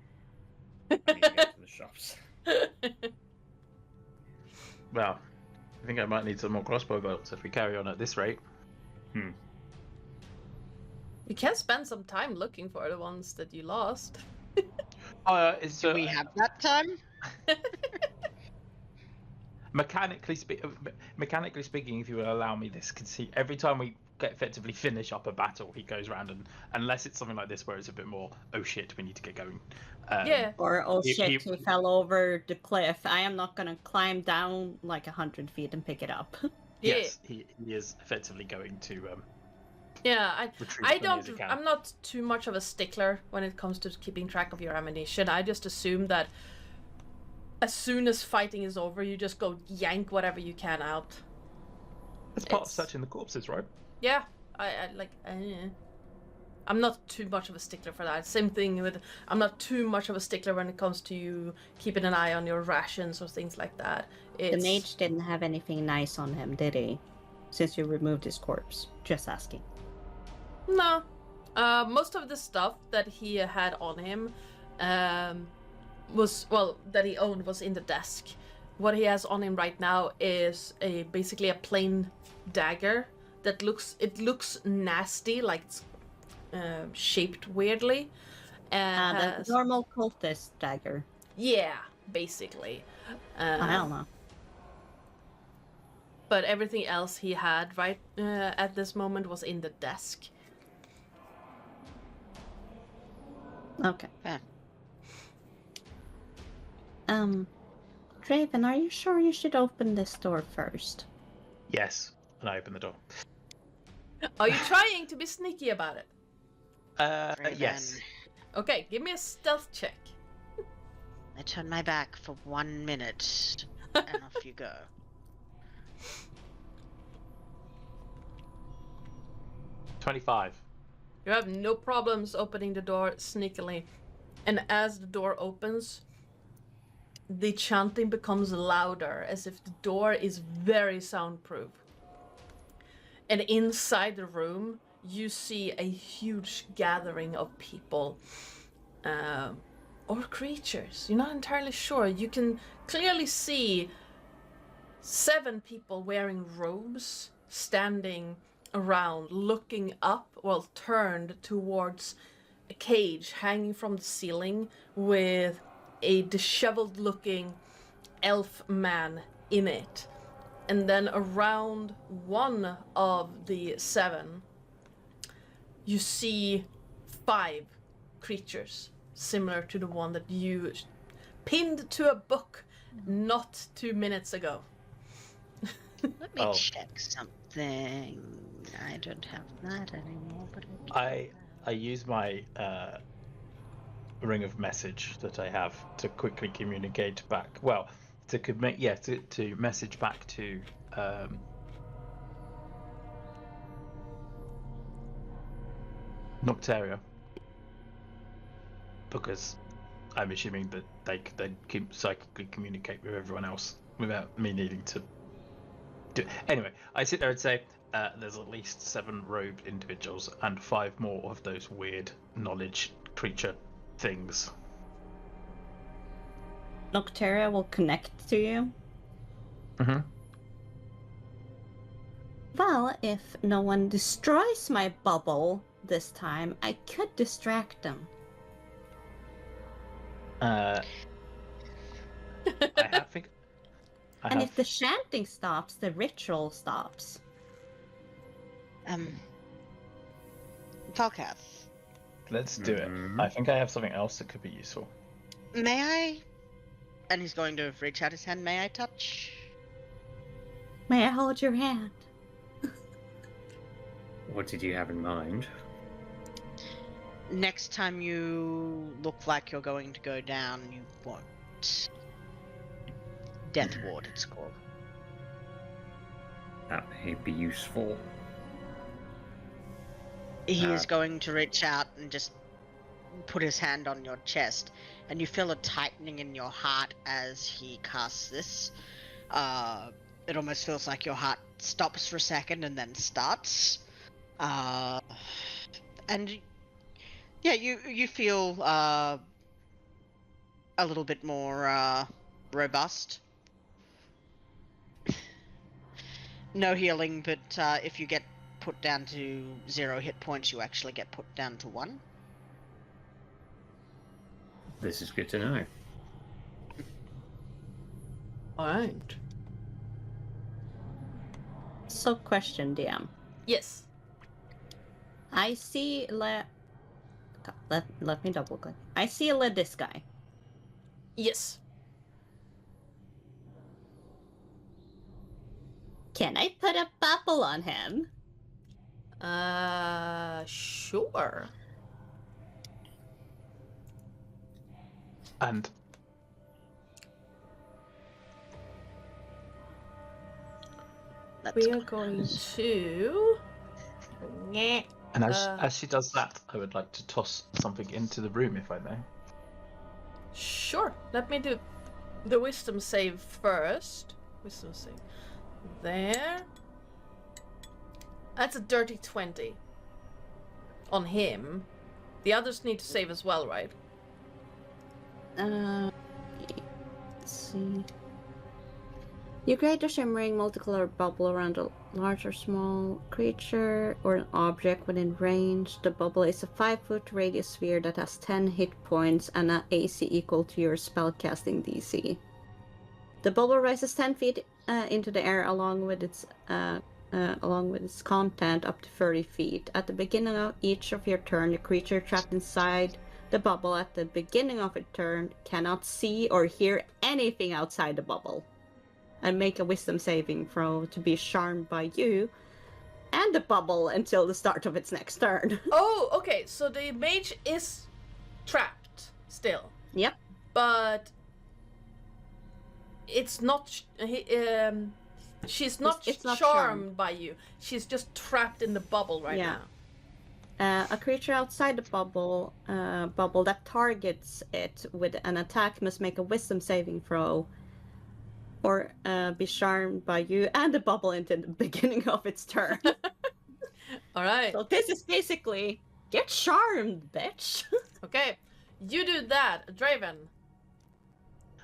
I need to get to the shops. Well, I think I might need some more crossbow bolts if we carry on at this rate. You can spend some time looking for the ones that you lost. Do We have that time. mechanically speaking, if you will allow me this, every time we effectively finish up a battle, he goes around and, unless it's something like this where it's a bit more, oh shit, we need to get going. Yeah. Or oh He- shit, he- he fell over the cliff. I am not gonna climb down like 100 feet and pick it up. Yeah. Yes, he is effectively going to Yeah, retrieve I as many as he don't. can. I'm not too much of a stickler when it comes to keeping track of your ammunition. I just assume that as soon as fighting is over, you just go yank whatever you can out. It's part of it's- searching the corpses, right? Yeah, I'm not too much of a stickler for that. Same thing with. I'm not too much of a stickler when it comes to you keeping an eye on your rations or things like that. The mage didn't have anything nice on him, did he? Since you removed his corpse. Just asking. No. Most of the stuff that he had on him that he owned was in the desk. What he has on him right now is basically a plain dagger that looks nasty, like it's shaped weirdly. And The has- normal cultist dagger. yeah, basically. I don't know. But everything else he had right at this moment was in the desk. Okay. Yeah. Draven, are you sure you should open this door first? Yes, and I open the door. Are you trying to be sneaky about it? Yes. Okay, give me a stealth check. I turn my back for 1 minute, and off you go. $25. You have no problems opening the door sneakily. And as the door opens, the chanting becomes louder, as if the door is very soundproof. And inside the room, you see a huge gathering of people. Or creatures. You're not entirely sure. You can clearly see 7 people wearing robes standing around, looking up, well, turned towards a cage hanging from the ceiling with a disheveled looking elf man in it. And then around one of the 7, you see 5 creatures similar to the one that you pinned to a book not 2 minutes ago. Let me Oh. check something. I don't have that anymore, but I use my ring of message that I have to quickly communicate back. Well, to message back to Nocteria, because I'm assuming that they can psychically communicate with everyone else without me needing to do. Anyway, I sit there and say, there's at least 7 robed individuals and 5 more of those weird knowledge creature things. Nocteria will connect to you. Mm-hmm. Well, if no one destroys my bubble this time, I could distract them. I think. And if the chanting stops, the ritual stops. Falcath, Let's do it. I think I have something else that could be useful. may I? And he's going to reach out his hand. May I touch? May I hold your hand? What did you have in mind? Next time you look like you're going to go down, you won't. Death Ward, it's called. That may be useful. He is going to reach out and just put his hand on your chest, and you feel a tightening in your heart as he casts this. It almost feels like your heart stops for a second and then starts. And yeah, you feel a little bit more robust. No healing, but if you get put down to 0 hit points, you actually get put down to 1. This is good to know. Alright. So, question, DM. Yes. I see let me double click. I see this guy. Yes. Can I put a bubble on him? Sure. And We are going to. and as she does that, I would like to toss something into the room, if I may. Sure. Let me do the wisdom save first. Wisdom save. There. That's a dirty 20. On him. The others need to save as well, right? Let's see. You create a shimmering multicolored bubble around a large or small creature or an object within range. The bubble is a 5-foot radius sphere that has 10 hit points and an AC equal to your spellcasting DC. The bubble rises 10 feet into the air along with its content up to 30 feet. At the beginning of each of your turn, the creature trapped inside the bubble at the beginning of its turn cannot see or hear anything outside the bubble. And make a wisdom saving throw to be charmed by you and the bubble until the start of its next turn. Oh, okay. So the mage is trapped still. Yep. But it's not. She's not It's not charmed by you. She's just trapped in the bubble right Yeah. now. A creature outside the bubble that targets it with an attack must make a wisdom saving throw or be charmed by you and the bubble into the beginning of its turn. All right. So this is basically, get charmed, bitch. Okay. You do that, Draven.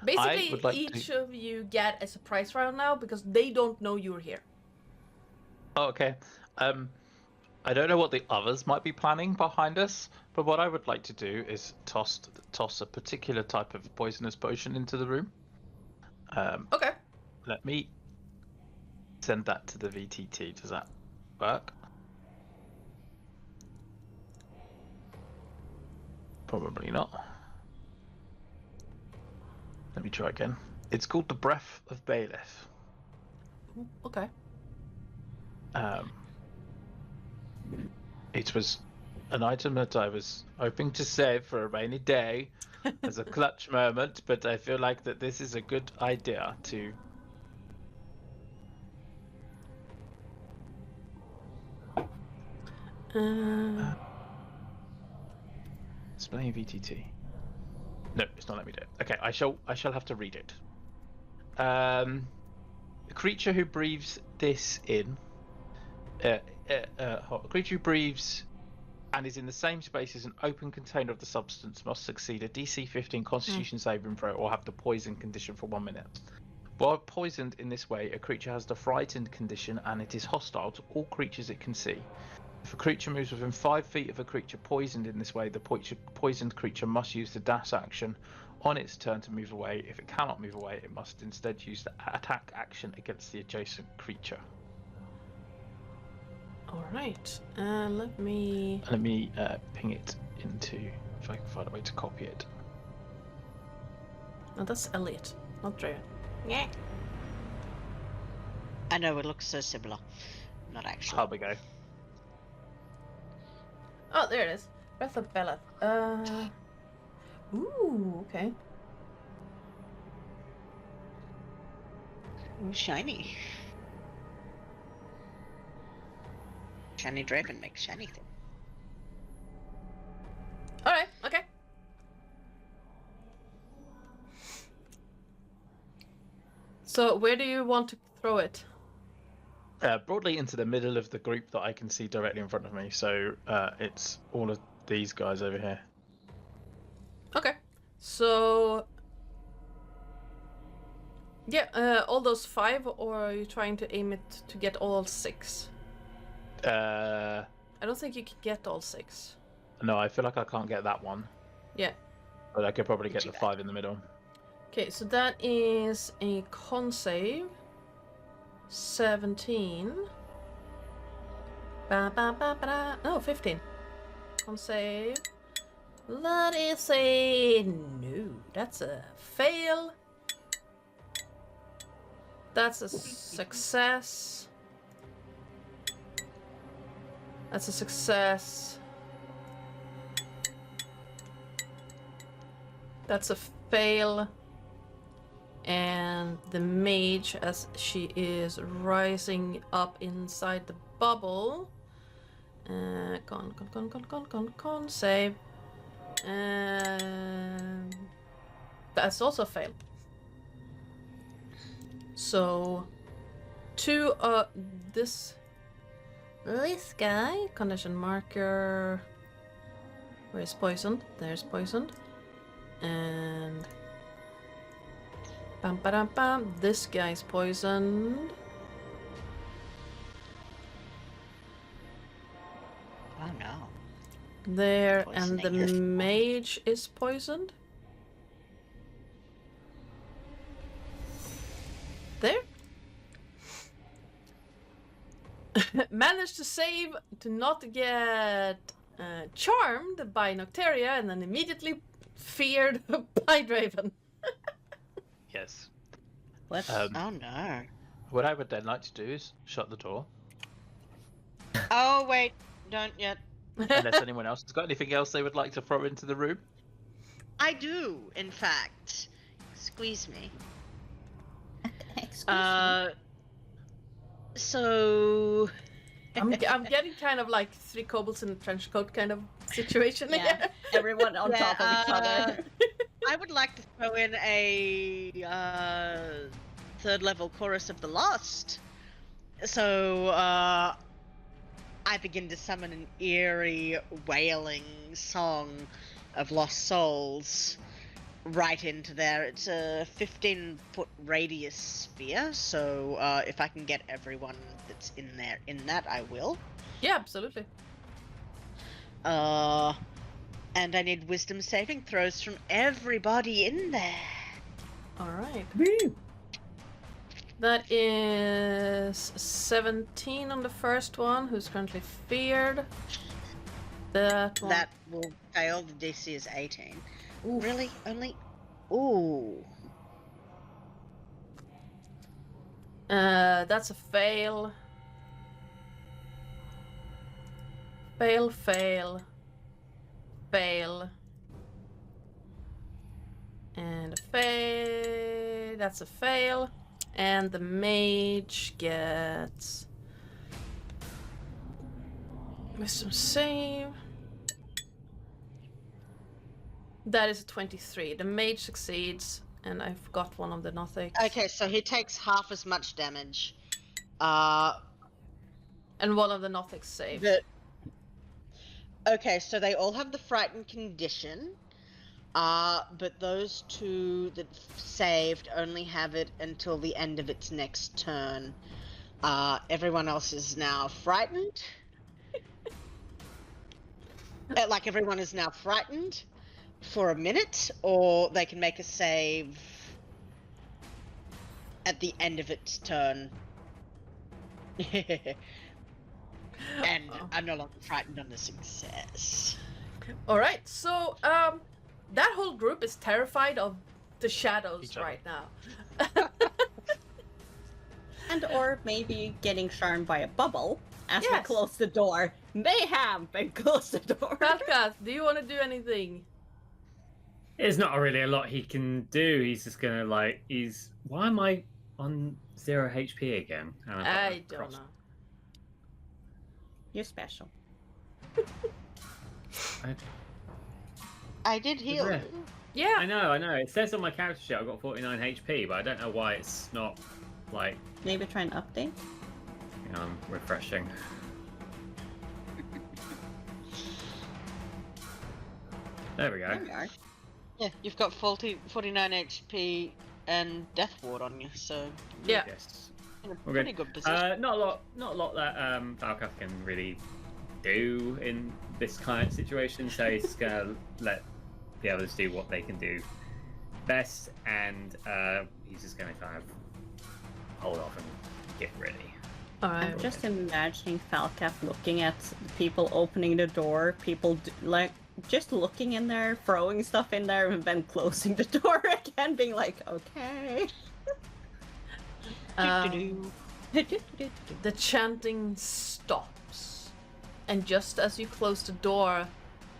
Basically, would like each of you get a surprise round now because they don't know you're here. Oh, okay. I don't know what the others might be planning behind us, but what I would like to do is toss a particular type of poisonous potion into the room. Okay. Let me send that to the VTT. Does that work? Probably not. Let me try again. It's called the Breath of Bailiff. Okay. It was an item that I was hoping to save for a rainy day as a clutch moment, but I feel like that this is a good idea to... Display VTT. No, it's not letting me do it. Okay, I shall have to read it. A creature who breathes this in... a creature who breathes and is in the same space as an open container of the substance must succeed a DC 15 Constitution saving throw or have the poison condition for 1 minute. While poisoned in this way, a creature has the frightened condition and it is hostile to all creatures it can see. If a creature moves within 5 feet of a creature poisoned in this way, the poisoned creature must use the dash action on its turn to move away. If it cannot move away, it must instead use the attack action against the adjacent creature. Alright. Let me Ping it into, if I can find a way to copy it. Oh, that's Elliot, not Drea. Yeah. I know, it looks so similar. Not actually. How we go? Oh, there it is. Breath of Beleth. Ooh, okay. Ooh, shiny. Shiny dragon makes shiny thing. Alright, okay. So, where do you want to throw it? Broadly into the middle of the group that I can see directly in front of me. So it's all of these guys over here. Okay. So... yeah, all those 5, or are you trying to aim it to get all 6? I don't think you can get all 6. No, I feel like I can't get that one. Yeah. But I could probably get the 5 in the middle. Okay, so that is a con save. 17. Oh, 15. Con save. That is a... no, that's a fail. That's a success. That's a success. That's a fail. And the mage, as she is rising up inside the bubble. Con, save. That's also a fail. So, this guy, condition marker, where is poisoned? There's poisoned. And bam, this guy's poisoned. Oh no. There, and the Poisoning. mage is poisoned. There. Managed to save to not get charmed by Nocteria and then immediately feared by Draven. Yes. What? Oh no. What I would then like to do is shut the door. Oh wait, don't yet. Unless anyone else has got anything else they would like to throw into the room. I do, in fact. Squeeze me. Excuse me. So I'm getting kind of like 3 kobolds in a trench coat kind of situation. Yeah, everyone on top of each other. I would like to throw in a 3rd level Chorus of the Lost. So I begin to summon an eerie wailing song of lost souls right into there. It's a 15-foot radius sphere, so if I can get everyone that's in there in that, I will. Yeah, absolutely. And I need wisdom saving throws from everybody in there. All right. Woo! That is 17 on the first one, who's currently feared. That one. That will fail. The DC is 18. Oof. Really? Only? Ooh. That's a fail. Fail, fail. Fail. And a fail. That's a fail. And the mage gets wisdom save. That is a 23. The mage succeeds, and I forgot one of the Nothics. Okay, so he takes half as much damage. And one of the Nothics saves. Okay, so they all have the frightened condition. But those two that saved only have it until the end of its next turn. Everyone else is now frightened. Like, everyone is now frightened for a minute, or they can make a save at the end of its turn. And I'm no longer frightened on the success. Alright, so, that whole group is terrified of the shadows Each other. right now. And or maybe getting charmed by a bubble as we Yes. close the door. Mayhem! And close the door. Kalkath, do you want to do anything? There's not really a lot he can do. He's just gonna like. Why am I on 0 HP again? And I've got I my don't cross- know. You're special. I did heal. Yeah. Yeah. I know. It says on my character sheet I've got 49 HP, but I don't know why it's not like. Maybe try an update? I'm refreshing. There we go. There we are. Yeah, you've got 49 HP and Death Ward on you, so Yeah. Yes. in a We're pretty good. good position. Not a lot that Valkath can really do in this kind of situation, so he's gonna let the others do what they can do best, and he's just gonna kind of hold off and get ready. Alright. I'm just imagining Falcath looking at the people opening the door, like just looking in there, throwing stuff in there, and then closing the door again, being like, okay. The chanting stops, and just as you close the door,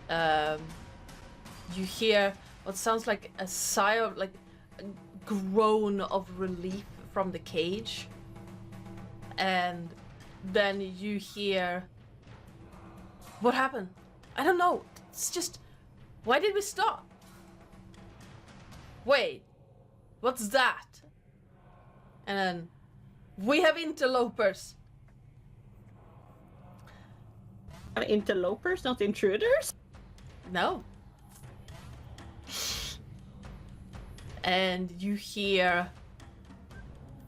you hear what sounds like a sigh of, like, a groan of relief from the cage, and then you hear, what happened? I don't know. It's just, why did we stop? Wait, what's that? And then, we have interlopers. Interlopers, not intruders? No. And you hear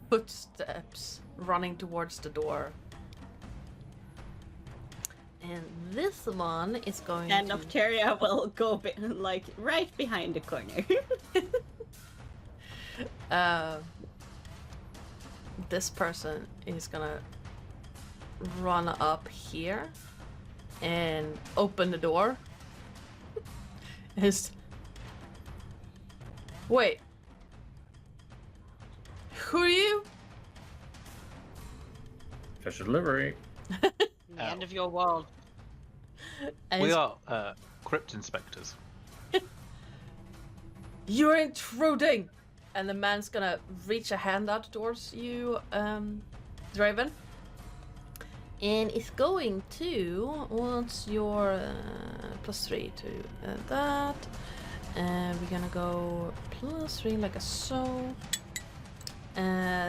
footsteps running towards the door. And this one is going And to... Nocteria will go like right behind the corner. This person is gonna run up here and open the door. Wait. Who are you? Special delivery. The end of your world. And We it's- are crypt inspectors. You're intruding! And the man's gonna reach a hand out towards you, Draven. And it's going to... What's your +3 to that? And we're gonna go +3 like so.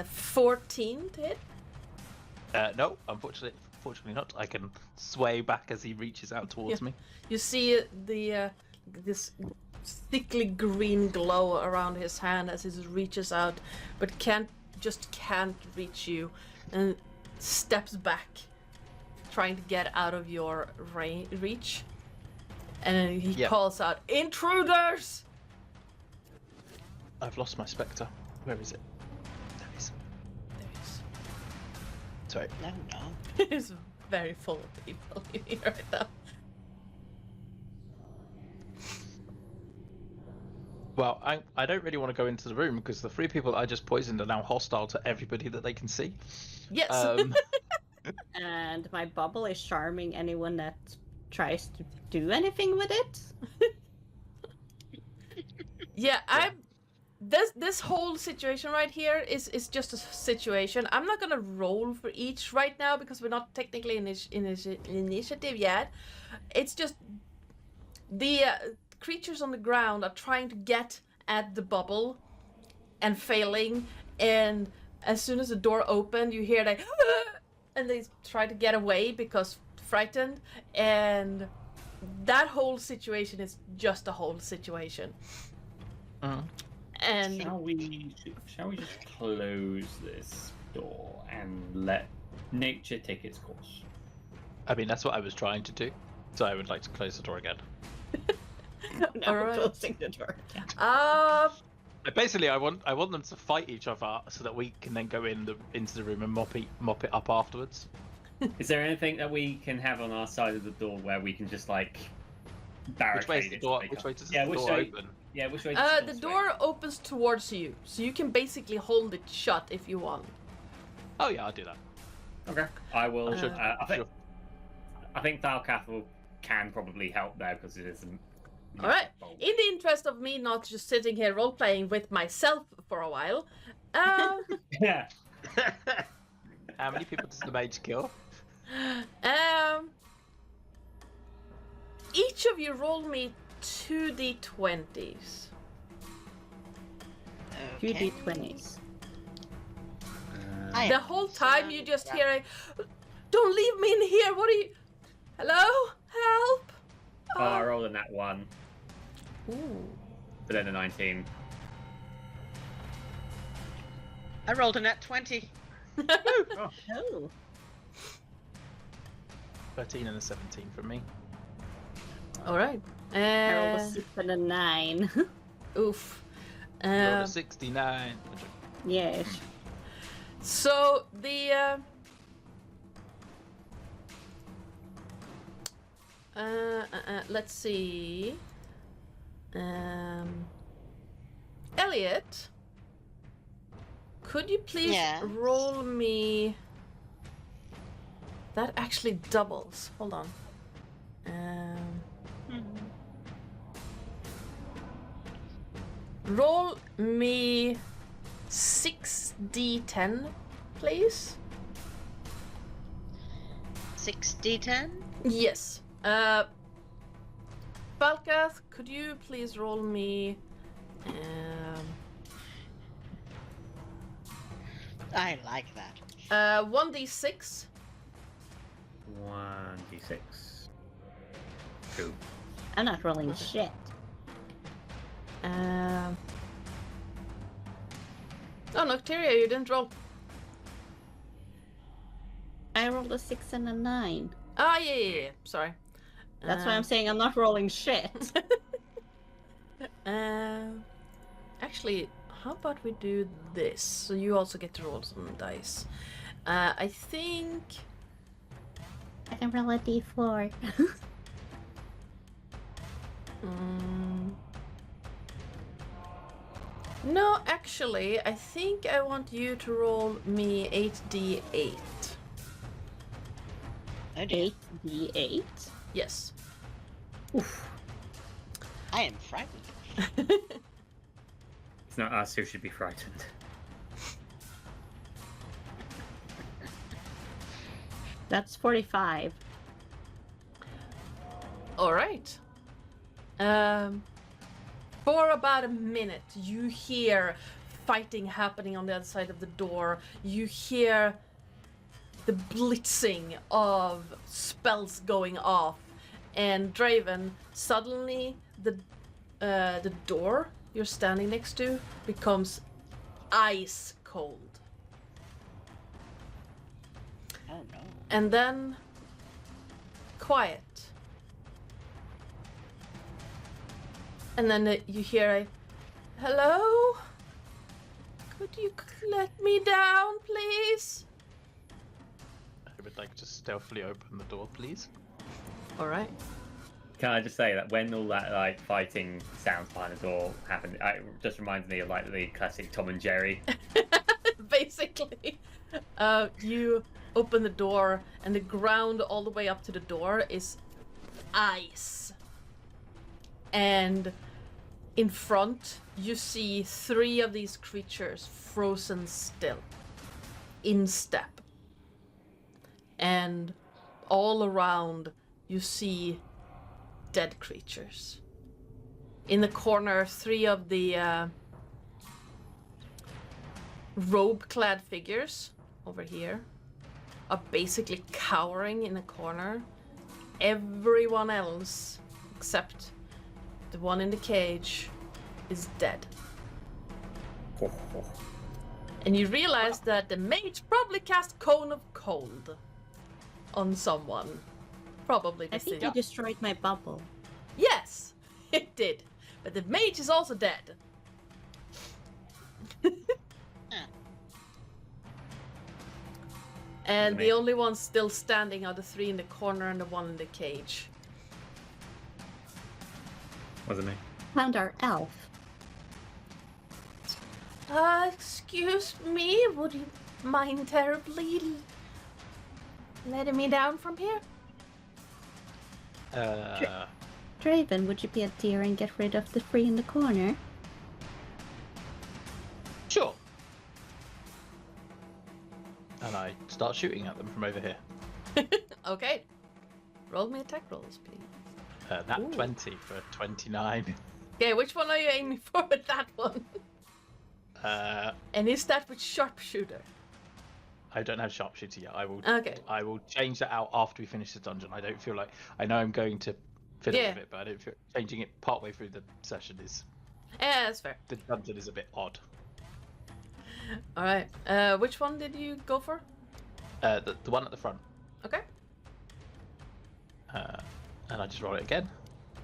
14 to hit. No, unfortunately not. I can sway back as he reaches out towards me. You see the this thickly green glow around his hand as he reaches out, but can't reach you, and steps back, trying to get out of your reach. And he Yep. calls out, "Intruders!" I've lost my spectre. Where is it? There it is. There he is. Sorry. No. It's very full of people in here right now. Well, I don't really want to go into the room because the 3 people I just poisoned are now hostile to everybody that they can see. Yes. And my bubble is charming anyone that tries to do anything with it. Yeah, this whole situation right here is just a situation. I'm not gonna roll for each right now because we're not technically in initiative yet. It's just the creatures on the ground are trying to get at the bubble and failing, and as soon as the door opened, you hear like and they try to get away because frightened, and that whole situation is just a whole situation. And Shall we just close this door and let nature take its course? I mean, that's what I was trying to do. So I would like to close the door again. Now Alright. closing the door. Basically, I want them to fight each other so that we can then go into the room and mop it up afterwards. Is there anything that we can have on our side of the door where we can just like barricade Which way is the it? door? to make Which up- way does yeah, the which door way? open? Yeah, which way? the door opens towards you, so you can basically hold it shut if you want. Oh yeah, I'll do that. Okay. I will. I'm sure- I think Thalcath can probably help there because it is. All right. In the interest of me not just sitting here role playing with myself for a while, Yeah. How many people does the mage kill? each of you roll me 2d20s. 2d20s. I The am whole time you concerned just that- hear a, "Don't leave me in here! What are you? Hello? Help!" Oh, I rolled a nat 1, Ooh. but then a 19. I rolled a nat 20. Oh. 13 and a 17 from me. All right. I rolled a 6 and a 9. Oof. Rolled a 69. Yes. So the let's see. Elliot, could you please Yes? roll me? That actually doubles. Hold on. Roll me 6d10, please. 6d10? Yes. Balkath, could you please roll me? I like that. 1d6. 1d6. 2. I'm not rolling shit. Oh, Nocteria, you didn't roll. I rolled a 6 and a 9. Ah, yeah. Sorry. That's why I'm saying I'm not rolling shit. Actually, how about we do this? So you also get to roll some dice. I think. I can roll a d4. No, actually, I think I want you to roll me 8d8. Oh dear. 8d8. Yes. Oof. I am frightened. It's not us who should be frightened. That's 45. All right. For about a minute, you hear fighting happening on the other side of the door. You hear the blitzing of spells going off. And Draven, suddenly the the door you're standing next to becomes ice cold. Oh no. And then quiet. And then you hear a, "Hello? Could you let me down, please?" I would like to stealthily open the door, please. Alright. Can I just say that when all that like fighting sounds behind the door happened, it just reminds me of like the classic Tom and Jerry. Basically, you open the door, and the ground all the way up to the door is ice. And in front, you see 3 of these creatures frozen still, in step. And all around, you see dead creatures. In the corner, 3 of the robe-clad figures over here are basically cowering in a corner. Everyone else, except the one in the cage, is dead. And you realize that the mage probably cast Cone of Cold on someone. Probably I this think thing. you destroyed my bubble. Yes, it did. But the mage is also dead. And the only ones still standing are the 3 in the corner and the 1 in the cage. Wasn't me. Found our elf. Excuse me, would you mind terribly letting me down from here? Draven, would you be a dear and get rid of the 3 in the corner? Sure. And I start shooting at them from over here. Okay. Roll me attack rolls, please. That Ooh. 20 for 29. Okay, which one are you aiming for with that one? Uh, And is that with sharpshooter? I don't have sharpshooter yet. Okay. I will change that out after we finish the dungeon. I don't feel like I know I'm going to fiddle Yeah. with it, but I don't feel changing it partway through the session is Yeah, that's fair. the dungeon is a bit odd. Alright. Which one did you go for? The one at the front. Okay. And I just roll it again.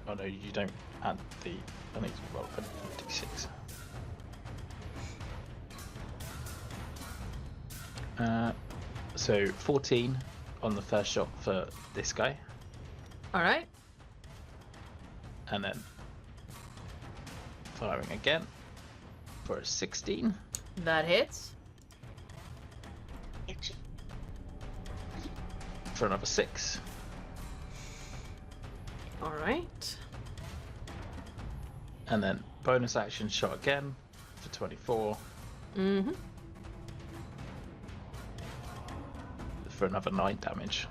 Oh no, you don't add the. I need to roll a d6. So 14 on the first shot for this guy, Alright. and then firing again for a 16. That hits. For another 6. Alright. And then bonus action shot again for 24. Mm-hmm. For another 9 damage.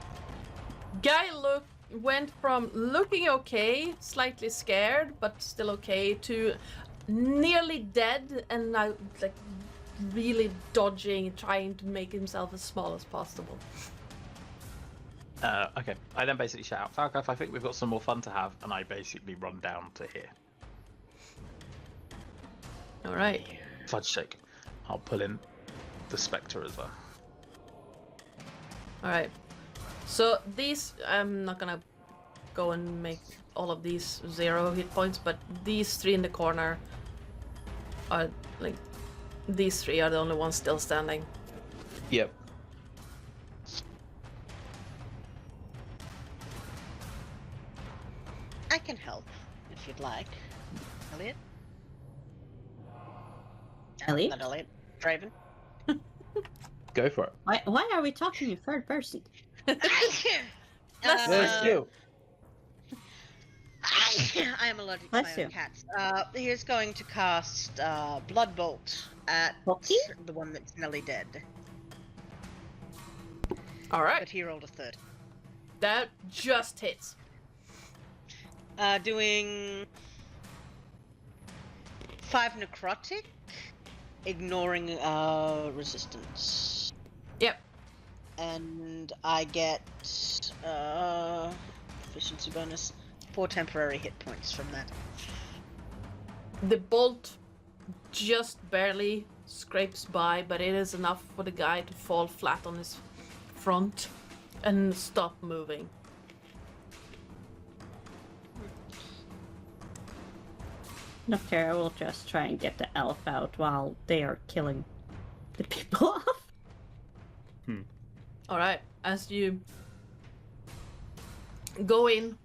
Guy went from looking okay, slightly scared, but still okay, to nearly dead and now like really dodging, trying to make himself as small as possible. Okay, I then basically shout out, Falcath, I think we've got some more fun to have, and I basically run down to here. Alright. Fudge shake. I'll pull in the Spectre as well. Alright. So these, I'm not gonna go and make all of these 0 hit points, but these 3 in the corner are like, these 3 are the only ones still standing. Yep. I can help if you'd like. Elliot? Elliot? Not Elliot. Draven? Go for it. Why are we talking in third person? There's you. I am allergic to my Bless own you. cats. He is going to cast Blood Bolt at Pocky? the one that's nearly dead. Alright. But he rolled a 30. That just hits. Doing 5 necrotic, ignoring resistance. Yep. And I get efficiency bonus, 4 temporary hit points from that. The bolt just barely scrapes by, but it is enough for the guy to fall flat on his front and stop moving. Noctera will just try and get the elf out while they are killing the people off. Alright, as you go in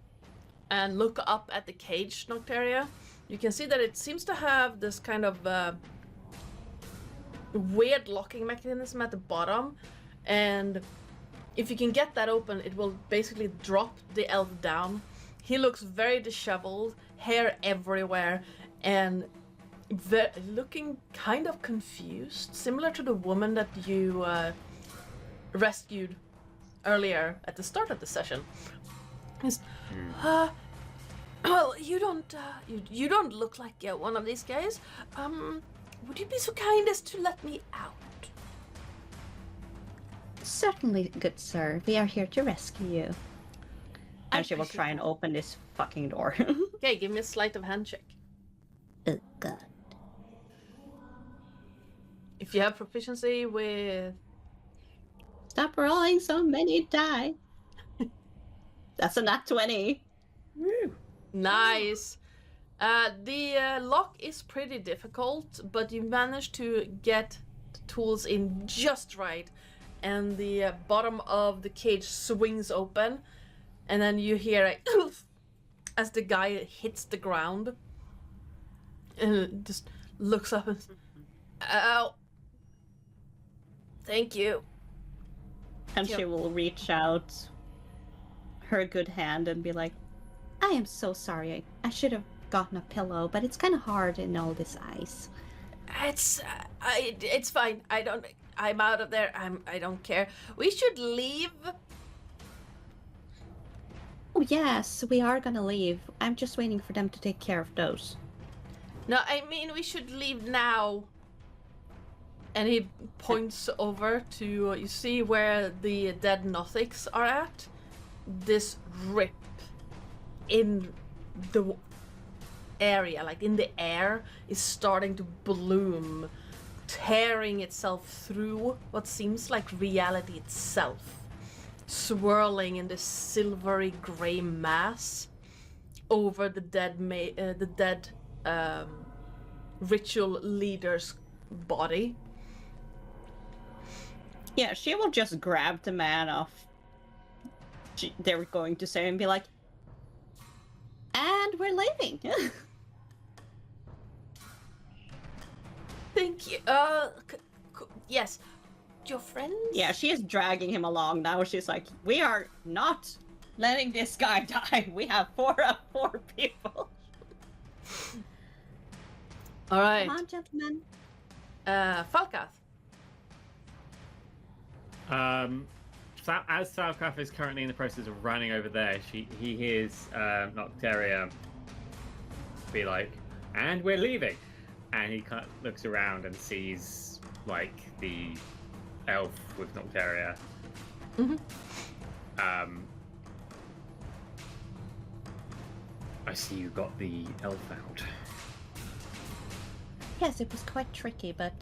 and look up at the cage, Nocteria, you can see that it seems to have this kind of weird locking mechanism at the bottom, and if you can get that open, it will basically drop the elf down. He looks very disheveled, hair everywhere, and looking kind of confused, similar to the woman that you rescued earlier at the start of the session. He's, well, you don't look like one of these guys. Would you be so kind as to let me out? Certainly, good sir. We are here to rescue you. I And she will appreciate try and that. open this fucking door. Okay, give me a sleight of hand check. Oh god. If you have proficiency with... Stop rolling so many die. That's a nat 20. Nice. The lock is pretty difficult, but you manage to get the tools in just right, and the bottom of the cage swings open, and then you hear a as the guy hits the ground, and just looks up and ow. Thank you. And Yep. she will reach out her good hand and be like, I am so sorry. I should have gotten a pillow, but it's kind of hard in all this ice. It's fine. I'm out of there. I don't care. We should leave. Oh yes, we are gonna leave. I'm just waiting for them to take care of those. No, I mean we should leave now. And he points over to, you see where the dead Nothics are at? This rip in the area, like in the air, is starting to bloom, tearing itself through what seems like reality itself, swirling in this silvery gray mass over the dead ritual leader's body. Yeah, she will just grab the man off. They were going to say and be like, and we're leaving. Thank you. Yes. Your friends? Yeah, she is dragging him along now. She's like, we are not letting this guy die. We have four people. All right. Come on, gentlemen. Falkath. As Falcraft is currently in the process of running over there, he hears Nocteria be like, and we're leaving. And he kind of looks around and sees, like, the elf with Nocteria. Mm-hmm. I see you got the elf out. Yes, it was quite tricky, but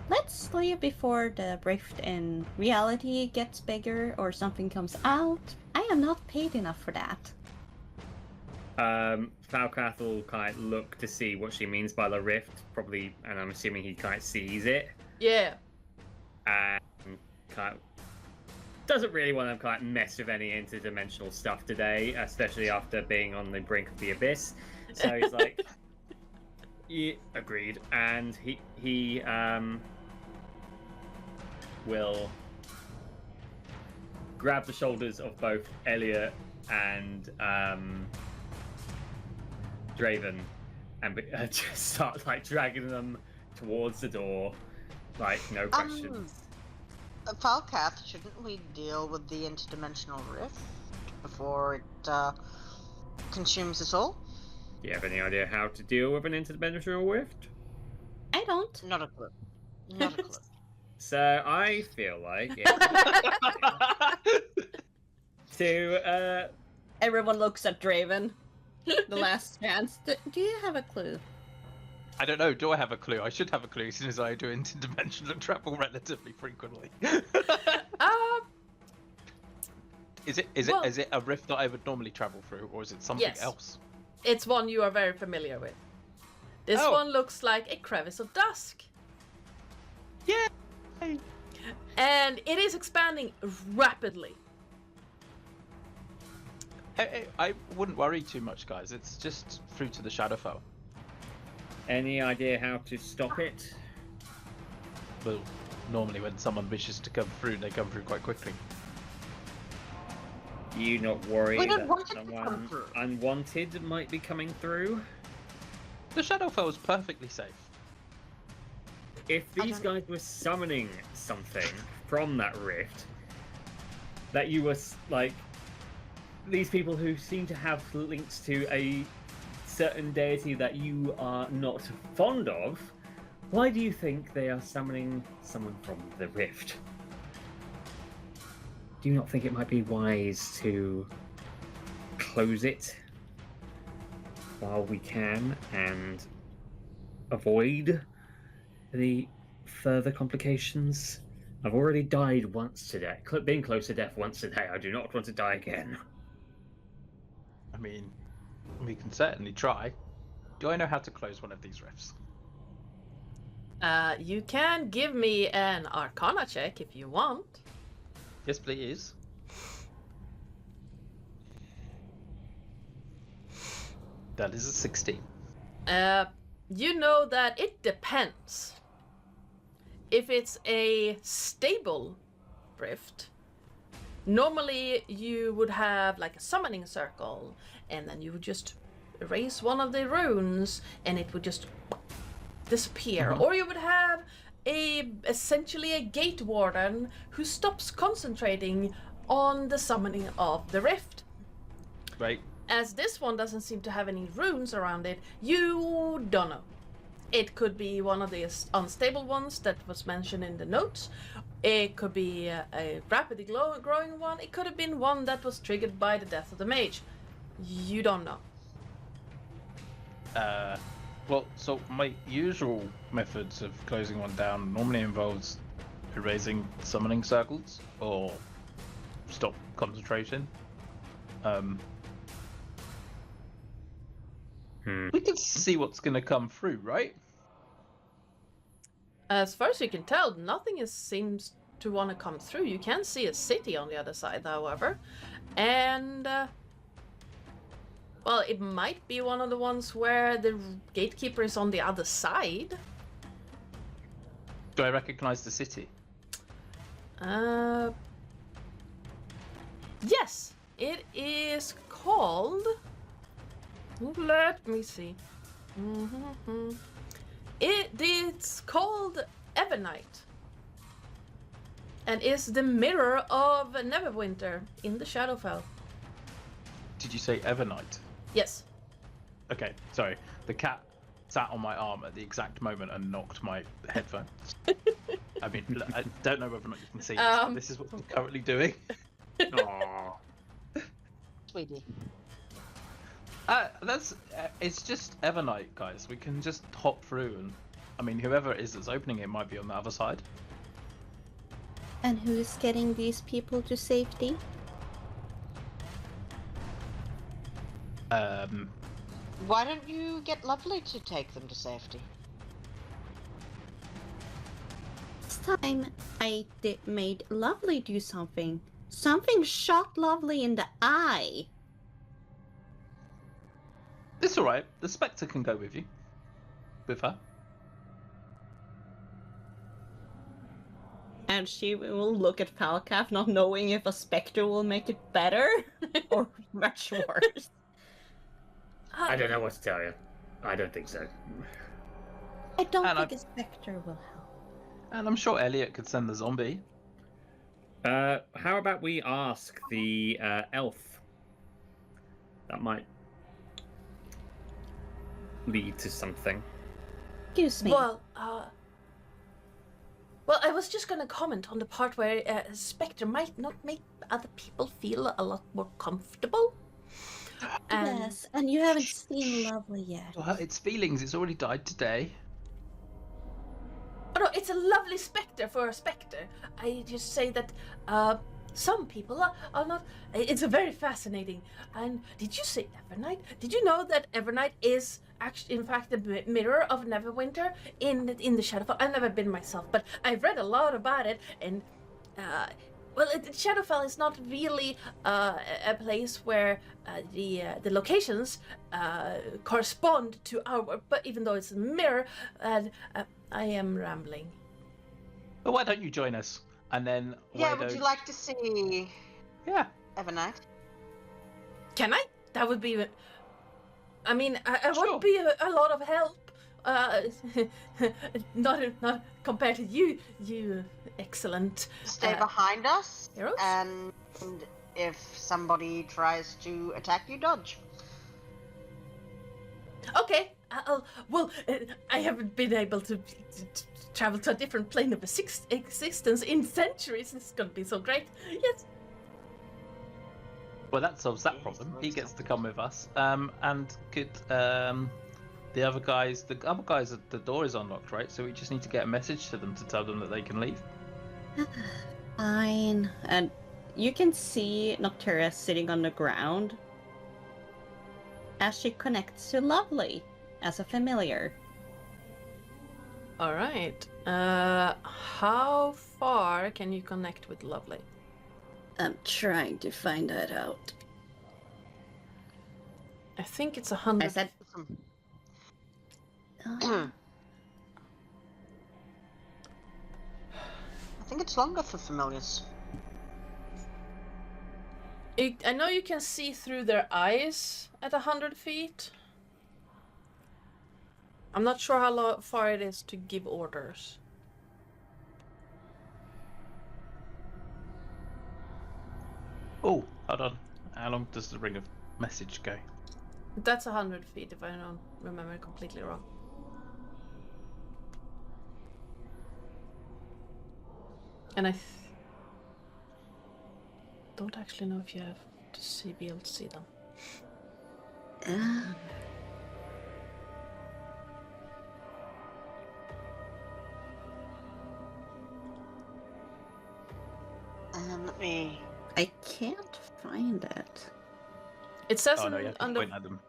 let's leave before the rift in reality gets bigger or something comes out. I am not paid enough for that. Falcath will kind of look to see what she means by the rift, probably, and I'm assuming he kind of sees it. Yeah. And kind of doesn't really want to kind of mess with any interdimensional stuff today, especially after being on the brink of the abyss. So he's like, yeah, agreed. And he will grab the shoulders of both Elliot and Draven and just start like dragging them towards the door, like no questions. Falcath, shouldn't we deal with the interdimensional rift before it consumes us all? Do you have any idea how to deal with an interdimensional rift? I don't. Not a clue. Not a clue. So I feel like to Everyone looks at Draven. The last chance. Do you have a clue? I don't know. Do I have a clue? I should have a clue since I do interdimensional travel relatively frequently. Is it a rift that I would normally travel through, or is it something Yes. else? It's one you are very familiar with. This one looks like a crevice of dusk. Yeah. And it is expanding rapidly. I wouldn't worry too much, guys. It's just through to the Shadowfell. Any idea how to stop it? Well, normally when someone wishes to come through, they come through quite quickly. You not worry We don't that want it to come someone through. unwanted might be coming through? The Shadowfell is perfectly safe. If these guys were summoning something from that rift, that you were like these people who seem to have links to a certain deity that you are not fond of, why do you think they are summoning someone from the rift? Do you not think it might be wise to close it while we can and avoid the further complications? I've already died once today. Being close to death once today. I do not want to die again. I mean, we can certainly try. Do I know how to close one of these rifts? You can give me an Arcana check if you want. Yes, please. That is a 16. You know that it depends. If it's a stable rift, normally you would have like a summoning circle, and then you would just erase one of the runes, and it would just disappear. Mhm. Or you would have essentially a gate warden who stops concentrating on the summoning of the rift. Right. As this one doesn't seem to have any runes around it, you don't know. It could be one of the unstable ones that was mentioned in the notes. It could be a rapidly growing one. It could have been one that was triggered by the death of the mage. You don't know. Well, so my usual methods of closing one down normally involves erasing summoning circles or stop concentration. We can see what's going to come through, right? As far as you can tell, nothing seems to want to come through. You can see a city on the other side, however. And, well, it might be one of the ones where the gatekeeper is on the other side. Do I recognize the city? Yes, it is called... Let me see. It's called Evernight, and is the mirror of Neverwinter in the Shadowfell. Did you say Evernight? Yes. Okay, sorry. The cat sat on my arm at the exact moment and knocked my headphones. I mean, I don't know whether or not you can see this, but this is what I'm currently doing. Aww. Sweetie. It's just Evernight, guys. We can just hop through, and I mean, whoever it is that's opening it might be on the other side. And who is getting these people to safety? Why don't you get Lovely to take them to safety? This time I made Lovely do something. Something shot Lovely in the eye. It's alright. The Spectre can go with you. With her. And she will look at Falcaf, not knowing if a specter will make it better or much worse. I don't know what to tell you. I don't think so. I don't think a specter will help. And I'm sure Elliot could send the zombie. How about we ask the elf? That might lead to something. Excuse me. Well, I was just gonna comment on the part where a spectre might not make other people feel a lot more comfortable. And Yes, and you haven't seen Lovely yet. Well, its feelings. It's already died today. oh no, it's a lovely spectre for a spectre. I just say that some people are not. It's a very fascinating. And did you say Evernight? Did you know that Evernight is actually, in fact, the mirror of Neverwinter in the Shadowfell? I've never been myself, but I've read a lot about it. And well, Shadowfell is not really a place where the locations correspond to our. But even though it's a mirror, I am rambling. Well, why don't you join us? And then Yeah, would you like to see Yeah. Evernight? Can I? That would be. I mean, I Sure. would be a lot of help. Not compared to you excellent. Stay behind us, heroes? and if somebody tries to attack you, dodge. Okay. Well, I haven't been able to travel to a different plane of existence in centuries. This is gonna be so great. Yes. Well, that solves that problem. He gets to come with us. And could the other guys at the door is unlocked, right? So we just need to get a message to them to tell them that they can leave. Fine. And you can see Nocturus sitting on the ground as she connects to Lovely as a familiar. All right. How far can you connect with Lovely? I'm trying to find that out. I think it's 100. I said. I think it's longer for familiars. I know you can see through their eyes at 100 feet. I'm not sure how far it is to give orders. Oh, hold on. How long does the ring of message go? That's 100 feet if I don't remember completely wrong. And I don't actually know if you have to be able to see them. Let me. I can't find it. It says Oh no, you have to under. point at them.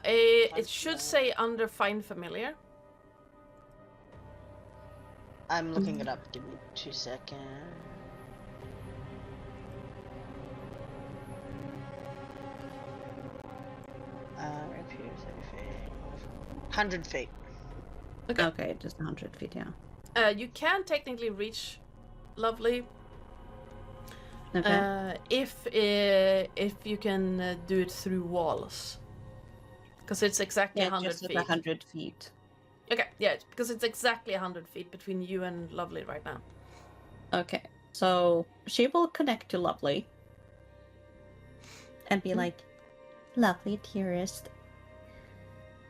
It should say under find familiar. I'm looking it up. Give me 2 seconds. Right here, 100 feet. Okay, just 100 feet, yeah. You can technically reach Lovely Okay. if you can do it through walls, because it's exactly Yeah, 100 just feet. 100 feet. Okay, yeah, because it's exactly 100 feet between you and Lovely right now. Okay, so she will connect to Lovely and be like, Lovely dearest,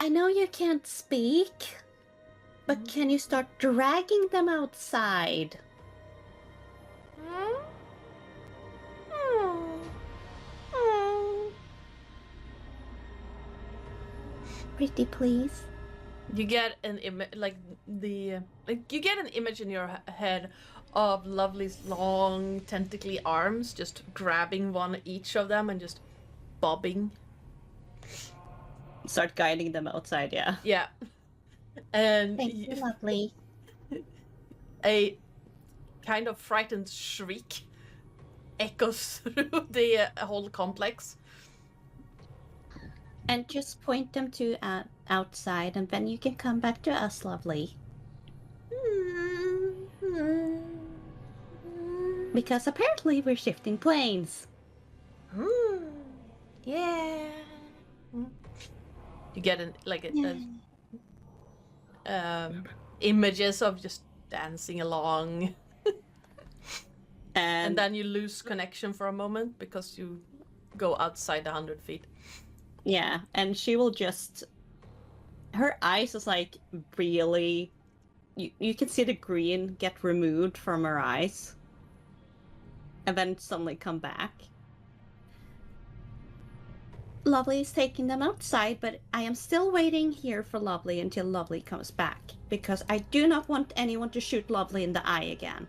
I know you can't speak, but can you start dragging them outside? Pretty please. You get an you get an image in your head of Lovely's long tentacly arms just grabbing one each of them and just bobbing. Start guiding them outside, yeah. Yeah. And Thank you, Lovely. a kind of frightened shriek echoes through the whole complex. And just point them to outside, and then you can come back to us, Lovely. Because apparently we're shifting planes. Yeah. You get images of just dancing along, and then you lose connection for a moment because you go outside 100 feet. Yeah, and she will just... Her eyes is like really... You can see the green get removed from her eyes. And then suddenly come back. Lovely is taking them outside, but I am still waiting here for Lovely until Lovely comes back, because I do not want anyone to shoot Lovely in the eye again.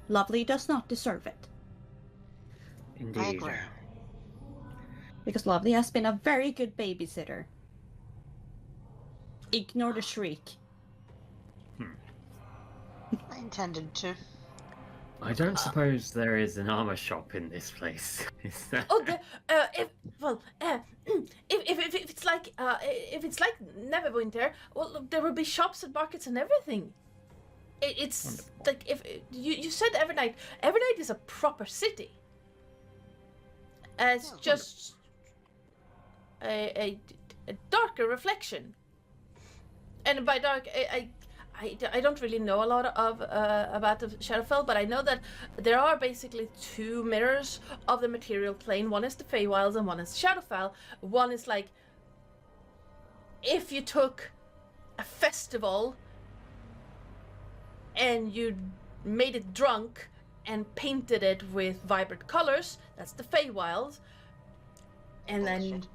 Lovely does not deserve it. Indeed. I agree. Because Lovely has been a very good babysitter. Ignore the shriek. I intended to. I don't suppose there is an armor shop in this place. Is there? Oh, if it's like Neverwinter, well, there will be shops and markets and everything. It's Wonderful. like if you said Evernight. Evernight is a proper city. It's Oh, just a darker reflection. And by dark, I don't really know a lot of about the Shadowfell, but I know that there are basically two mirrors of the material plane. One is the Feywilds and one is Shadowfell. One is like if you took a festival and you made it drunk and painted it with vibrant colors, that's the Feywilds. And then Bullshit.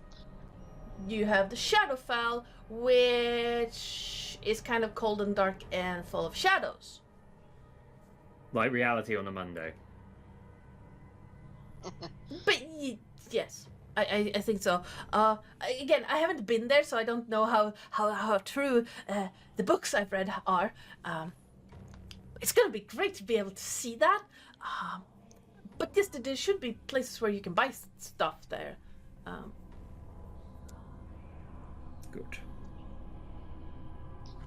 you have the Shadowfell, which is kind of cold and dark and full of shadows. Like reality on a Monday. But yes, I think so. Again, I haven't been there, so I don't know how true the books I've read are. It's gonna be great to be able to see that. But yes, there should be places where you can buy stuff there. Good.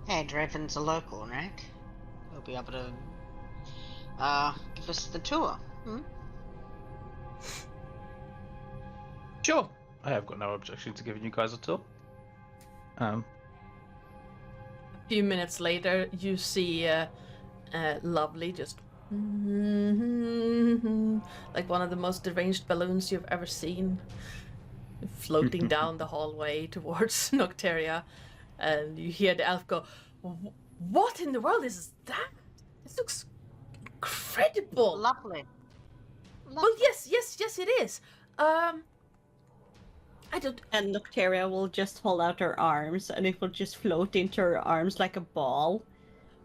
Hey, Draven's a local, right? He'll be able to give us the tour. Hmm? Sure. I have got no objection to giving you guys a tour. A few minutes later, you see Lovely just like one of the most deranged balloons you've ever seen, floating down the hallway towards Nocteria, and you hear the elf go, "What in the world is that? This looks incredible." Lovely. Well, yes, it is. I don't. And Nocteria will just hold out her arms, and it will just float into her arms like a ball.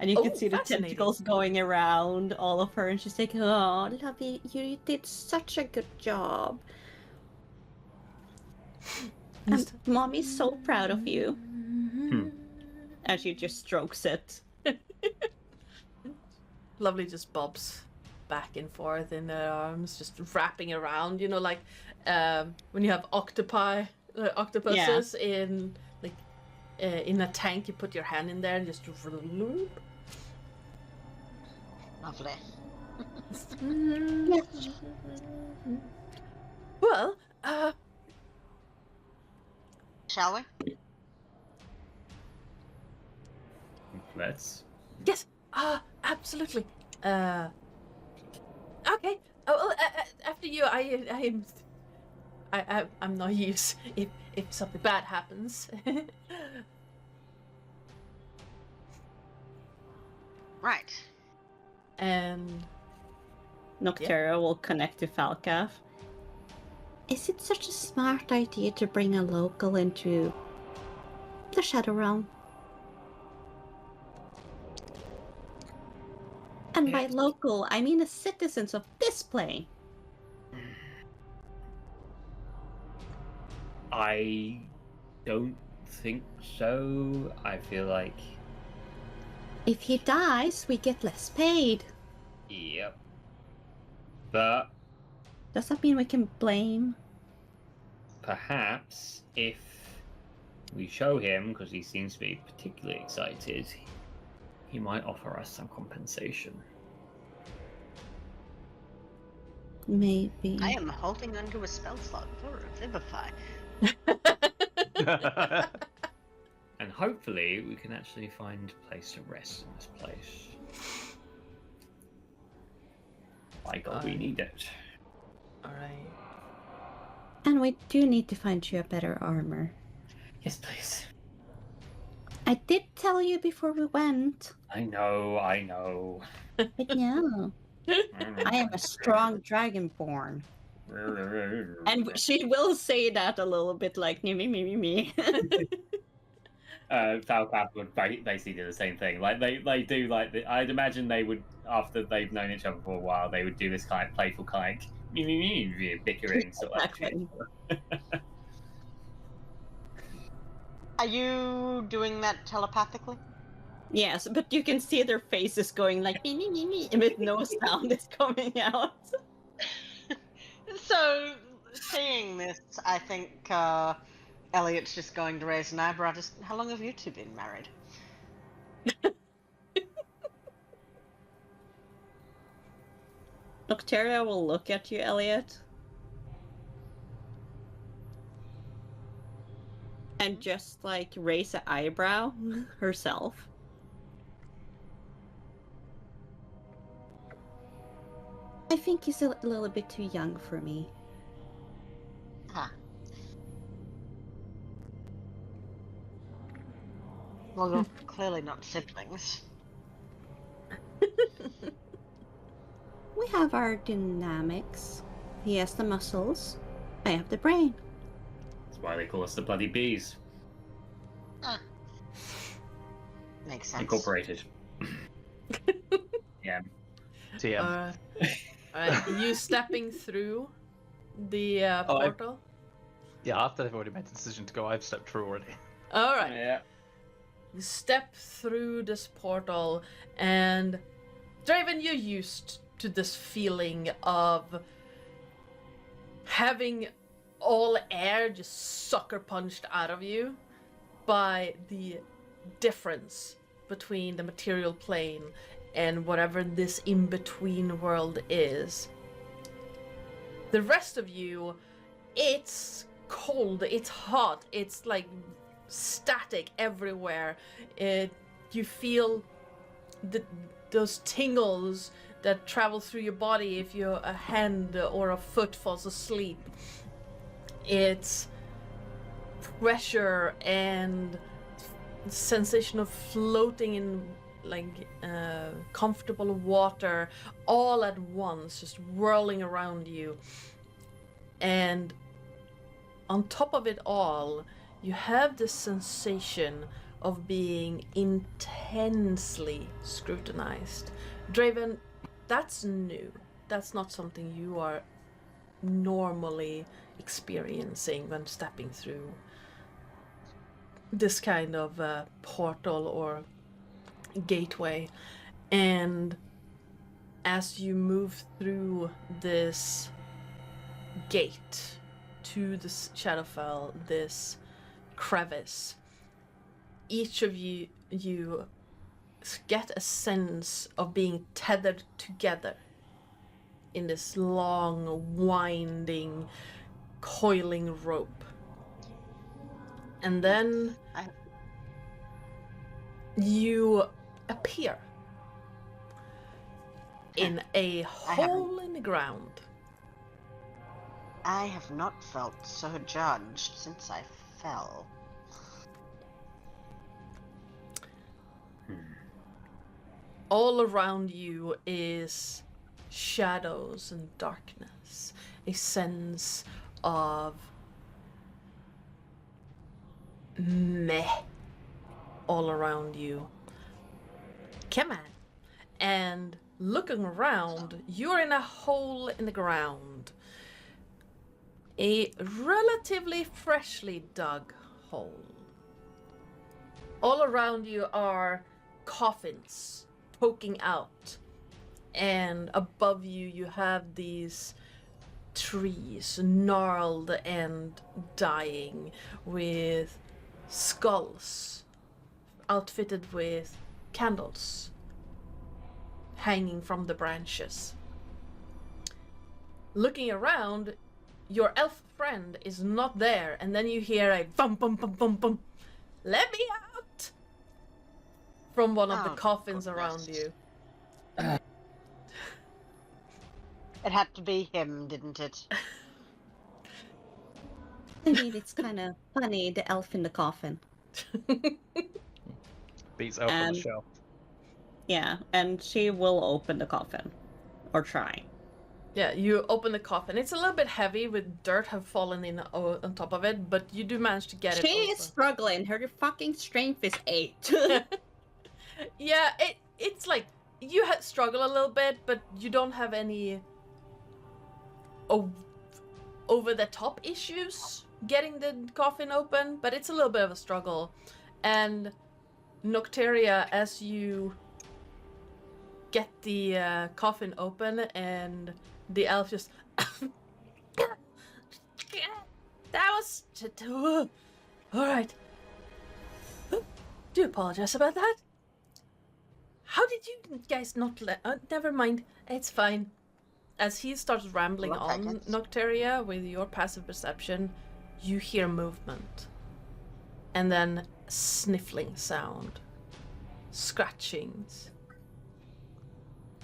And you Oh, can see the fascinating. tentacles going around all of her, and she's like, "Oh, Lovey, you did such a good job. And Mommy's so proud of you." And she just strokes it. Lovely just bobs back and forth in her arms, just wrapping around. You know, like when you have octopuses in like in a tank, you put your hand in there and just Lovely. Well, Shall we? Let's. yes, absolutely. Okay. Well, after you, I'm no use if something bad happens. Right. And Nocteria will connect to Falcath. Is it such a smart idea to bring a local into the Shadow Realm? And by local, I mean the citizens of this plane. I don't think so. I feel like, If he dies, we get less paid. yep. But Does that mean we can blame? perhaps if we show him, because he seems to be particularly excited, he might offer us some compensation. Maybe. I am holding onto a spell slot for Revivify. And hopefully we can actually find a place to rest in this place. By God, we need it. all right. And we do need to find you a better armor. Yes, please. I did tell you before we went. I know. But no, I am a strong dragonborn. And she will say that a little bit like me. Falcap would basically do the same thing. Like they do like I'd imagine they would, after they've known each other for a while, they would do this kind of playful kind of bickering sort of Exactly. Are you doing that telepathically? Yes, but you can see their faces going like me, with no sound is coming out. So, seeing this, I think Elliot's just going to raise an eyebrow. Just, how long have you two been married? Nocteria will look at you, Elliot. And just like raise an eyebrow herself. I think he's a little bit too young for me. Huh. Well, you're clearly not siblings. We have our dynamics. He has the muscles. I have the brain. That's why they call us the bloody bees. Makes sense. Incorporated. Yeah. TM. Alright, you stepping through the portal? Yeah, after they've already made the decision to go, I've stepped through already. Alright. Yeah. You step through this portal, and Draven, you're used to this feeling of having all air just sucker punched out of you by the difference between the material plane and whatever this in-between world is. The rest of you, it's cold, it's hot, it's like static everywhere. You feel those tingles that travel through your body if a hand or a foot falls asleep. It's pressure and sensation of floating in like comfortable water all at once, just whirling around you. And on top of it all, you have this sensation of being intensely scrutinized. Draven, that's new. That's not something you are normally experiencing when stepping through this kind of portal or gateway. And as you move through this gate to this Shadowfell, this crevice, each of you get a sense of being tethered together in this long, winding, coiling rope. And then you appear in a hole in the ground. I have not felt so judged since I fell. All around you is shadows and darkness, a sense of meh all around you. Come on. And looking around, you're in a hole in the ground. A relatively freshly dug hole. All around you are coffins poking out, and above you you have these trees gnarled and dying, with skulls outfitted with candles hanging from the branches. Looking around, your elf friend is not there, and then you hear a bum bum bum bum bum. Let me out! From one of the coffins around you. It had to be him, didn't it? I mean, it's kind of funny, the elf in the coffin. Beats elf on the And- shelf. Yeah, and she will open the coffin. Or try. Yeah, you open the coffin. It's a little bit heavy with dirt have fallen in on top of it, but you do manage to get it She open. is struggling. Her fucking strength is 8. Yeah, it's like you struggle a little bit, but you don't have any over the top issues getting the coffin open, but it's a little bit of a struggle. And Nocteria, as you get the coffin open, and the elf just that was all right. Do apologize about that. How did you guys not let? Never mind. It's fine. As he starts rambling Look like on, it. Nocteria, with your passive perception, you hear movement. And then sniffling sound. Scratchings.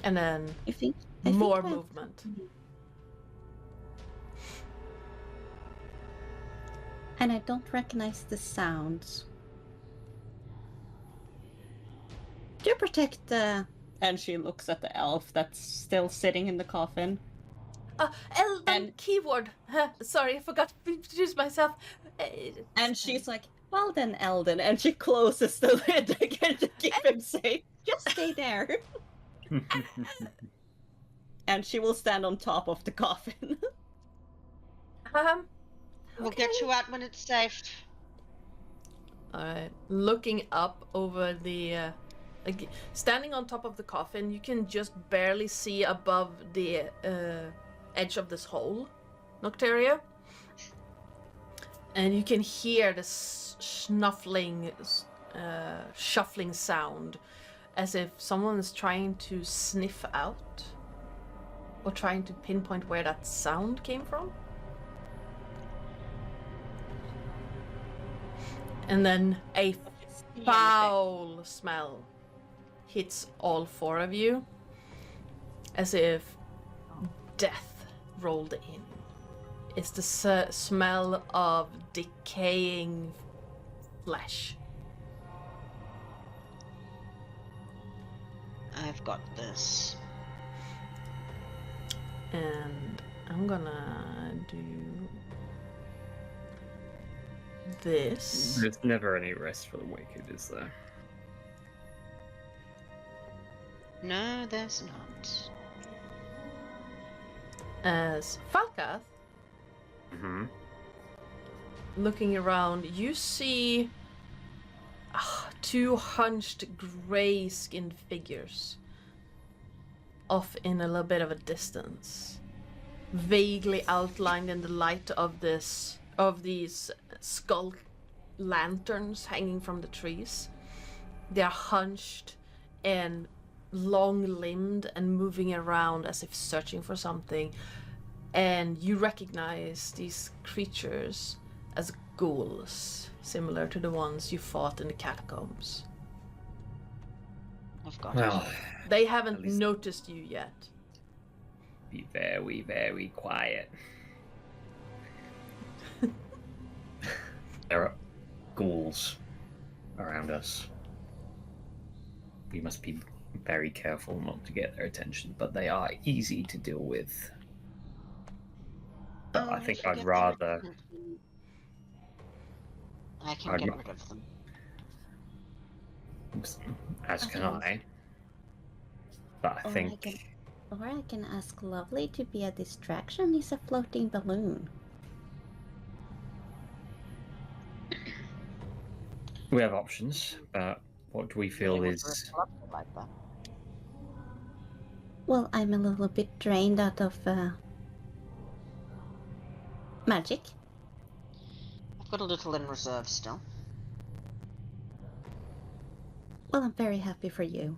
And then I think more I- movement. And I don't recognize the sounds. Do you protect the... And she looks at the elf that's still sitting in the coffin. Elven And- keyword. Sorry, I forgot to introduce myself. And she's like, well then, Eldon. And she closes the lid again to keep him safe. Just stay there. And she will stand on top of the coffin. We'll get you out when it's safe. Looking up over the standing on top of the coffin, you can just barely see above the edge of this hole, Nocteria. And you can hear the snuffling, shuffling sound, as if someone is trying to sniff out, or trying to pinpoint where that sound came from. And then a foul smell hits all four of you, as if death rolled in. It's the smell of decaying flesh. I've got this. And I'm gonna do this. There's never any rest for the wicked, is there? No, there's not. As Falcath, Mm-hmm. looking around, you see two hunched gray-skinned figures off in a little bit of a distance, vaguely outlined in the light of these skull lanterns hanging from the trees. They are hunched and long-limbed and moving around as if searching for something. And you recognize these creatures as ghouls, similar to the ones you fought in the catacombs. I've got Well, it. They haven't At least- noticed you yet. be very, very quiet. There are ghouls around us. We must be very careful not to get their attention, but they are easy to deal with. But I Oh, think if you I'd get rather... their attention, I can I'd get mu- rid of them. As can Okay. I. But I Or I think... can- Or I can ask Lovely to be a distraction. He's a floating balloon. We have options, but what do we feel They would is... reflect like that. Well, I'm a little bit drained out of magic. I've got a little in reserve still. Well, I'm very happy for you.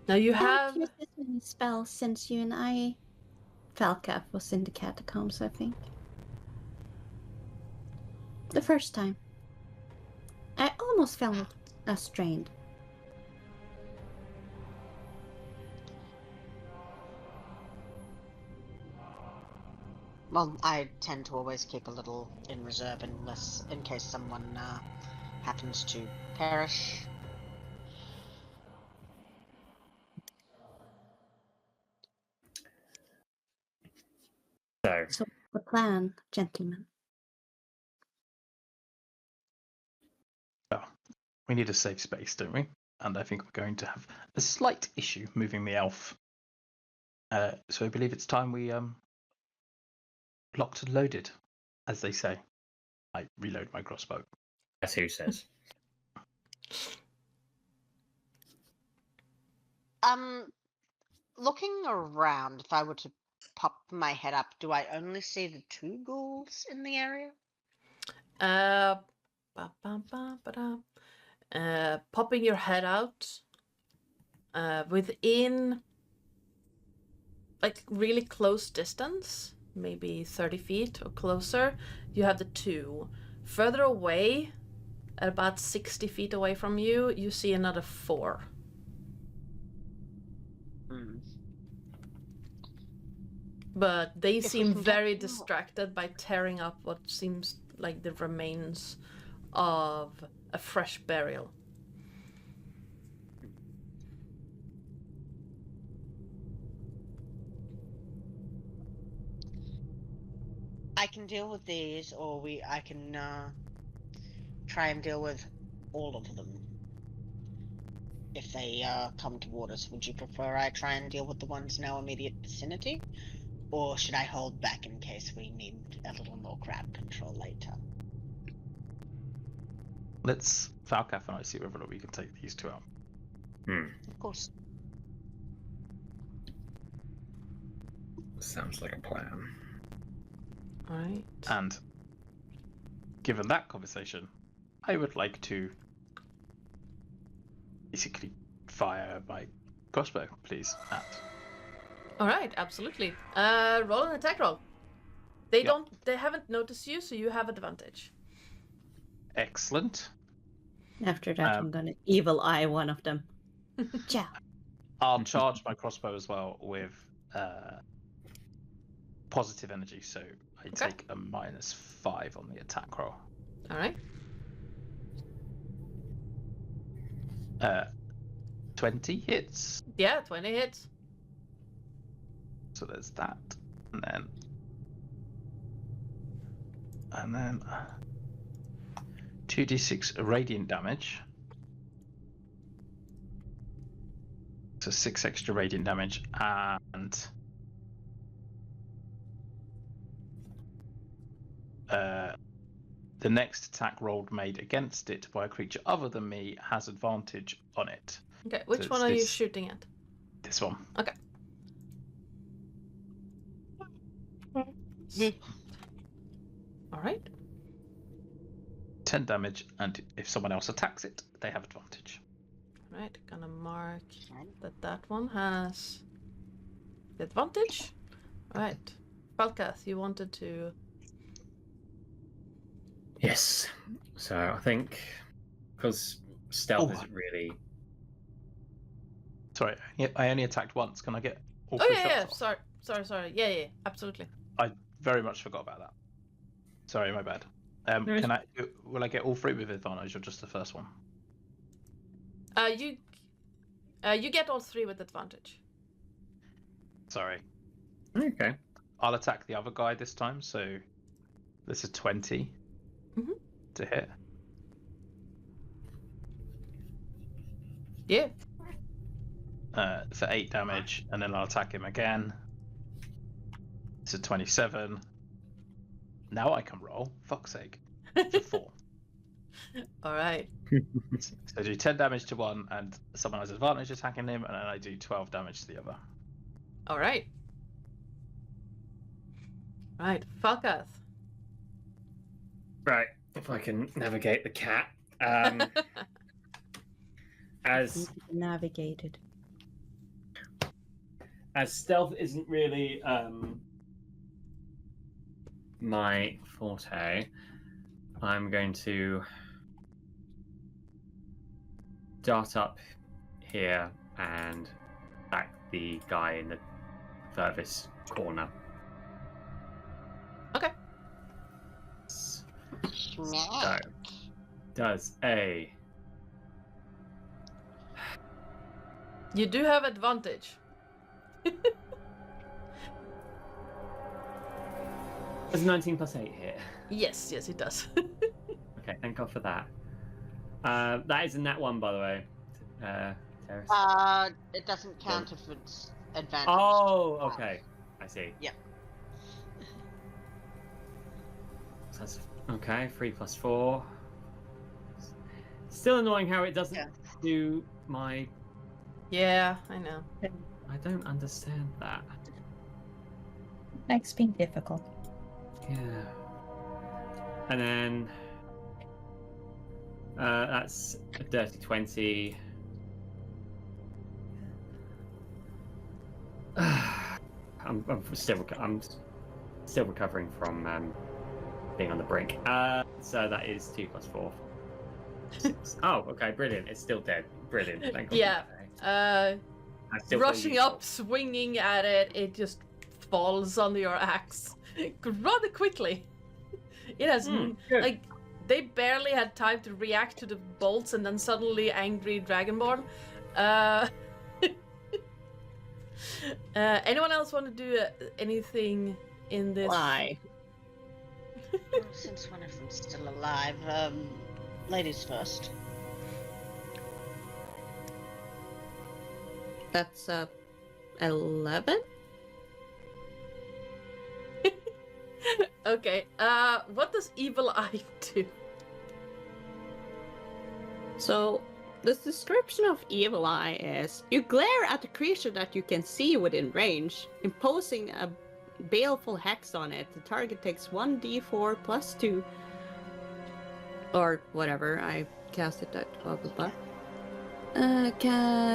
Now you I have haven't used this many spells since you and I... Falcath was in the catacombs, I think. The first time. I almost felt us drained. Well, I tend to always keep a little in reserve in case someone happens to perish. So, So, the plan, gentlemen. We need a safe space, don't we? And I think we're going to have a slight issue moving the elf. So I believe it's time we locked and loaded, as they say. I reload my crossbow. that's who says. Looking around, if I were to pop my head up, do I only see the 2 ghouls in the area? Popping your head out, within like really close distance, maybe 30 feet or closer, you have the 2. Further away, at about 60 feet away from you, you see another 4. But they If we seem can get very them- distracted by tearing up what seems like the remains of a fresh burial. I can deal with these, or I can try and deal with all of them. If they come toward us, would you prefer I try and deal with the ones in our immediate vicinity? Or should I hold back in case we need a little more crowd control later? Let's Falcath and I see whether or not we can take these 2 out. Of course. Sounds like a plan. Alright. And given that conversation, I would like to basically fire my crossbow, please, at. Alright, absolutely. Roll an attack roll. They haven't noticed you, so you have advantage. Excellent. After that, I'm gonna evil eye one of them. Ciao. I'll charge my crossbow as well with positive energy, so I take a -5 on the attack roll. Alright. 20 hits. Yeah, 20 hits. So there's that, and then 2d6 radiant damage. So 6 extra radiant damage, and the next attack rolled made against it by a creature other than me has advantage on it. Okay, which So one it's are you this- shooting at? This one. Okay. Alright. 10 damage, and if someone else attacks it, they have advantage. Right, gonna mark that one has the advantage. Right. Falcath, you wanted to... Yes. So I think because stealth Oh. isn't really. Sorry, I only attacked once. Can I get all Oh, 3 yeah, shots off? sorry. Yeah, absolutely. I very much forgot about that. Sorry, my bad. Nice. Will I get all 3 with advantage or just the first one? You get all 3 with advantage. Sorry. Okay. I'll attack the other guy this time, so this is 20 to hit. Yeah. For 8 damage, and then I'll attack him again. It's a 27. Now I can roll. Fuck's sake. For 4. Alright. So I do 10 damage to one, and someone has advantage attacking him, and then I do 12 damage to the other. Alright. Right, Falcath. Right. If I can navigate the cat. As Navigated. stealth isn't really my forte, I'm going to dart up here and attack the guy in the furthest corner. Okay. So, does a... You do have advantage. Does 19 plus 8 hit? Yes, it does. Okay, thank God for that. That is a nat 1, by the way. Terris. It doesn't count if it's advantage. Oh, okay. I see. Yep. So that's, okay, 3 plus 4. Still annoying how it doesn't do my... Yeah, I know. I don't understand that. Likes being difficult. Yeah. And then... that's a dirty 20. I'm still recovering from being on the brink. So that is 2 plus 4. 6. Oh, okay, brilliant. It's still dead. Brilliant. Thank God. Yeah. I still feel Rushing useful. up, swinging at it, it just falls under your axe rather quickly. It has Good. like they barely had time to react to the bolts, and then suddenly angry dragonborn. Anyone else want to do anything in this? Why? Well, since one of them's still alive, ladies first. That's 11. Okay. What does Evil Eye do? So, the description of Evil Eye is you glare at a creature that you can see within range, imposing a baleful hex on it. The target takes 1d4 plus 2. Or whatever, I cast it at blah blah blah.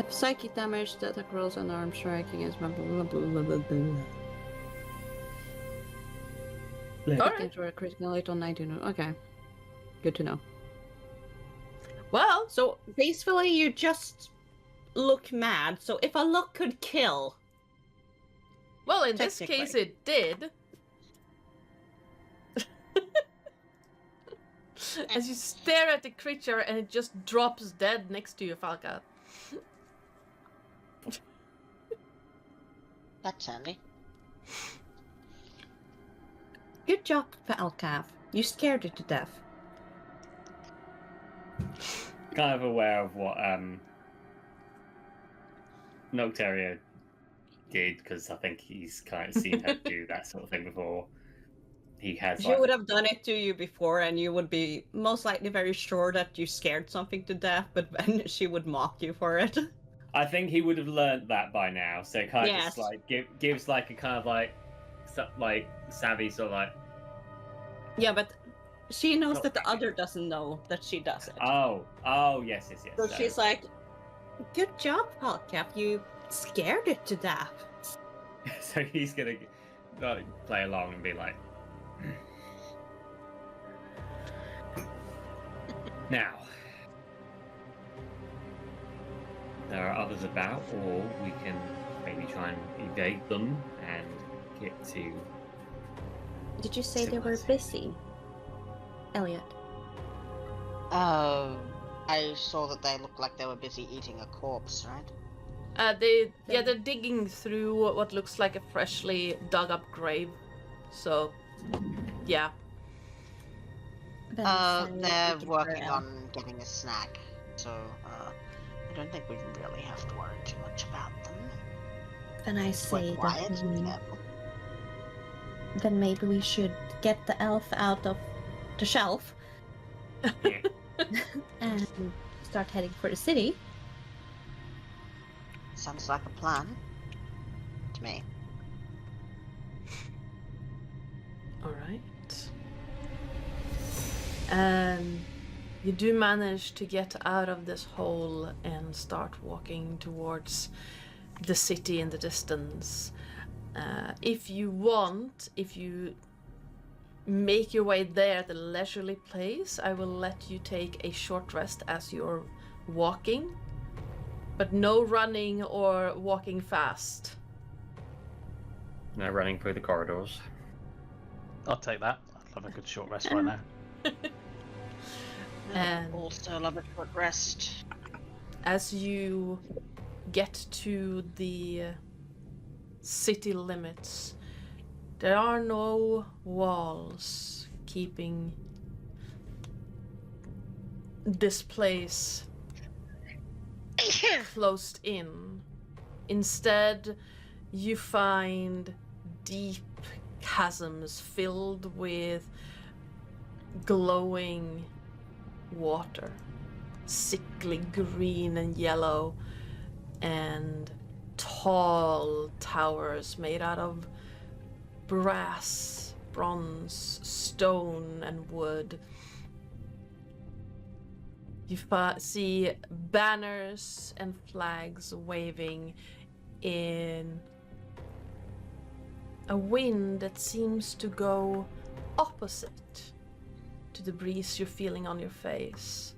Psychic damage, the attack rolls and arm strike against blah blah blah blah blah blah. Alright. Into a critical hit on 19. Okay. Good to know. Well, So basically, you just look mad. So if a look could kill, in this case Technically. it did. As you stare at the creature and it just drops dead next to you, Falca. That's handy. good job, Falcav. You scared it to death. Kind of aware of what Nocteria did, because I think he's kind of seen her do that sort of thing before. He has. She would have done it to you before, and you would be most likely very sure that you scared something to death, but then she would mock you for it. I think he would have learned that by now, so it kind of Yes. just like gives like a kind of like savvy sort of like. Yeah, but she knows Not that the thinking. other doesn't know that she does it. Oh, yes. So she's like, good job, Falcav. You scared it to death. So he's gonna like, play along and be like. Now, there are others about, or we can maybe try and evade them and get to. Did you say they were Civilization. busy? Elliot. I saw that they looked like they were busy eating a corpse, right? They're digging through what looks like a freshly dug up grave. So, yeah. Then I say They're we can working throw on getting a snack, so I don't think we really have to worry too much about them. Then I We're say quiet that and careful. then maybe we should get the elf out of the shelf and start heading for the city. Sounds like a plan to me. All right. You do manage to get out of this hole and start walking towards the city in the distance. If you want, if you make your way there at a leisurely pace, I will let you take a short rest as you're walking, but no running or walking fast. No running through the corridors. I'll take that. I'd love a good short rest right now. And Also love a short rest. as you get to the city limits, there are no walls keeping this place closed in. Instead, you find deep chasms filled with glowing water, sickly green and yellow, and tall towers made out of brass, bronze, stone, and wood. You see banners and flags waving in a wind that seems to go opposite to the breeze you're feeling on your face.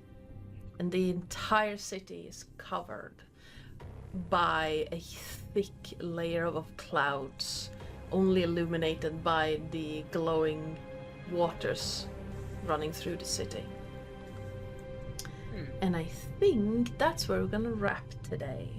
And the entire city is covered by a thick layer of clouds, only illuminated by the glowing waters running through the city. And I think that's where we're gonna wrap today.